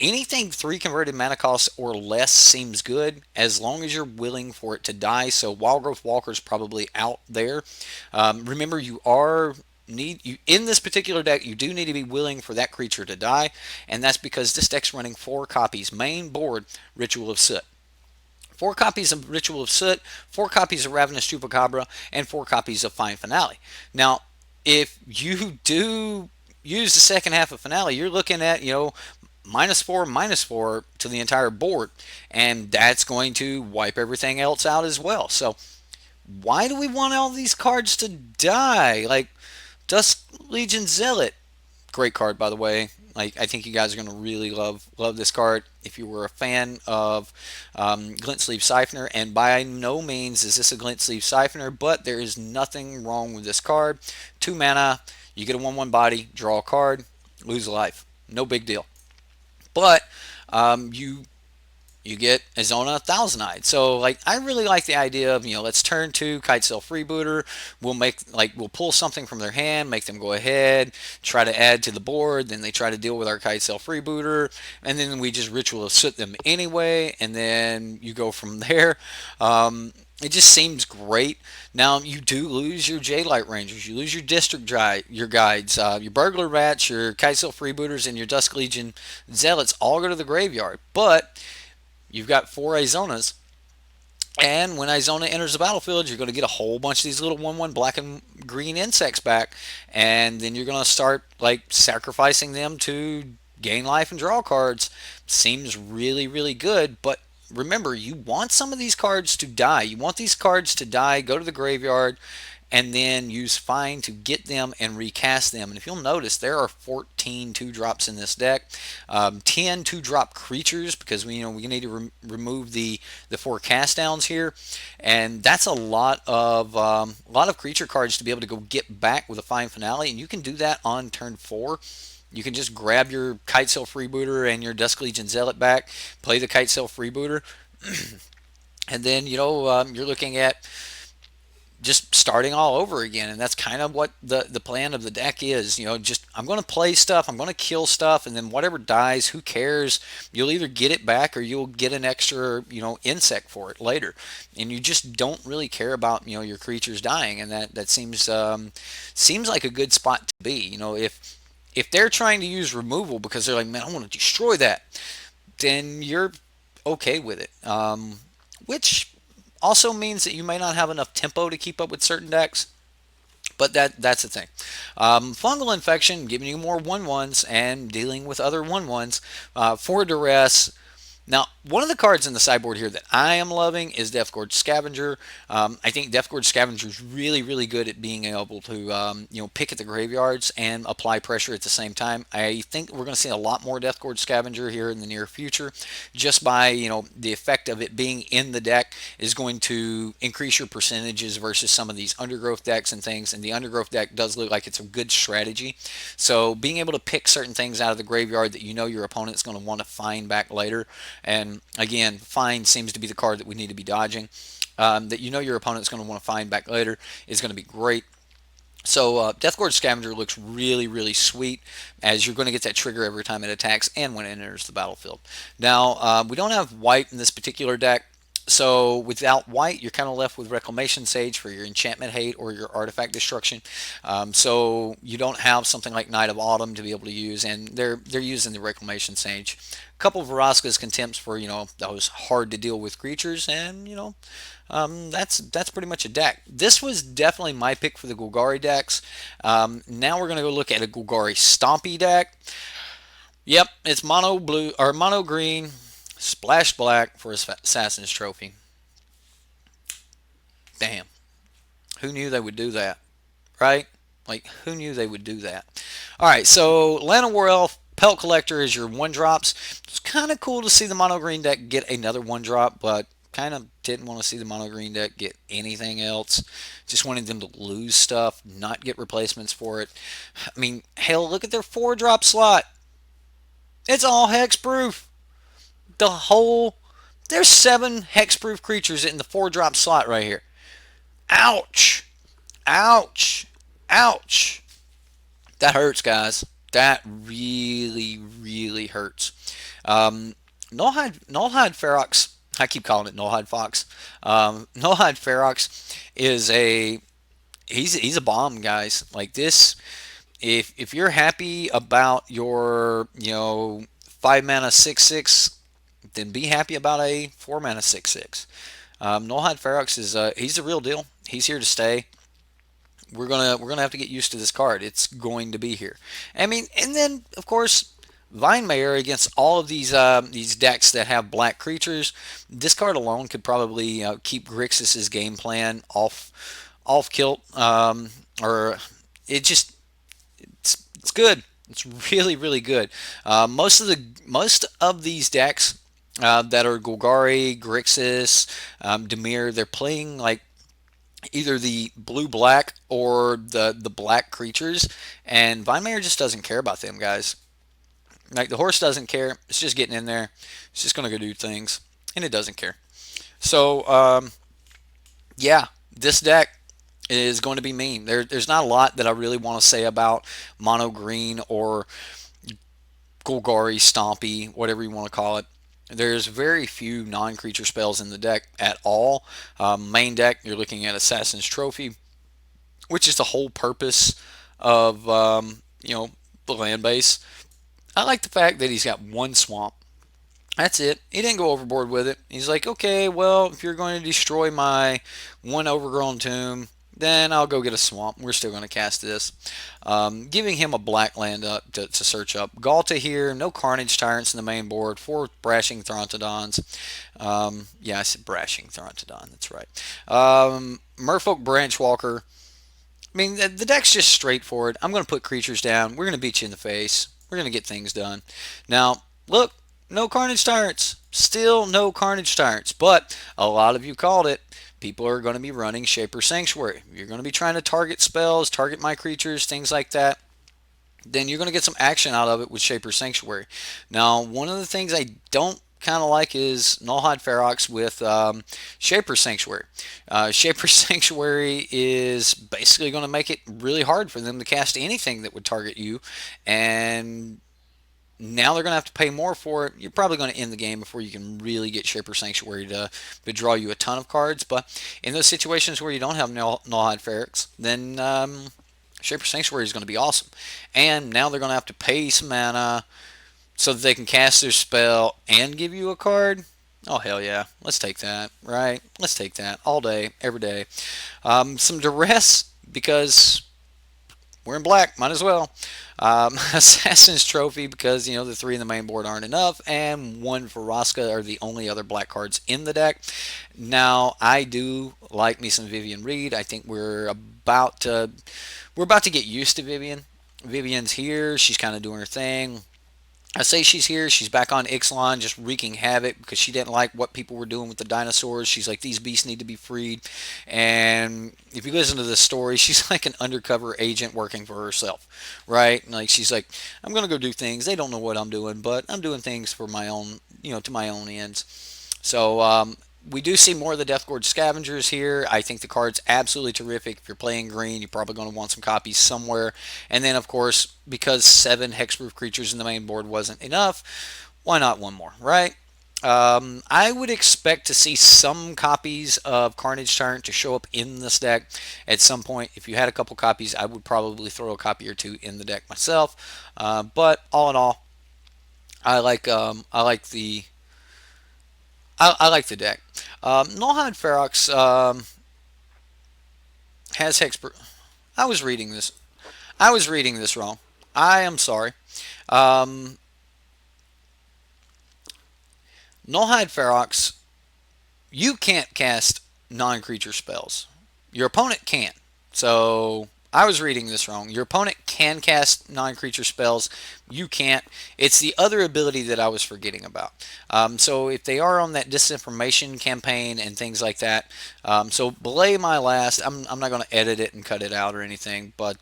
Anything 3 converted mana costs or less seems good as long as you're willing for it to die. So Wild Growth Walker is probably out there. Remember, in this particular deck, you do need to be willing for that creature to die, and that's because this deck's running 4 copies. Main board, Ritual of Soot. 4 copies of Ritual of Soot, 4 copies of Ravenous Chupacabra, and 4 copies of Fine Finale. Now, if you do use the second half of Finale, you're looking at, -4/-4 to the entire board, and that's going to wipe everything else out as well. So, why do we want all these cards to die? Like, Dusk Legion Zealot, great card, by the way. Like, I think you guys are going to really love this card if you were a fan of Glint Sleeve Siphoner, and by no means is this a Glint Sleeve Siphoner, but there is nothing wrong with this card. 2 mana, you get a 1/1 body, draw a card, lose a life. No big deal. But you you get Azona Thousand Eyed. So like I really like the idea of, let's turn to Kitesail Freebooter. We'll pull something from their hand, make them go ahead, try to add to the board, then they try to deal with our Kitesail Freebooter, and then we just ritual soot them anyway, and then you go from there. It just seems great. Now you do lose your J-Light Rangers, you lose your your guides, your Burglar Rats, your Kitesail Freebooters, and your Dusk Legion Zealots all go to the graveyard. But you've got 4 Azonas, and when Azona enters the battlefield, you're going to get a whole bunch of these little 1/1 black and green insects back, and then you're going to start like sacrificing them to gain life and draw cards. Seems really, really good, but remember, you want some of these cards to die. You want these cards to die, go to the graveyard, and then use Find to get them and recast them. And if you'll notice, there are 14 2-drops in this deck, 10 2-drop creatures, because we need to remove the 4 cast downs here, and that's a lot of creature cards to be able to go get back with a Find Finale, and you can do that on turn 4. You can just grab your Kitesail Freebooter and your Dusk Legion Zealot back, play the Kitesail Freebooter, and then you're looking at just starting all over again. And that's kind of what the plan of the deck is. Just I'm going to play stuff, I'm going to kill stuff, and then whatever dies, who cares? You'll either get it back or you'll get an extra insect for it later, and you just don't really care about your creatures dying. And that seems like a good spot to be. If they're trying to use removal because they're like, man, I want to destroy that, then you're okay with it. Which also means that you may not have enough tempo to keep up with certain decks. But that's the thing. Fungal Infection, giving you more 1/1s and dealing with other 1/1s for Duress. Now, one of the cards in the sideboard here that I am loving is Deathgorge Scavenger. I think Deathgorge Scavenger is really, really good at being able to, pick at the graveyards and apply pressure at the same time. I think we're going to see a lot more Deathgorge Scavenger here in the near future, just by, the effect of it being in the deck is going to increase your percentages versus some of these Undergrowth decks and things. And the Undergrowth deck does look like it's a good strategy. So being able to pick certain things out of the graveyard that your opponent's going to want to find back later. And again, Find seems to be the card that we need to be dodging. That your opponent's going to want to find back later is going to be great. So Deathgorge Scavenger looks really, really sweet, as you're going to get that trigger every time it attacks and when it enters the battlefield. Now, we don't have white in this particular deck. So without white, you're kind of left with Reclamation Sage for your enchantment hate or your artifact destruction. So you don't have something like Knight of Autumn to be able to use, and they're using the Reclamation Sage. A couple of Vraska's Contempts for those hard to deal with creatures, and that's pretty much a deck. This was definitely my pick for the Golgari decks. Now we're gonna go look at a Golgari Stompy deck. Yep, it's mono blue or mono green. Splash black for Assassin's Trophy. Damn. Who knew they would do that? Right? Like, who knew they would do that? Alright, so Llanowar Elf, Pelt Collector is your 1-drops. It's kind of cool to see the mono green deck get another 1-drop, but kind of didn't want to see the mono green deck get anything else. Just wanted them to lose stuff, not get replacements for it. I mean, hell, look at their 4-drop slot. It's all hexproof. There's 7 hexproof creatures in the 4-drop slot right here. Ouch. Ouch. Ouch. That hurts, guys. That really, really hurts. Nullhide Ferox. I keep calling it Nullhide Fox. Nullhide Ferox is he's a bomb, guys. Like this, if you're happy about your 5-mana 6/6, then be happy about a 4-mana 6/6. Nullhide Ferox is he's the real deal. He's here to stay. We're gonna have to get used to this card. It's going to be here. I mean, and then of course Vinemayer against all of these decks that have black creatures. This card alone could probably keep Grixis's game plan off kilt. Or it's good. It's really, really good. Most of these decks that are Golgari, Grixis, Dimir, they're playing like either the blue-black or the black creatures, and Vinemayer just doesn't care about them, guys. Like, the horse doesn't care. It's just getting in there. It's just going to go do things. and it doesn't care. So yeah, this deck is going to be mean. There's not a lot that I really want to say about mono green or Golgari, Stompy, whatever you want to call it. There's very few non-creature spells in the deck at all. Main deck, you're looking at Assassin's Trophy, which is the whole purpose of the land base. I like the fact that he's got one swamp. That's it. He didn't go overboard with it. He's like, okay, well, if you're going to destroy my one overgrown tomb, then I'll go get a swamp. We're still going to cast this. Giving him a black land up to search up. Galta here, no Carnage Tyrants in the main board, 4 Brashing Throntodons. Yeah, I said Brashing Throntodon, that's right. Merfolk Branchwalker. I mean, the deck's just straightforward. I'm going to put creatures down. We're going to beat you in the face. We're going to get things done. Now, look, no Carnage Tyrants. Still no Carnage Tyrants. But a lot of you called it. People are going to be running Shaper Sanctuary. You're going to be trying to target spells, target my creatures, things like that. Then you're going to get some action out of it with Shaper Sanctuary. Now, one of the things I don't kind of like is Nullhide Ferox with Shaper Sanctuary. Shaper Sanctuary is basically going to make it really hard for them to cast anything that would target you, and now they're going to have to pay more for it. You're probably going to end the game before you can really get Shaper Sanctuary to draw you a ton of cards. But in those situations where you don't have Nullhide Ferox, then Shaper Sanctuary is going to be awesome. And now they're going to have to pay some mana so that they can cast their spell and give you a card. Oh, hell yeah. Let's take that, right? Let's take that all day, every day. Some duress because we're in black. Might as well. Assassin's Trophy because, the 3 in the main board aren't enough. And 1 for Vraska are the only other black cards in the deck. Now, I do like me some Vivian Reed. I think we're about to get used to Vivian. Vivian's here. She's kind of doing her thing. I say she's here. She's back on Ixalan, just wreaking havoc because she didn't like what people were doing with the dinosaurs. She's like, these beasts need to be freed. And if you listen to this story, she's like an undercover agent working for herself, right? Like she's like, I'm gonna go do things. They don't know what I'm doing, but I'm doing things for my own, to my own ends. So we do see more of the Death Gorge Scavengers here. I think the card's absolutely terrific. If you're playing green, you're probably going to want some copies somewhere. And then, of course, because 7 hexproof creatures in the main board wasn't enough, why not one more, right? I would expect to see some copies of Carnage Tyrant to show up in this deck at some point. If you had a couple copies, I would probably throw a copy or 2 in the deck myself. But all in all, I like the deck. Nullhide Ferox has Hex. I was reading this. I was reading this wrong. I am sorry. Um, Nullhide Ferox, you can't cast non-creature spells. Your opponent can. So I was reading this wrong. Your opponent can cast non-creature spells. You can't. It's the other ability that I was forgetting about. So if they are on that disinformation campaign and things like that, so belay my last. I'm not going to edit it and cut it out or anything. But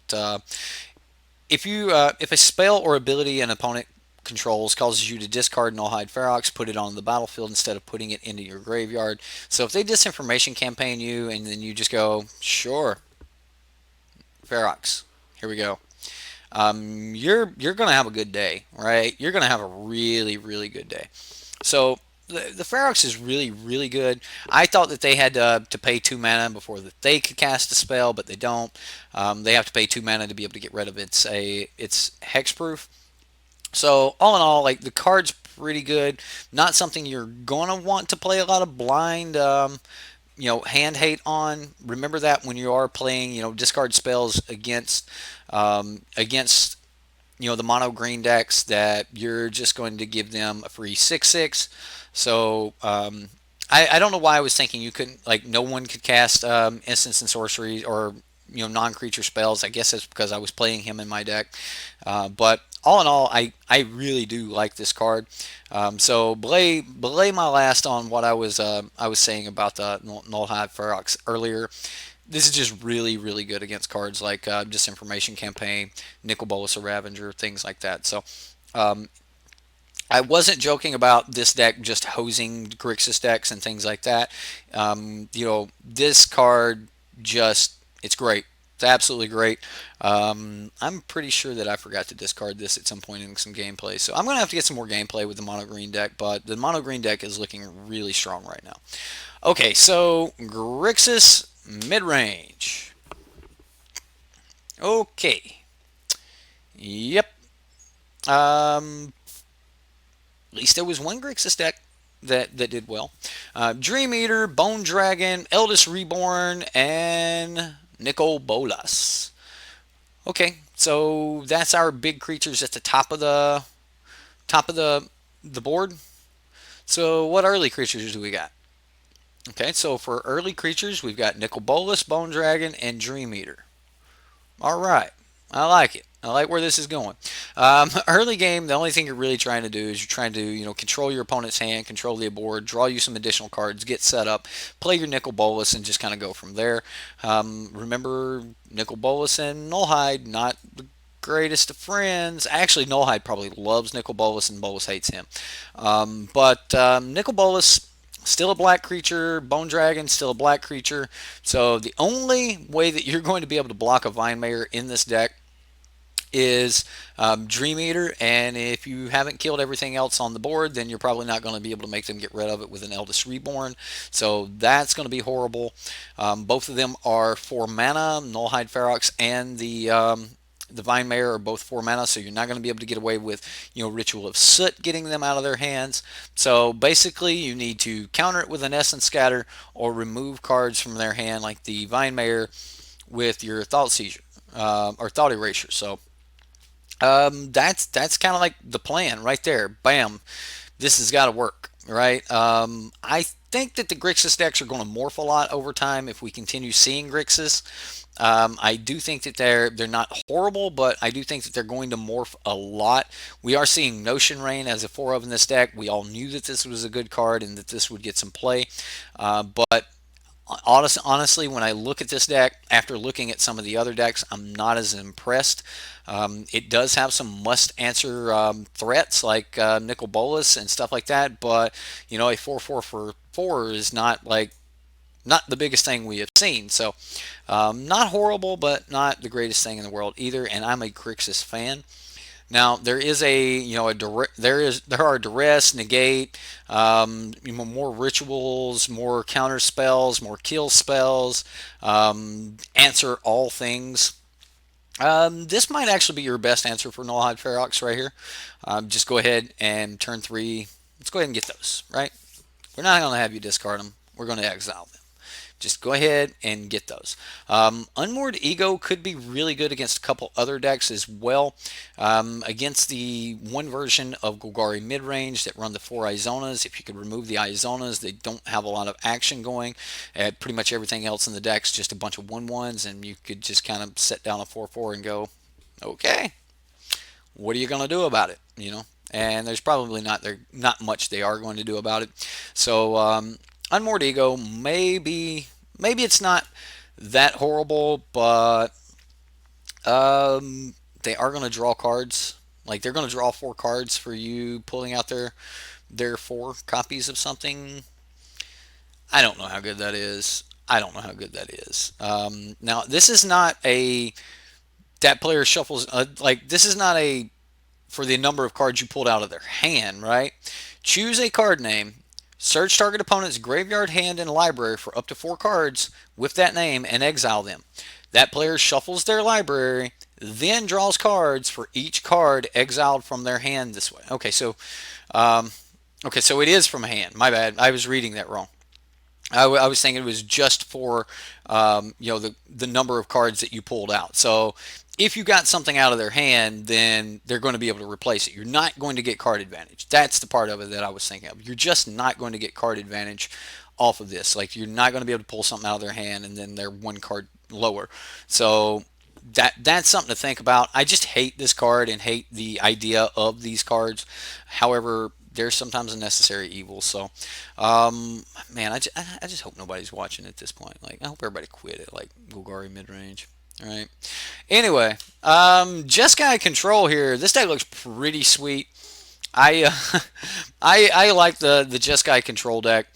if a spell or ability an opponent controls causes you to discard Nullhide Ferox, put it on the battlefield instead of putting it into your graveyard. So if they disinformation campaign you and then you just go, sure, Ferox, here we go. You're gonna have a good day, right? You're gonna have a really really good day. So the Ferox is really really good. I thought that they had to pay 2 mana before that they could cast a spell, but they don't. They have to pay 2 mana to be able to get rid of its hexproof. So all in all, like the card's pretty good. Not something you're gonna want to play a lot of blind. Hand hate on. Remember that when you are playing, discard spells against the mono green decks, that you're just going to give them a free 6/6. So I don't know why I was thinking you couldn't, like, no one could cast instants and sorceries or non-creature spells. I guess that's because I was playing him in my deck. But all in all, I really do like this card. So belay my last on what I was saying about the Nullhide Ferox earlier. This is just really really good against cards like Disinformation Campaign, Nicol Bolas or Ravager, things like that. So I wasn't joking about this deck just hosing Grixis decks and things like that. This card just, it's great. It's absolutely great. I'm pretty sure that I forgot to discard this at some point in some gameplay. So I'm going to have to get some more gameplay with the mono green deck, but the mono green deck is looking really strong right now. Okay, so Grixis mid range. Okay. Yep. Um, at least there was one Grixis deck that did well. Dream Eater, Bone Dragon, Eldest Reborn, and Nicol Bolas. Okay, so that's our big creatures at the top of the board. So what early creatures do we got? Okay, so for early creatures, we've got Nicol Bolas, Bone Dragon, and Dream Eater. All right. I like it. I like where this is going. Early game, the only thing you're really trying to do is you're trying to, control your opponent's hand, control the board, draw you some additional cards, get set up, play your Nicol Bolas, and just kind of go from there. Remember, Nicol Bolas and Nullhide, not the greatest of friends. Actually, Nullhide probably loves Nicol Bolas, and Bolas hates him. But Nicol Bolas, still a black creature. Bone Dragon, still a black creature. So the only way that you're going to be able to block a Vine Mayor in this deck is Dream Eater, and if you haven't killed everything else on the board, then you're probably not going to be able to make them get rid of it with an Eldest Reborn. So that's going to be horrible. Both of them are 4 mana. Nullhide Ferox and the Vine Mayor are both 4 mana, so you're not going to be able to get away with, Ritual of Soot getting them out of their hands. So basically, you need to counter it with an Essence Scatter or remove cards from their hand, like the Vine Mayor, with your Thought Seizure or Thought Erasure. So that's kind of like the plan right there. Bam, this has got to work, right? I think that the Grixis decks are going to morph a lot over time if we continue seeing Grixis. I do think that they're not horrible, but I do think that they're going to morph a lot. We are seeing Notion Rain as a 4 of in this deck. We all knew that this was a good card and that this would get some play, but honestly, when I look at this deck, after looking at some of the other decks, I'm not as impressed. It does have some must-answer threats like Nicol Bolas and stuff like that, but a 4/4 for 4 is not the biggest thing we have seen. So, not horrible, but not the greatest thing in the world either. And I'm a Grixis fan. Now there is there are duress, negate, more rituals, more counter spells, more kill spells, answer all things. This might actually be your best answer for Nullhide Ferox right here. Just go ahead and turn 3. Let's go ahead and get those, right? We're not going to have you discard them. We're going to exile them. Just go ahead and get those. Unmoored Ego could be really good against a couple other decks as well. Against the one version of Golgari Mid Range that run the 4 Izonas, if you could remove the Izonas, they don't have a lot of action going. Pretty much everything else in the deck's just a bunch of 1/1s, and you could just kind of set down a 4/4 and go, okay, what are you going to do about it? And there's probably not much they are going to do about it. So Unmoored Ego, maybe it's not that horrible, but they are going to draw cards. Like they're going to draw 4 cards for you pulling out their 4 copies of something. I don't know how good that is. Now this is not a that player shuffles this is not a for the number of cards you pulled out of their hand, right? Choose a card name. Search target opponent's graveyard, hand, and library for up to 4 cards with that name and exile them. That player shuffles their library, then draws cards for each card exiled from their hand this way. So it is from a hand. My bad. I was reading that wrong. I was thinking it was just for the number of cards that you pulled out. So if you got something out of their hand, then they're going to be able to replace it. You're not going to get card advantage. That's the part of it that I was thinking of. You're just not going to get card advantage off of this. Like you're not going to be able to pull something out of their hand and then they're 1 card lower. So that's something to think about. I just hate this card and hate the idea of these cards. However, there's sometimes a necessary evil. So, man, I just hope nobody's watching at this point. Like, I hope everybody quit it, like Golgari Mid Range. All right. Anyway, Jeskai Control here. This deck looks pretty sweet. I I like the Jeskai control deck.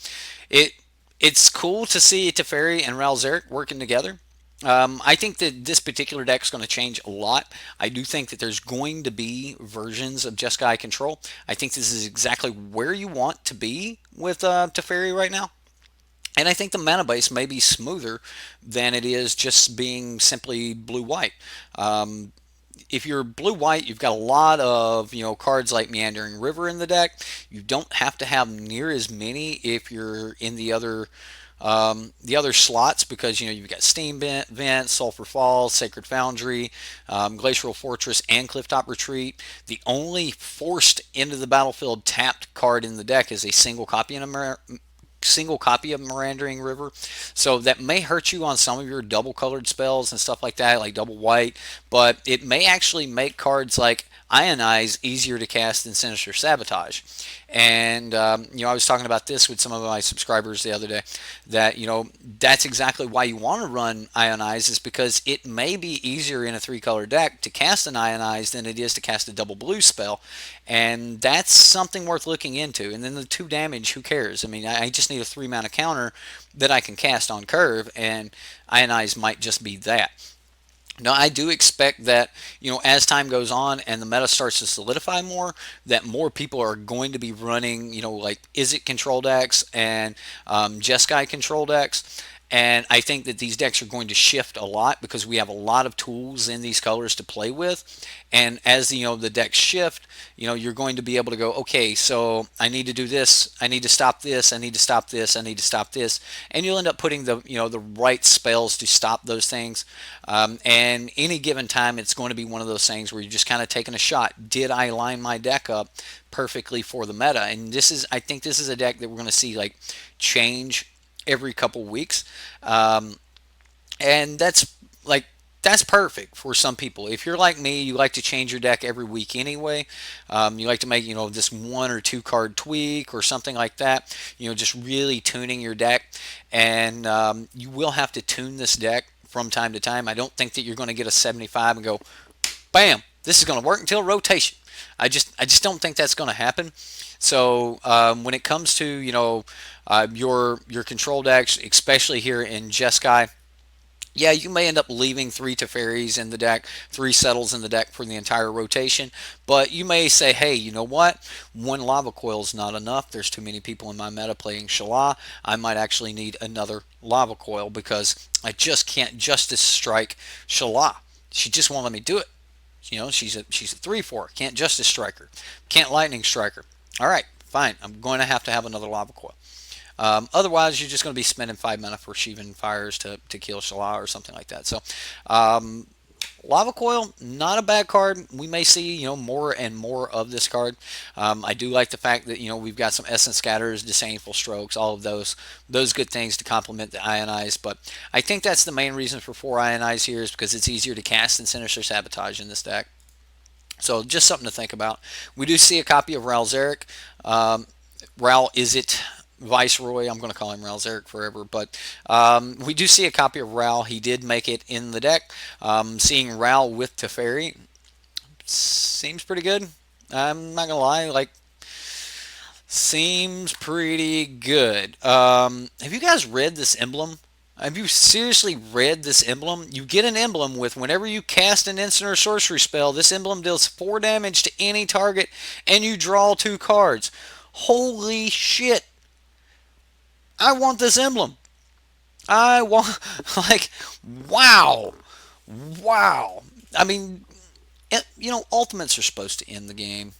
It it's cool to see Teferi and Ralzeric working together. I think that this particular deck is going to change a lot. I do think that there's going to be versions of Jeskai control. I think this is exactly where you want to be with Teferi right now. And I think the mana base may be smoother than it is just being simply blue white. Um, if you're blue white, you've got a lot of cards like Meandering River in the deck. You don't have to have near as many if you're in the other slots because you've got Steam Vent, Sulphur Falls, Sacred Foundry, Glacial Fortress, and Clifftop Retreat. The only forced into the battlefield tapped card in the deck is a single copy of Meandering River. So that may hurt you on some of your double colored spells and stuff like that, like double white, but it may actually make cards like Ionize easier to cast than Sinister Sabotage. And, I was talking about this with some of my subscribers the other day that, that's exactly why you want to run Ionize is because it may be easier in a three-color deck to cast an Ionize than it is to cast a double blue spell. And that's something worth looking into. And then the 2 damage, who cares? I mean, I just need a 3 mana counter that I can cast on curve, and Ionize might just be that. Now, I do expect that, as time goes on and the meta starts to solidify more, that more people are going to be running, like Izzet control decks and Jeskai control decks. And I think that these decks are going to shift a lot because we have a lot of tools in these colors to play with. And as the decks shift, you're going to be able to go, okay, so I need to do this, I need to stop this, I need to stop this, I need to stop this, and you'll end up putting the right spells to stop those things. And any given time, it's going to be one of those things where you're just kind of taking a shot. Did I line my deck up perfectly for the meta? And I think this is a deck that we're going to see like change every couple weeks. And that's perfect for some people. If you're like me, you like to change your deck every week anyway. You like to make this 1 or 2 card tweak or something like that. Just really tuning your deck, and you will have to tune this deck from time to time. I don't think that you're going to get a 75 and go, bam, this is going to work until rotation. I just don't think that's going to happen. So when it comes to your control decks, especially here in Jeskai, yeah, you may end up leaving 3 Teferis in the deck, 3 Settles in the deck for the entire rotation, but you may say, hey, you know what? 1 Lava Coil is not enough. There's too many people in my meta playing Shala. I might actually need another Lava Coil because I just can't Justice Strike Shala. She just won't let me do it. She's a 3/4. Can't Justice Strike her. Can't Lightning Strike her. All right, fine. I'm going to have another Lava Coil. Otherwise, you're just going to be spending 5 mana for Sheevan Fires to kill Shala or something like that. So, Lava Coil, not a bad card. We may see more and more of this card. I do like the fact that we've got some Essence Scatters, Disdainful Strokes, all of those good things to complement the Ionize. But I think that's the main reason for 4 Ionize here is because it's easier to cast than Sinister Sabotage in this deck. So just something to think about. We do see a copy of Ralzeric. Ral Izzet Viceroy. I'm going to call him Ralzeric forever, but we do see a copy of Ral. He did make it in the deck. Seeing Ral with Teferi seems pretty good. I'm not going to lie, like, seems pretty good. Have you guys read this emblem? Have you seriously read this emblem? You get an emblem with whenever you cast an instant or sorcery spell, this emblem deals 4 damage to any target, and you draw 2 cards. Holy shit! I want this emblem. I want, like, wow. Wow. I mean, ultimates are supposed to end the game.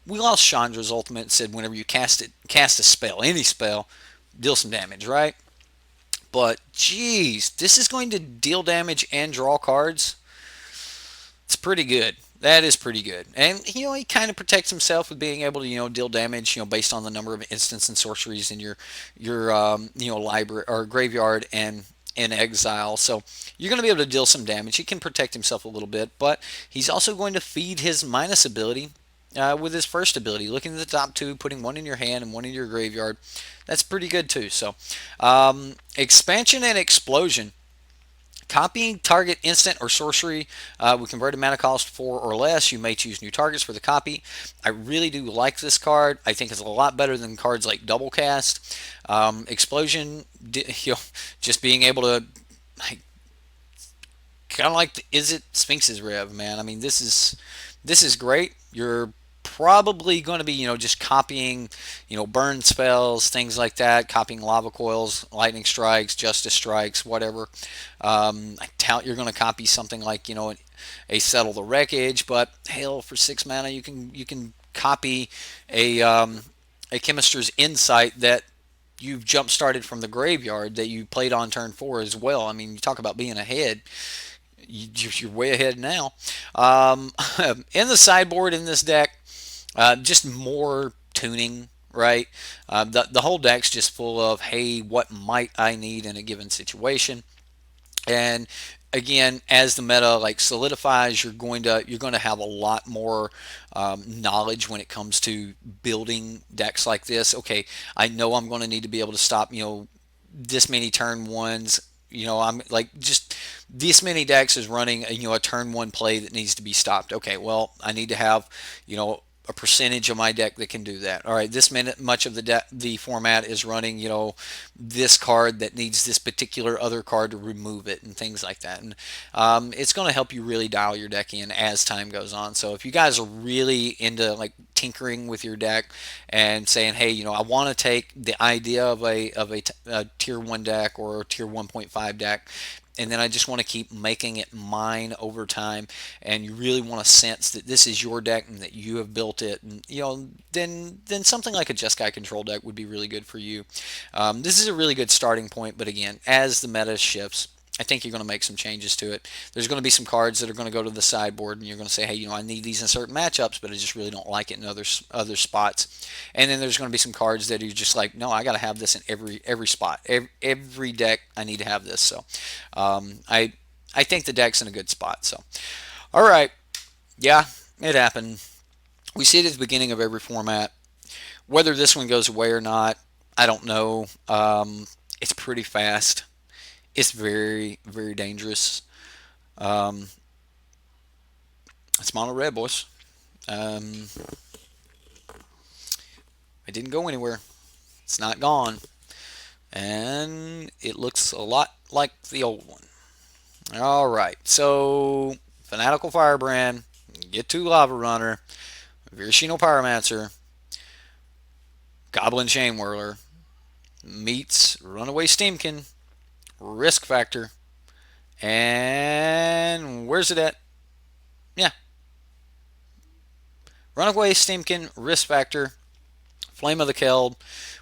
We lost Chandra's ultimate and said whenever you cast a spell, any spell, deal some damage, right? But, geez, this is going to deal damage and draw cards. It's pretty good. That is pretty good. And, he kind of protects himself with being able to, deal damage, based on the number of instants and sorceries in your library or graveyard and in exile. So you're going to be able to deal some damage. He can protect himself a little bit, but he's also going to feed his minus ability with his first ability. Looking at the top 2, putting 1 in your hand and 1 in your graveyard. That's pretty good too. So expansion and explosion. Copying target instant or sorcery with converted mana cost 4 or less. You may choose new targets for the copy. I really do like this card. I think it's a lot better than cards like Double Cast. Explosion, you know, just being able to, like, kind of like the Is It Sphinx's Rev, man. I mean, this is great. You're probably going to be, just copying, burn spells, things like that, copying lava coils, lightning strikes, justice strikes, whatever. I doubt you're going to copy something like, a Settle the Wreckage, but hell, for 6 mana, you can copy a Chemister's Insight that you've jump started from the graveyard that you played on turn 4 as well. I mean, you talk about being ahead. You're way ahead now. In the sideboard in this deck, just more tuning, right? The whole deck's just full of, hey, what might I need in a given situation? And again, as the meta like solidifies, you're going to have a lot more knowledge when it comes to building decks like this. Okay, I know I'm going to need to be able to stop this many turn ones. I'm like, just this many decks is running a turn one play that needs to be stopped. Okay, well, I need to have a percentage of my deck that can do that. All right, this minute much of the format is running this card that needs this particular other card to remove it and things like that. And it's going to help you really dial your deck in as time goes on. So if you guys are really into like tinkering with your deck and saying, hey, I want to take the idea of a tier 1 deck or a tier 1.5 deck, and then I just want to keep making it mine over time, and you really want to sense that this is your deck and that you have built it, and then something like a Jeskai control deck would be really good for you. This is a really good starting point, but again, as the meta shifts, I think you're going to make some changes to it. There's going to be some cards that are going to go to the sideboard, and you're going to say, hey, I need these in certain matchups, but I just really don't like it in other spots. And then there's going to be some cards that are just like, no, I got to have this in every spot, every deck. I need to have this. So, I think the deck's in a good spot. So, all right, yeah, it happened. We see it at the beginning of every format. Whether this one goes away or not, I don't know. It's pretty fast. It's very, very dangerous. Um, it's mono red, boys. Um, it didn't go anywhere. It's not gone. And it looks a lot like the old one. All right. So, Fanatical Firebrand, Get to Lava Runner, Virashino Pyromancer, Goblin Chain Whirler meets Runaway Steamkin, Risk Factor, and where's it at? Yeah, Runaway Steamkin, Risk Factor, Flame of the Keld,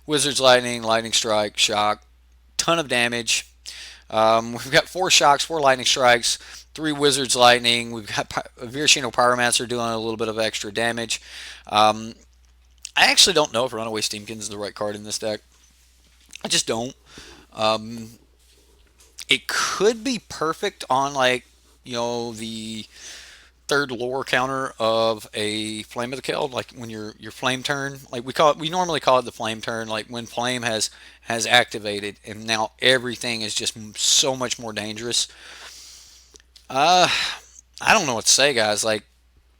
Wizard's Lightning, Lightning Strike, Shock, ton of damage. We've got 4 shocks, 4 lightning strikes, 3 Wizard's Lightning. We've got Virashino Pyromancer doing a little bit of extra damage. I actually don't know if Runaway Steamkin is the right card in this deck. I just don't. Um, it could be perfect on like the third lore counter of a Flame of the Keld, like when your flame turn, like we normally call it the flame turn, like when flame has activated and now everything is just so much more dangerous. uh I don't know what to say, guys. Like,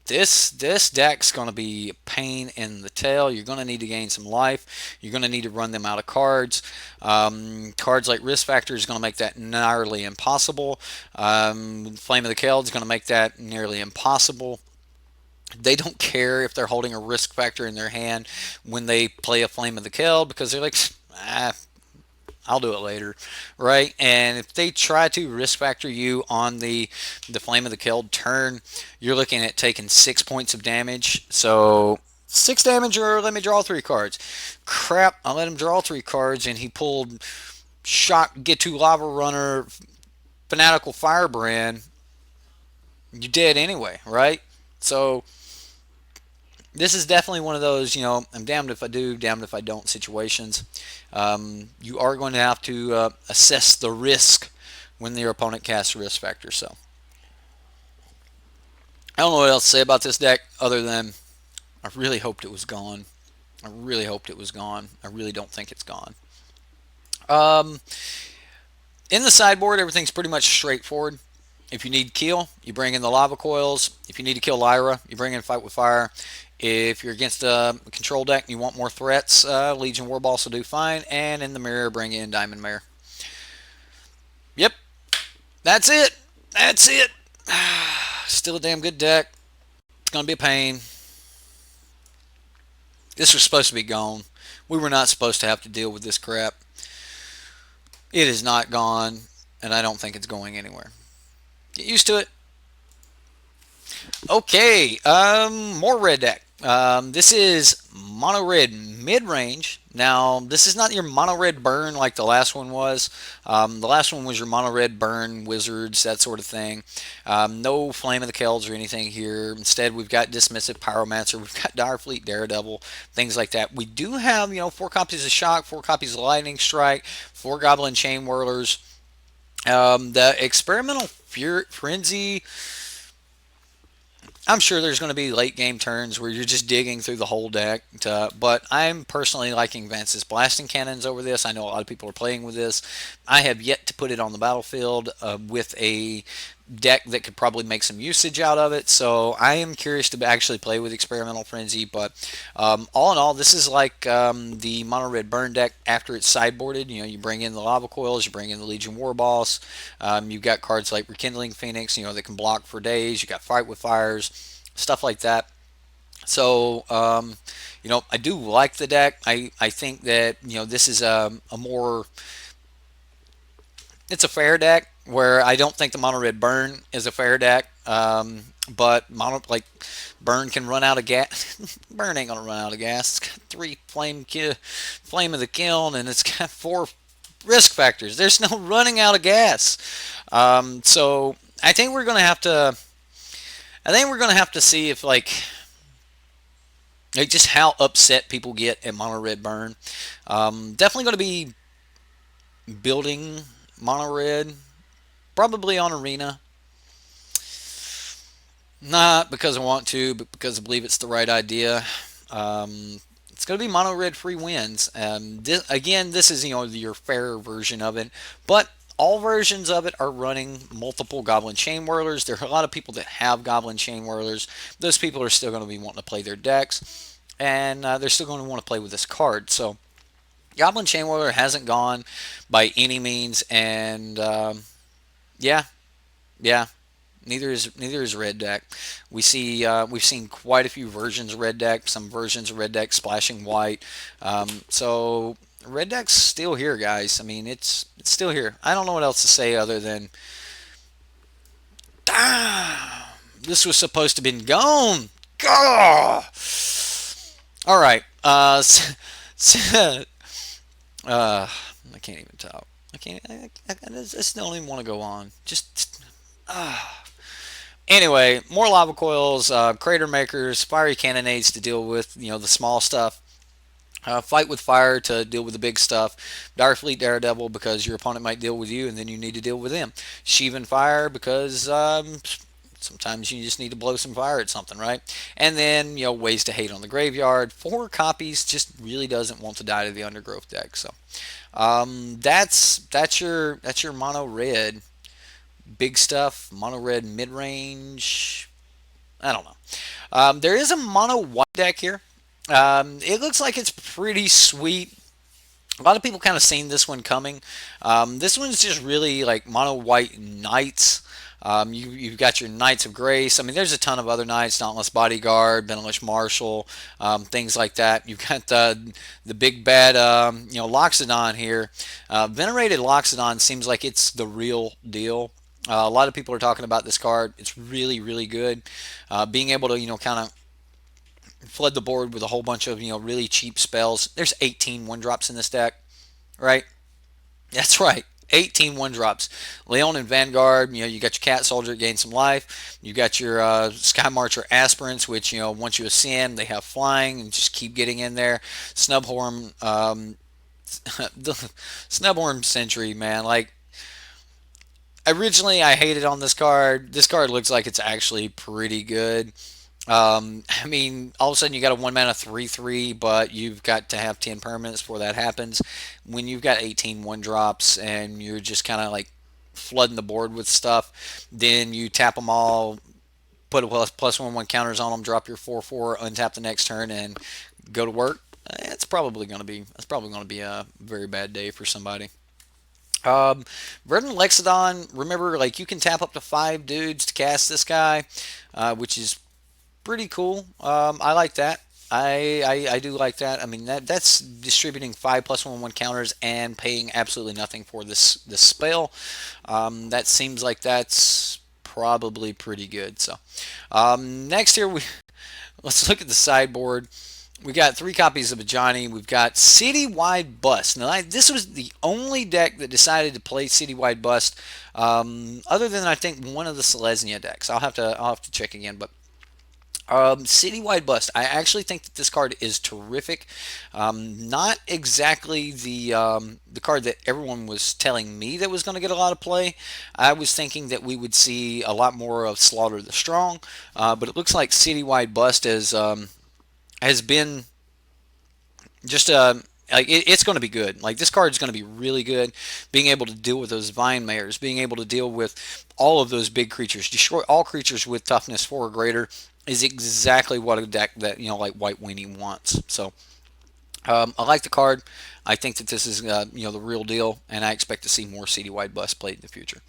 this deck's going to be a pain in the tail. You're going to need to gain some life. You're going to need to run them out of cards. Cards like Risk Factor is going to make that nearly impossible. Flame of the Keld is going to make that nearly impossible. They don't care if they're holding a Risk Factor in their hand when they play a Flame of the Keld, because they're like, ah, I'll do it later, right? And if they try to Risk Factor you on the Flame of the Keld turn, you're looking at taking 6 points of damage. So 6 damage, or let me draw 3 cards. Crap, I let him draw 3 cards, and he pulled Shock, Get to Lava Runner, Fanatical Firebrand. You're dead anyway, right? So this is definitely one of those, I'm damned if I do, damned if I don't situations. You are going to have to assess the risk when your opponent casts a Risk Factor. So I don't know what else to say about this deck other than I really hoped it was gone. I really hoped it was gone. I really don't think it's gone. Um, In the sideboard, everything's pretty much straightforward. If you need kill, you bring in the lava coils. If you need to kill Lyra, you bring in fight with fire. If you're against a control deck and you want more threats, Legion Warboss will do fine. And in the mirror, bring in Diamond Mare. Yep, that's it. That's it. Still a damn good deck. It's gonna be a pain. This was supposed to be gone. We were not supposed to have to deal with this crap. It is not gone, and I don't think it's going anywhere. Get used to it. Okay, more red deck. This is mono red mid range. Now, this is not your mono red burn like the last one was. The last one was your mono red burn wizards, that sort of thing. No Flame of the Kells or anything here. Instead, we've got Dismissive Pyromancer, we've got Direfleet Daredevil, things like that. We do have, 4 copies of Shock, 4 copies of Lightning Strike, 4 Goblin Chain Whirlers. The Experimental Frenzy. I'm sure there's going to be late game turns where you're just digging through the whole deck, but I'm personally liking Vance's Blasting Cannons over this. I know a lot of people are playing with this. I have yet to put it on the battlefield with a deck that could probably make some usage out of it, so I am curious to actually play with Experimental Frenzy, but all in all, this is like the Mono Red Burn deck after it's sideboarded. You bring in the Lava Coils, you bring in the Legion Warboss, you've got cards like Rekindling Phoenix, that can block for days, you got Fight with Fires, stuff like that. So, I do like the deck. I think that, this is a more, it's a fair deck where I don't think the mono red burn is a fair deck. But burn can run out of gas. Burn ain't gonna run out of gas. It's got 3 flame of the kiln, and it's got 4 risk factors. There's no running out of gas. So I think we're gonna have to. I think we're gonna have to see if just how upset people get at mono red burn. Definitely gonna be building mono red, probably on arena. Not because I want to, but because I believe it's the right idea. It's going to be mono red free wins. This is your fair version of it, but all versions of it are running multiple Goblin Chain Whirlers. There are a lot of people that have Goblin Chain Whirlers. Those people are still going to be wanting to play their decks, and they're still going to want to play with this card. So Goblin Chain Whirler hasn't gone by any means, and yeah. Neither is red deck. We've seen quite a few versions of red deck. Some versions of red deck splashing white. So red deck's still here, guys. I mean, it's still here. I don't know what else to say other than, this was supposed to have been gone. Gah! All right. I can't even talk. I can't. I just don't even want to go on. Just. Anyway, more lava coils, crater makers, fiery cannonades to deal with, the small stuff. Fight with fire to deal with the big stuff. Direfleet Daredevil because your opponent might deal with you and then you need to deal with them. Sheevan Fire because sometimes you just need to blow some fire at something, right? And then, ways to hate on the graveyard. 4 copies just really doesn't want to die to the Undergrowth deck. So that's your mono red. Big stuff, mono red mid range. I don't know. There is a mono white deck here. It looks like it's pretty sweet. A lot of people kind of seen this one coming. This one's just really like mono white knights. You've got your Knights of Grace. I mean, there's a ton of other knights, Dauntless Bodyguard, Benelish Marshal, things like that. You've got the big bad, Loxodon here. Venerated Loxodon seems like it's the real deal. A lot of people are talking about this card. It's really, really good. Being able to, kind of flood the board with a whole bunch of, really cheap spells. There's 18 one-drops in this deck, right? That's right. 18 one-drops. Leon and Vanguard, you got your Cat Soldier, gain some life. You got your Sky Marcher Aspirants, which, once you ascend, they have flying and just keep getting in there. Snubhorn, the Snubhorn Sentry, man, originally I hated on this card. This card looks like it's actually pretty good. I mean, all of a sudden you got a 1 mana 3/3, but you've got to have 10 permanents before that happens. When you've got 18 1 drops and you're just kind of like flooding the board with stuff, then you tap them all, put a +1/+1 counters on them, drop your 4/4, untap the next turn, and go to work. That's probably going to be a very bad day for somebody. Um, Verdant Lexodon, remember, like you can tap up to 5 dudes to cast this guy, which is pretty cool. I like that. I do like that. I mean that's distributing 5 +1/+1 counters and paying absolutely nothing for this spell. That seems like that's probably pretty good. So next here we let's look at the sideboard. We got 3 copies of Ajani. We've got Citywide Bust. Now, this was the only deck that decided to play Citywide Bust, other than I think one of the Selesnya decks. I'll have to check again, but Citywide Bust. I actually think that this card is terrific. Not exactly the card that everyone was telling me that was going to get a lot of play. I was thinking that we would see a lot more of Slaughter the Strong, but it looks like Citywide Bust has been just like it's going to be good. Like this card is going to be really good. Being able to deal with those Vine Mayors, being able to deal with all of those big creatures, destroy all creatures with toughness 4 or greater, is exactly what a deck that like White Weenie wants. So I like the card. I think that this is the real deal, and I expect to see more Citywide Bust played in the future.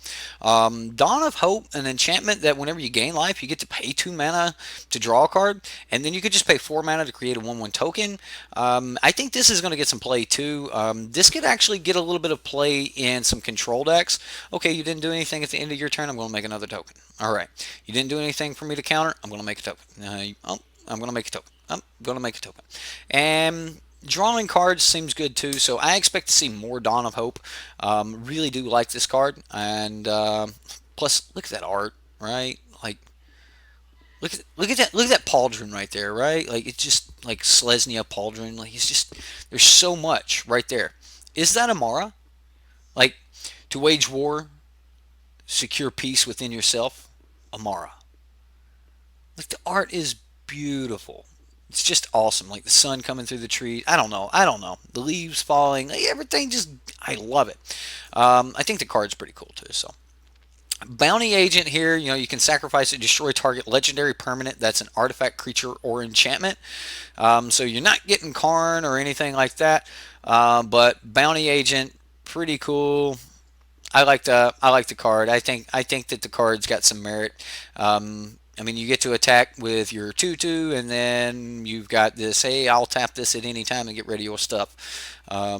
Dawn of Hope, an enchantment that whenever you gain life, you get to pay 2 mana to draw a card, and then you could just pay 4 mana to create a 1/1 token. I think this is going to get some play too. This could actually get a little bit of play in some control decks. Okay, you didn't do anything at the end of your turn. I'm going to make another token. All right, you didn't do anything for me to counter. I'm going to make a token. I'm going to make a token. I'm going to make a token. And drawing cards seems good too, so I expect to see more Dawn of Hope. Really do like this card, and plus, look at that art, right? Like, look at that Pauldron right there, right? Like it's just like Selesnya Pauldron. Like it's just there's so much right there. Is that Amara? Like to wage war, secure peace within yourself, Amara. Like the art is beautiful. It's just awesome. Like the sun coming through the trees. I don't know. I don't know. The leaves falling. Like everything just. I love it. I think the card's pretty cool too. So Bounty Agent here. You can sacrifice it, destroy target legendary permanent that's an artifact, creature, or enchantment. So you're not getting Karn or anything like that. But Bounty Agent, pretty cool. I like the card. I think that the card's got some merit. I mean, you get to attack with your 2/2, and then you've got this. Hey, I'll tap this at any time and get rid of your stuff.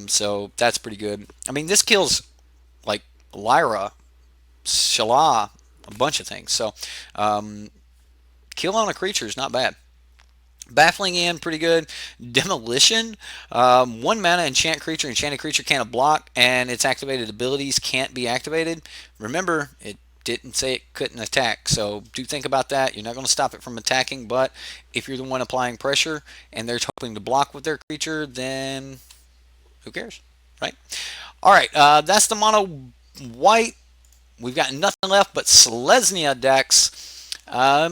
So that's pretty good. I mean, this kills like Lyra, Shala, a bunch of things. So kill on a creature is not bad. Baffling End, pretty good. Demolition, 1 mana enchant creature. Enchanted creature can't block, and its activated abilities can't be activated. Remember, it didn't say it couldn't attack, so do think about that. You're not going to stop it from attacking, but if you're the one applying pressure and they're hoping to block with their creature, then who cares, right? All right, that's the mono white. We've got nothing left but Selesnya decks. We're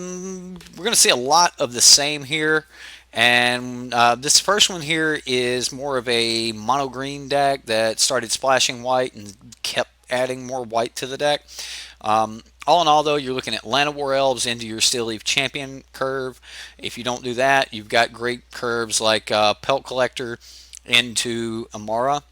going to see a lot of the same here. And this first one here is more of a mono green deck that started splashing white and kept adding more white to the deck. All in all, though, you're looking at Land of War Elves into your Steel Leaf Champion curve. If you don't do that, you've got great curves like Pelt Collector into Amara.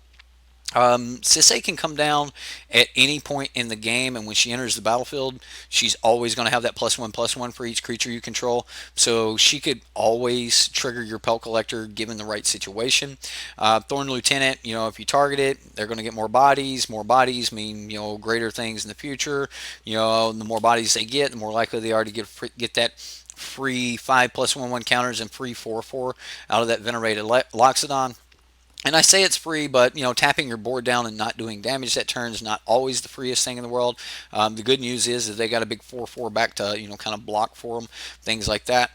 Sisay can come down at any point in the game, and when she enters the battlefield, she's always going to have that +1/+1 for each creature you control. So she could always trigger your Pelt Collector given the right situation. Thorn Lieutenant, if you target it, they're going to get more bodies. More bodies mean greater things in the future. The more bodies they get, the more likely they are to get that free 5 +1/1 counters and free 4/4 out of that Venerated Loxodon. And I say it's free, but tapping your board down and not doing damage that turn is not always the freest thing in the world. The good news is that they got a big 4/4 back to kind of block for them, things like that.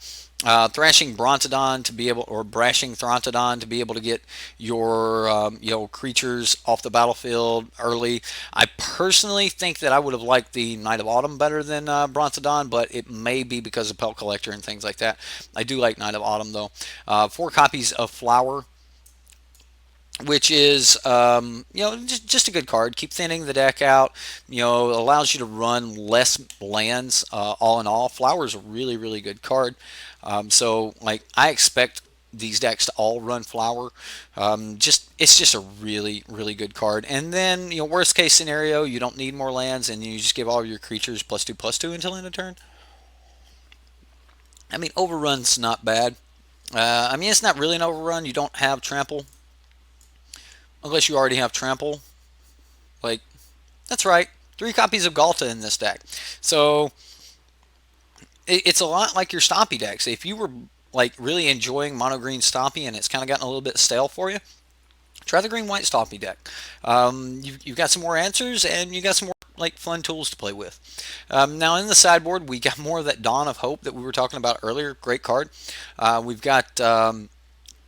Thrashing Brontodon to be able, or Brashing Throntodon to be able to get your creatures off the battlefield early. I personally think that I would have liked the Knight of Autumn better than Brontodon, but it may be because of Pelt Collector and things like that. I do like Knight of Autumn though. 4 copies of Flower, which is just a good card. Keep thinning the deck out. Allows you to run less lands. All in all, Flower is a really really good card. So like I expect these decks to all run Flower. Just it's just a really really good card. And then worst case scenario, you don't need more lands, and you just give all your creatures +2/+2 until end of turn. I mean, Overrun's not bad. I mean, it's not really an overrun. You don't have trample unless you already have trample. Like, that's right, 3 copies of Galta in this deck. So it's a lot like your Stompy decks. If you were like really enjoying mono green Stompy and it's kind of gotten a little bit stale for you, try the green white Stompy deck. You've got some more answers and you got some more like fun tools to play with. Now in the sideboard, we got more of that Dawn of Hope that we were talking about earlier. Great card. We've got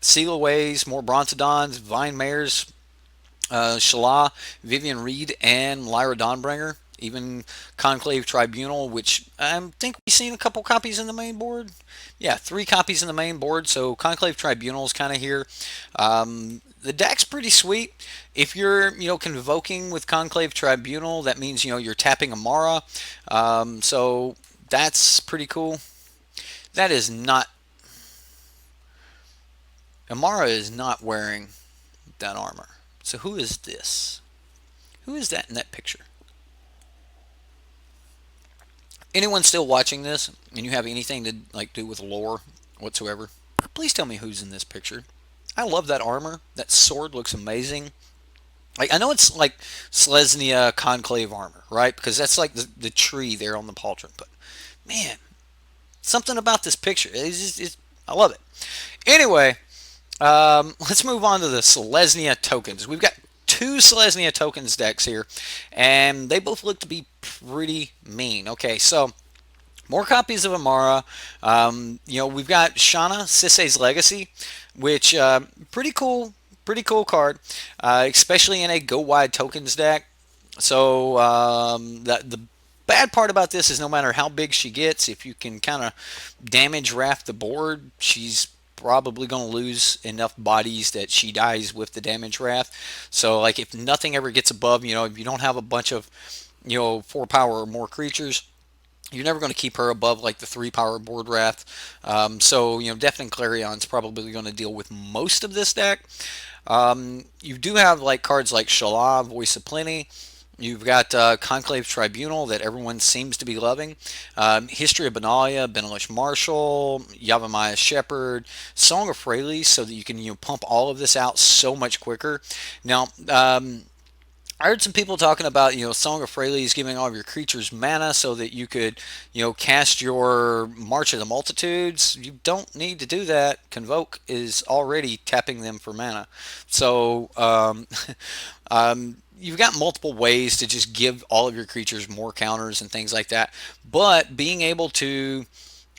Seal Aways, more Brontodons, Vine Mares, Shala, Vivian Reed, and Lyra Dawnbringer. Even Conclave Tribunal, which I think we've seen a couple copies in the main board. Yeah, 3 copies in the main board. So Conclave Tribunal is kind of here. The deck's pretty sweet. If you're convoking with Conclave Tribunal, that means you're tapping Amara. So that's pretty cool. That is not Amara is not wearing that armor. So who is this? Who is that in that picture? Anyone still watching this and you have anything to like do with lore whatsoever, please tell me who's in this picture. I love that armor. That sword looks amazing. Like, I know it's like Selesnya Conclave armor, right? Because that's like the tree there on the pauldron. But man, something about this picture. I love it. Anyway, let's move on to the Selesnya tokens. We've got 2 Selesnya tokens decks here, and they both look to be pretty mean. Okay, so more copies of Amara. We've got Shana Sisei's Legacy, which pretty cool card, especially in a go wide tokens deck. So the bad part about this is no matter how big she gets, if you can kind of damage Wrath the board, she's probably going to lose enough bodies that she dies with the damage Wrath. So like if nothing ever gets above, if you don't have a bunch of 4 power or more creatures, you're never going to keep her above like the 3 power board Wrath. So Deafening Clarion's probably going to deal with most of this deck. You do have like cards like Shala, Voice of Plenty. You've got Conclave Tribunal that everyone seems to be loving. History of Benalia, Benelish Marshall, Yavimaya Shepherd, Song of Freyalise, so that you can pump all of this out so much quicker. Now, I heard some people talking about, Song of Freyalise giving all of your creatures mana so that you could, cast your March of the Multitudes. You don't need to do that. Convoke is already tapping them for mana. So, you've got multiple ways to just give all of your creatures more counters and things like that. But being able to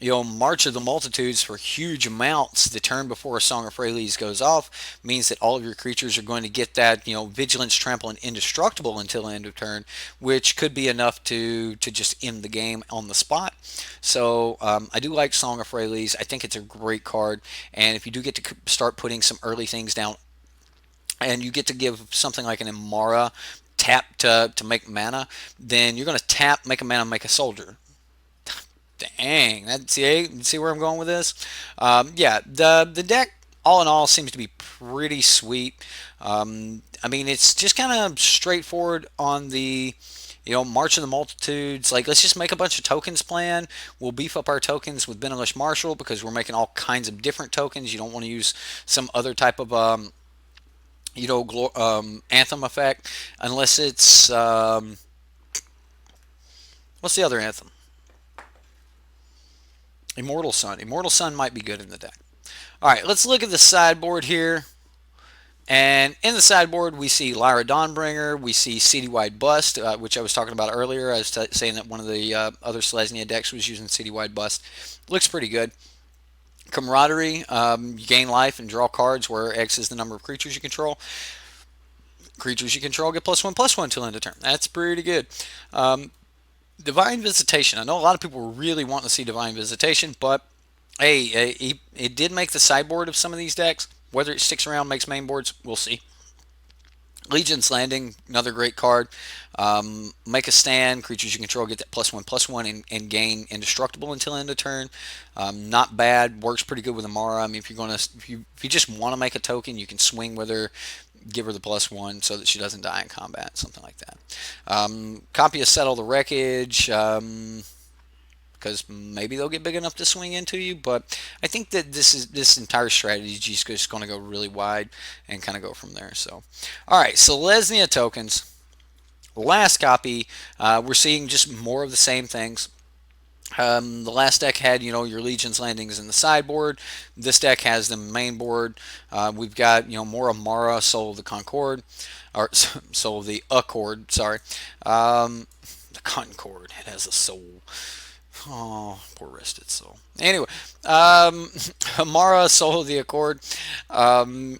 March of the Multitudes for huge amounts the turn before a Song of Freyalise goes off means that all of your creatures are going to get that, Vigilance, Trample, and Indestructible until end of turn, which could be enough to just end the game on the spot. So I do like Song of Freyalise. I think it's a great card, and if you do get to start putting some early things down, and you get to give something like an Amara tap to make mana, then you're going to tap, make a mana, make a soldier. Dang, see where I'm going with this? Yeah, the deck all in all seems to be pretty sweet. I mean, it's just kind of straightforward on the March of the Multitudes. Like, let's just make a bunch of tokens plan. We'll beef up our tokens with Benelish Marshall because we're making all kinds of different tokens. You don't want to use some other type of anthem effect unless it's what's the other anthem? Immortal Sun. Immortal Sun might be good in the deck. All right, let's look at the sideboard here. And in the sideboard, we see Lyra Dawnbringer, we see Citywide Bust, which I was talking about earlier. I was saying that one of the other Selesnya decks was using Citywide Bust. Looks pretty good. Camaraderie, you gain life and draw cards where X is the number of creatures you control. Creatures you control get +1/+1 till end of turn. That's pretty good. Divine Visitation. I know a lot of people really want to see Divine Visitation, but hey, it did make the sideboard of some of these decks. Whether it sticks around, makes main boards, we'll see. Legion's Landing, another great card. Make a stand. Creatures you control get that +1/+1 and gain indestructible until end of turn. Not bad. Works pretty good with Amara. I mean, if you just want to make a token, you can swing with her, give her the +1 so that she doesn't die in combat, something like that. Copy of Settle the Wreckage. Because maybe they'll get big enough to swing into you. But I think that this entire strategy is just going to go really wide and kind of go from there. So, all right, Selesnya tokens. Last copy, we're seeing just more of the same things. The last deck had, your Legion's Landings in the sideboard. This deck has them main board. We've got, more Amara, Soul of the Concord, or Soul of the Accord. Sorry, the Concord. It has a soul. Oh, poor rested soul. Anyway, Amara, Soul of the Accord, Thorn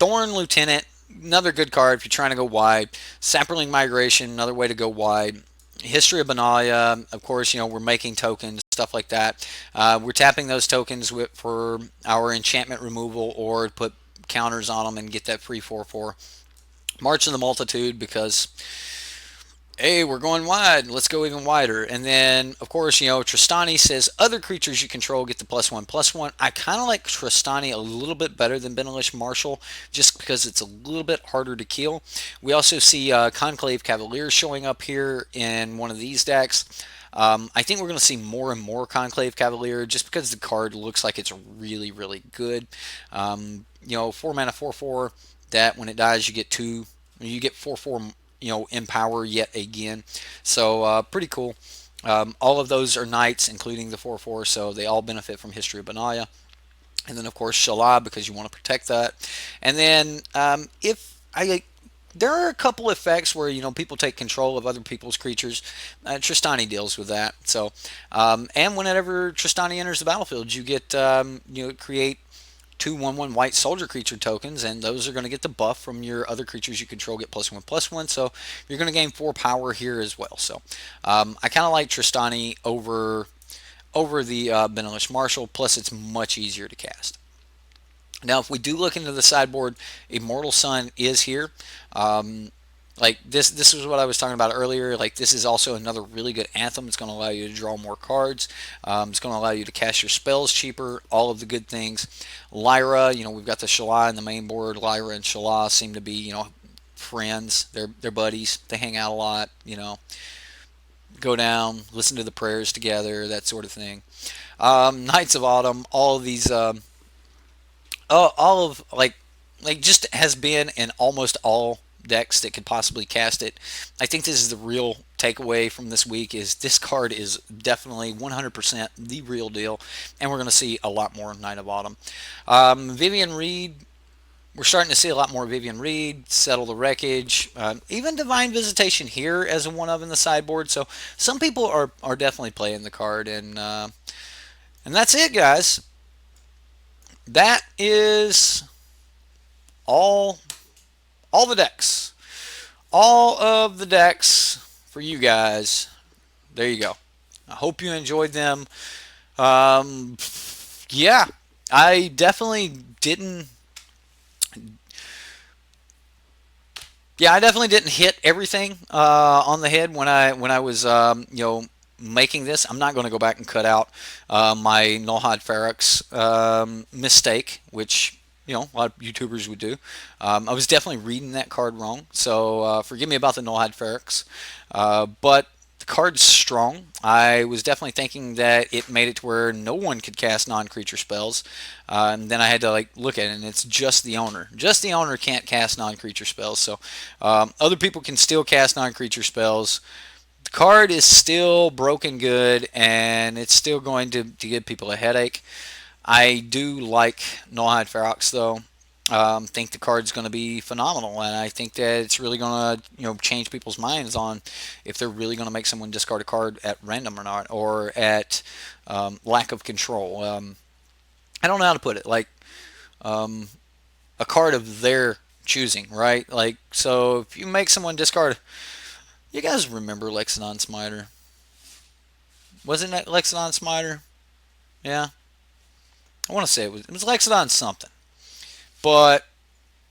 Lieutenant, another good card if you're trying to go wide. Sapperling Migration, another way to go wide. History of Benalia, of course, we're making tokens, stuff like that. We're tapping those tokens for our enchantment removal or put counters on them and get that free 4/4. March of the Multitude, because hey, we're going wide. Let's go even wider. And then, of course, Tristani says other creatures you control get the +1/+1. I kind of like Tristani a little bit better than Benalish Marshall, just because it's a little bit harder to kill. We also see Conclave Cavalier showing up here in one of these decks. I think we're going to see more and more Conclave Cavalier just because the card looks like it's really, really good. 4-mana 4/4 that when it dies you get 4/4 empower yet again. So pretty cool. All of those are knights, including the 4/4, so they all benefit from History of Benalia. And then, of course, Shala, because you want to protect that. And then, there are a couple effects where people take control of other people's creatures. Tristani deals with that. So, and whenever Tristani enters the battlefield, you get create 2/1/1 white soldier creature tokens, and those are going to get the buff from your other creatures you control get +1/+1. So you're going to gain 4 power here as well. So I kind of like Tristani over the Benalish Marshall. Plus, it's much easier to cast. Now, if we do look into the sideboard, Immortal Sun is here. Like this is what I was talking about earlier. Like, this is also another really good anthem. It's going to allow you to draw more cards. It's going to allow you to cast your spells cheaper. All of the good things. Lyra, we've got the Shala in the main board. Lyra and Shala seem to be, friends. They're buddies. They hang out a lot. Go down, listen to the prayers together, that sort of thing. Knights of Autumn. All of these. All of just has been in almost all decks that could possibly cast it. I think this is the real takeaway from this week, is this card is definitely 100% the real deal, and we're going to see a lot more Knight of Autumn. Vivian Reed, we're starting to see a lot more Vivian Reed, Settle the Wreckage, even Divine Visitation here as a one of in the sideboard. So some people are definitely playing the card, and that's it, guys. That is all the decks. All of the decks for you guys. There you go. I hope you enjoyed them. Yeah, I definitely didn't. Yeah, I definitely didn't hit everything on the head when I was making this. I'm not going to go back and cut out my Nullhide Ferox mistake, which a lot of YouTubers would do. I was definitely reading that card wrong, so forgive me about the Nullhide Ferox. But the card's strong. I was definitely thinking that it made it to where no one could cast non-creature spells, and then I had to look at it, and it's just the owner. Just the owner can't cast non-creature spells. So other people can still cast non-creature spells. The card is still broken good, and it's still going to give people a headache. I do like Nullhide Ferox, though. Think the card's going to be phenomenal, and I think that it's really going to change people's minds on if they're really going to make someone discard a card at random or not, or at lack of control. I don't know how to put it. Like um, a card of their choosing, right? Like, so if you make someone discard, you guys remember Lexodon Smiter? Wasn't that Lexodon Smiter? Yeah, I want to say it was Lexodon something, but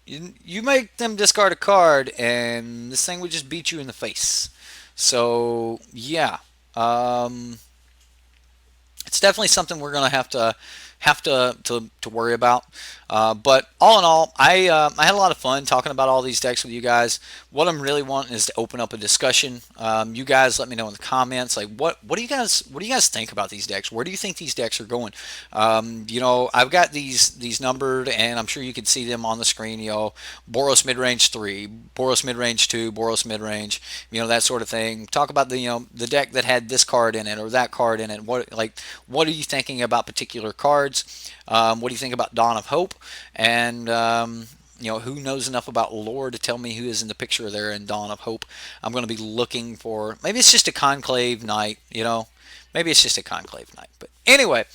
you make them discard a card, and this thing would just beat you in the face. So yeah, um, it's definitely something we're gonna have to worry about. But all in all, I had a lot of fun talking about all these decks with you guys. What I'm really wanting is to open up a discussion. You guys, let me know in the comments, like what do you guys think about these decks? Where do you think these decks are going? I've got these numbered, and I'm sure you can see them on the screen. Boros Mid Range 3, Boros Mid Range 2, Boros Mid Range, that sort of thing. Talk about the deck that had this card in it or that card in it. What are you thinking about particular cards? What do you think about Dawn of Hope? And who knows enough about lore to tell me who is in the picture there in Dawn of Hope? I'm going to be looking for. Maybe it's just a Conclave Knight. Maybe it's just a Conclave Knight. But anyway,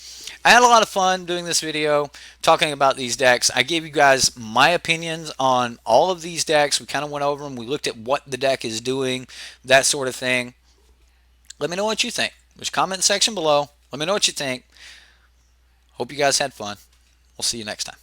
I had a lot of fun doing this video, talking about these decks. I gave you guys my opinions on all of these decks. We kind of went over them. We looked at what the deck is doing, that sort of thing. Let me know what you think. There's a comment section below. Let me know what you think. Hope you guys had fun. We'll see you next time.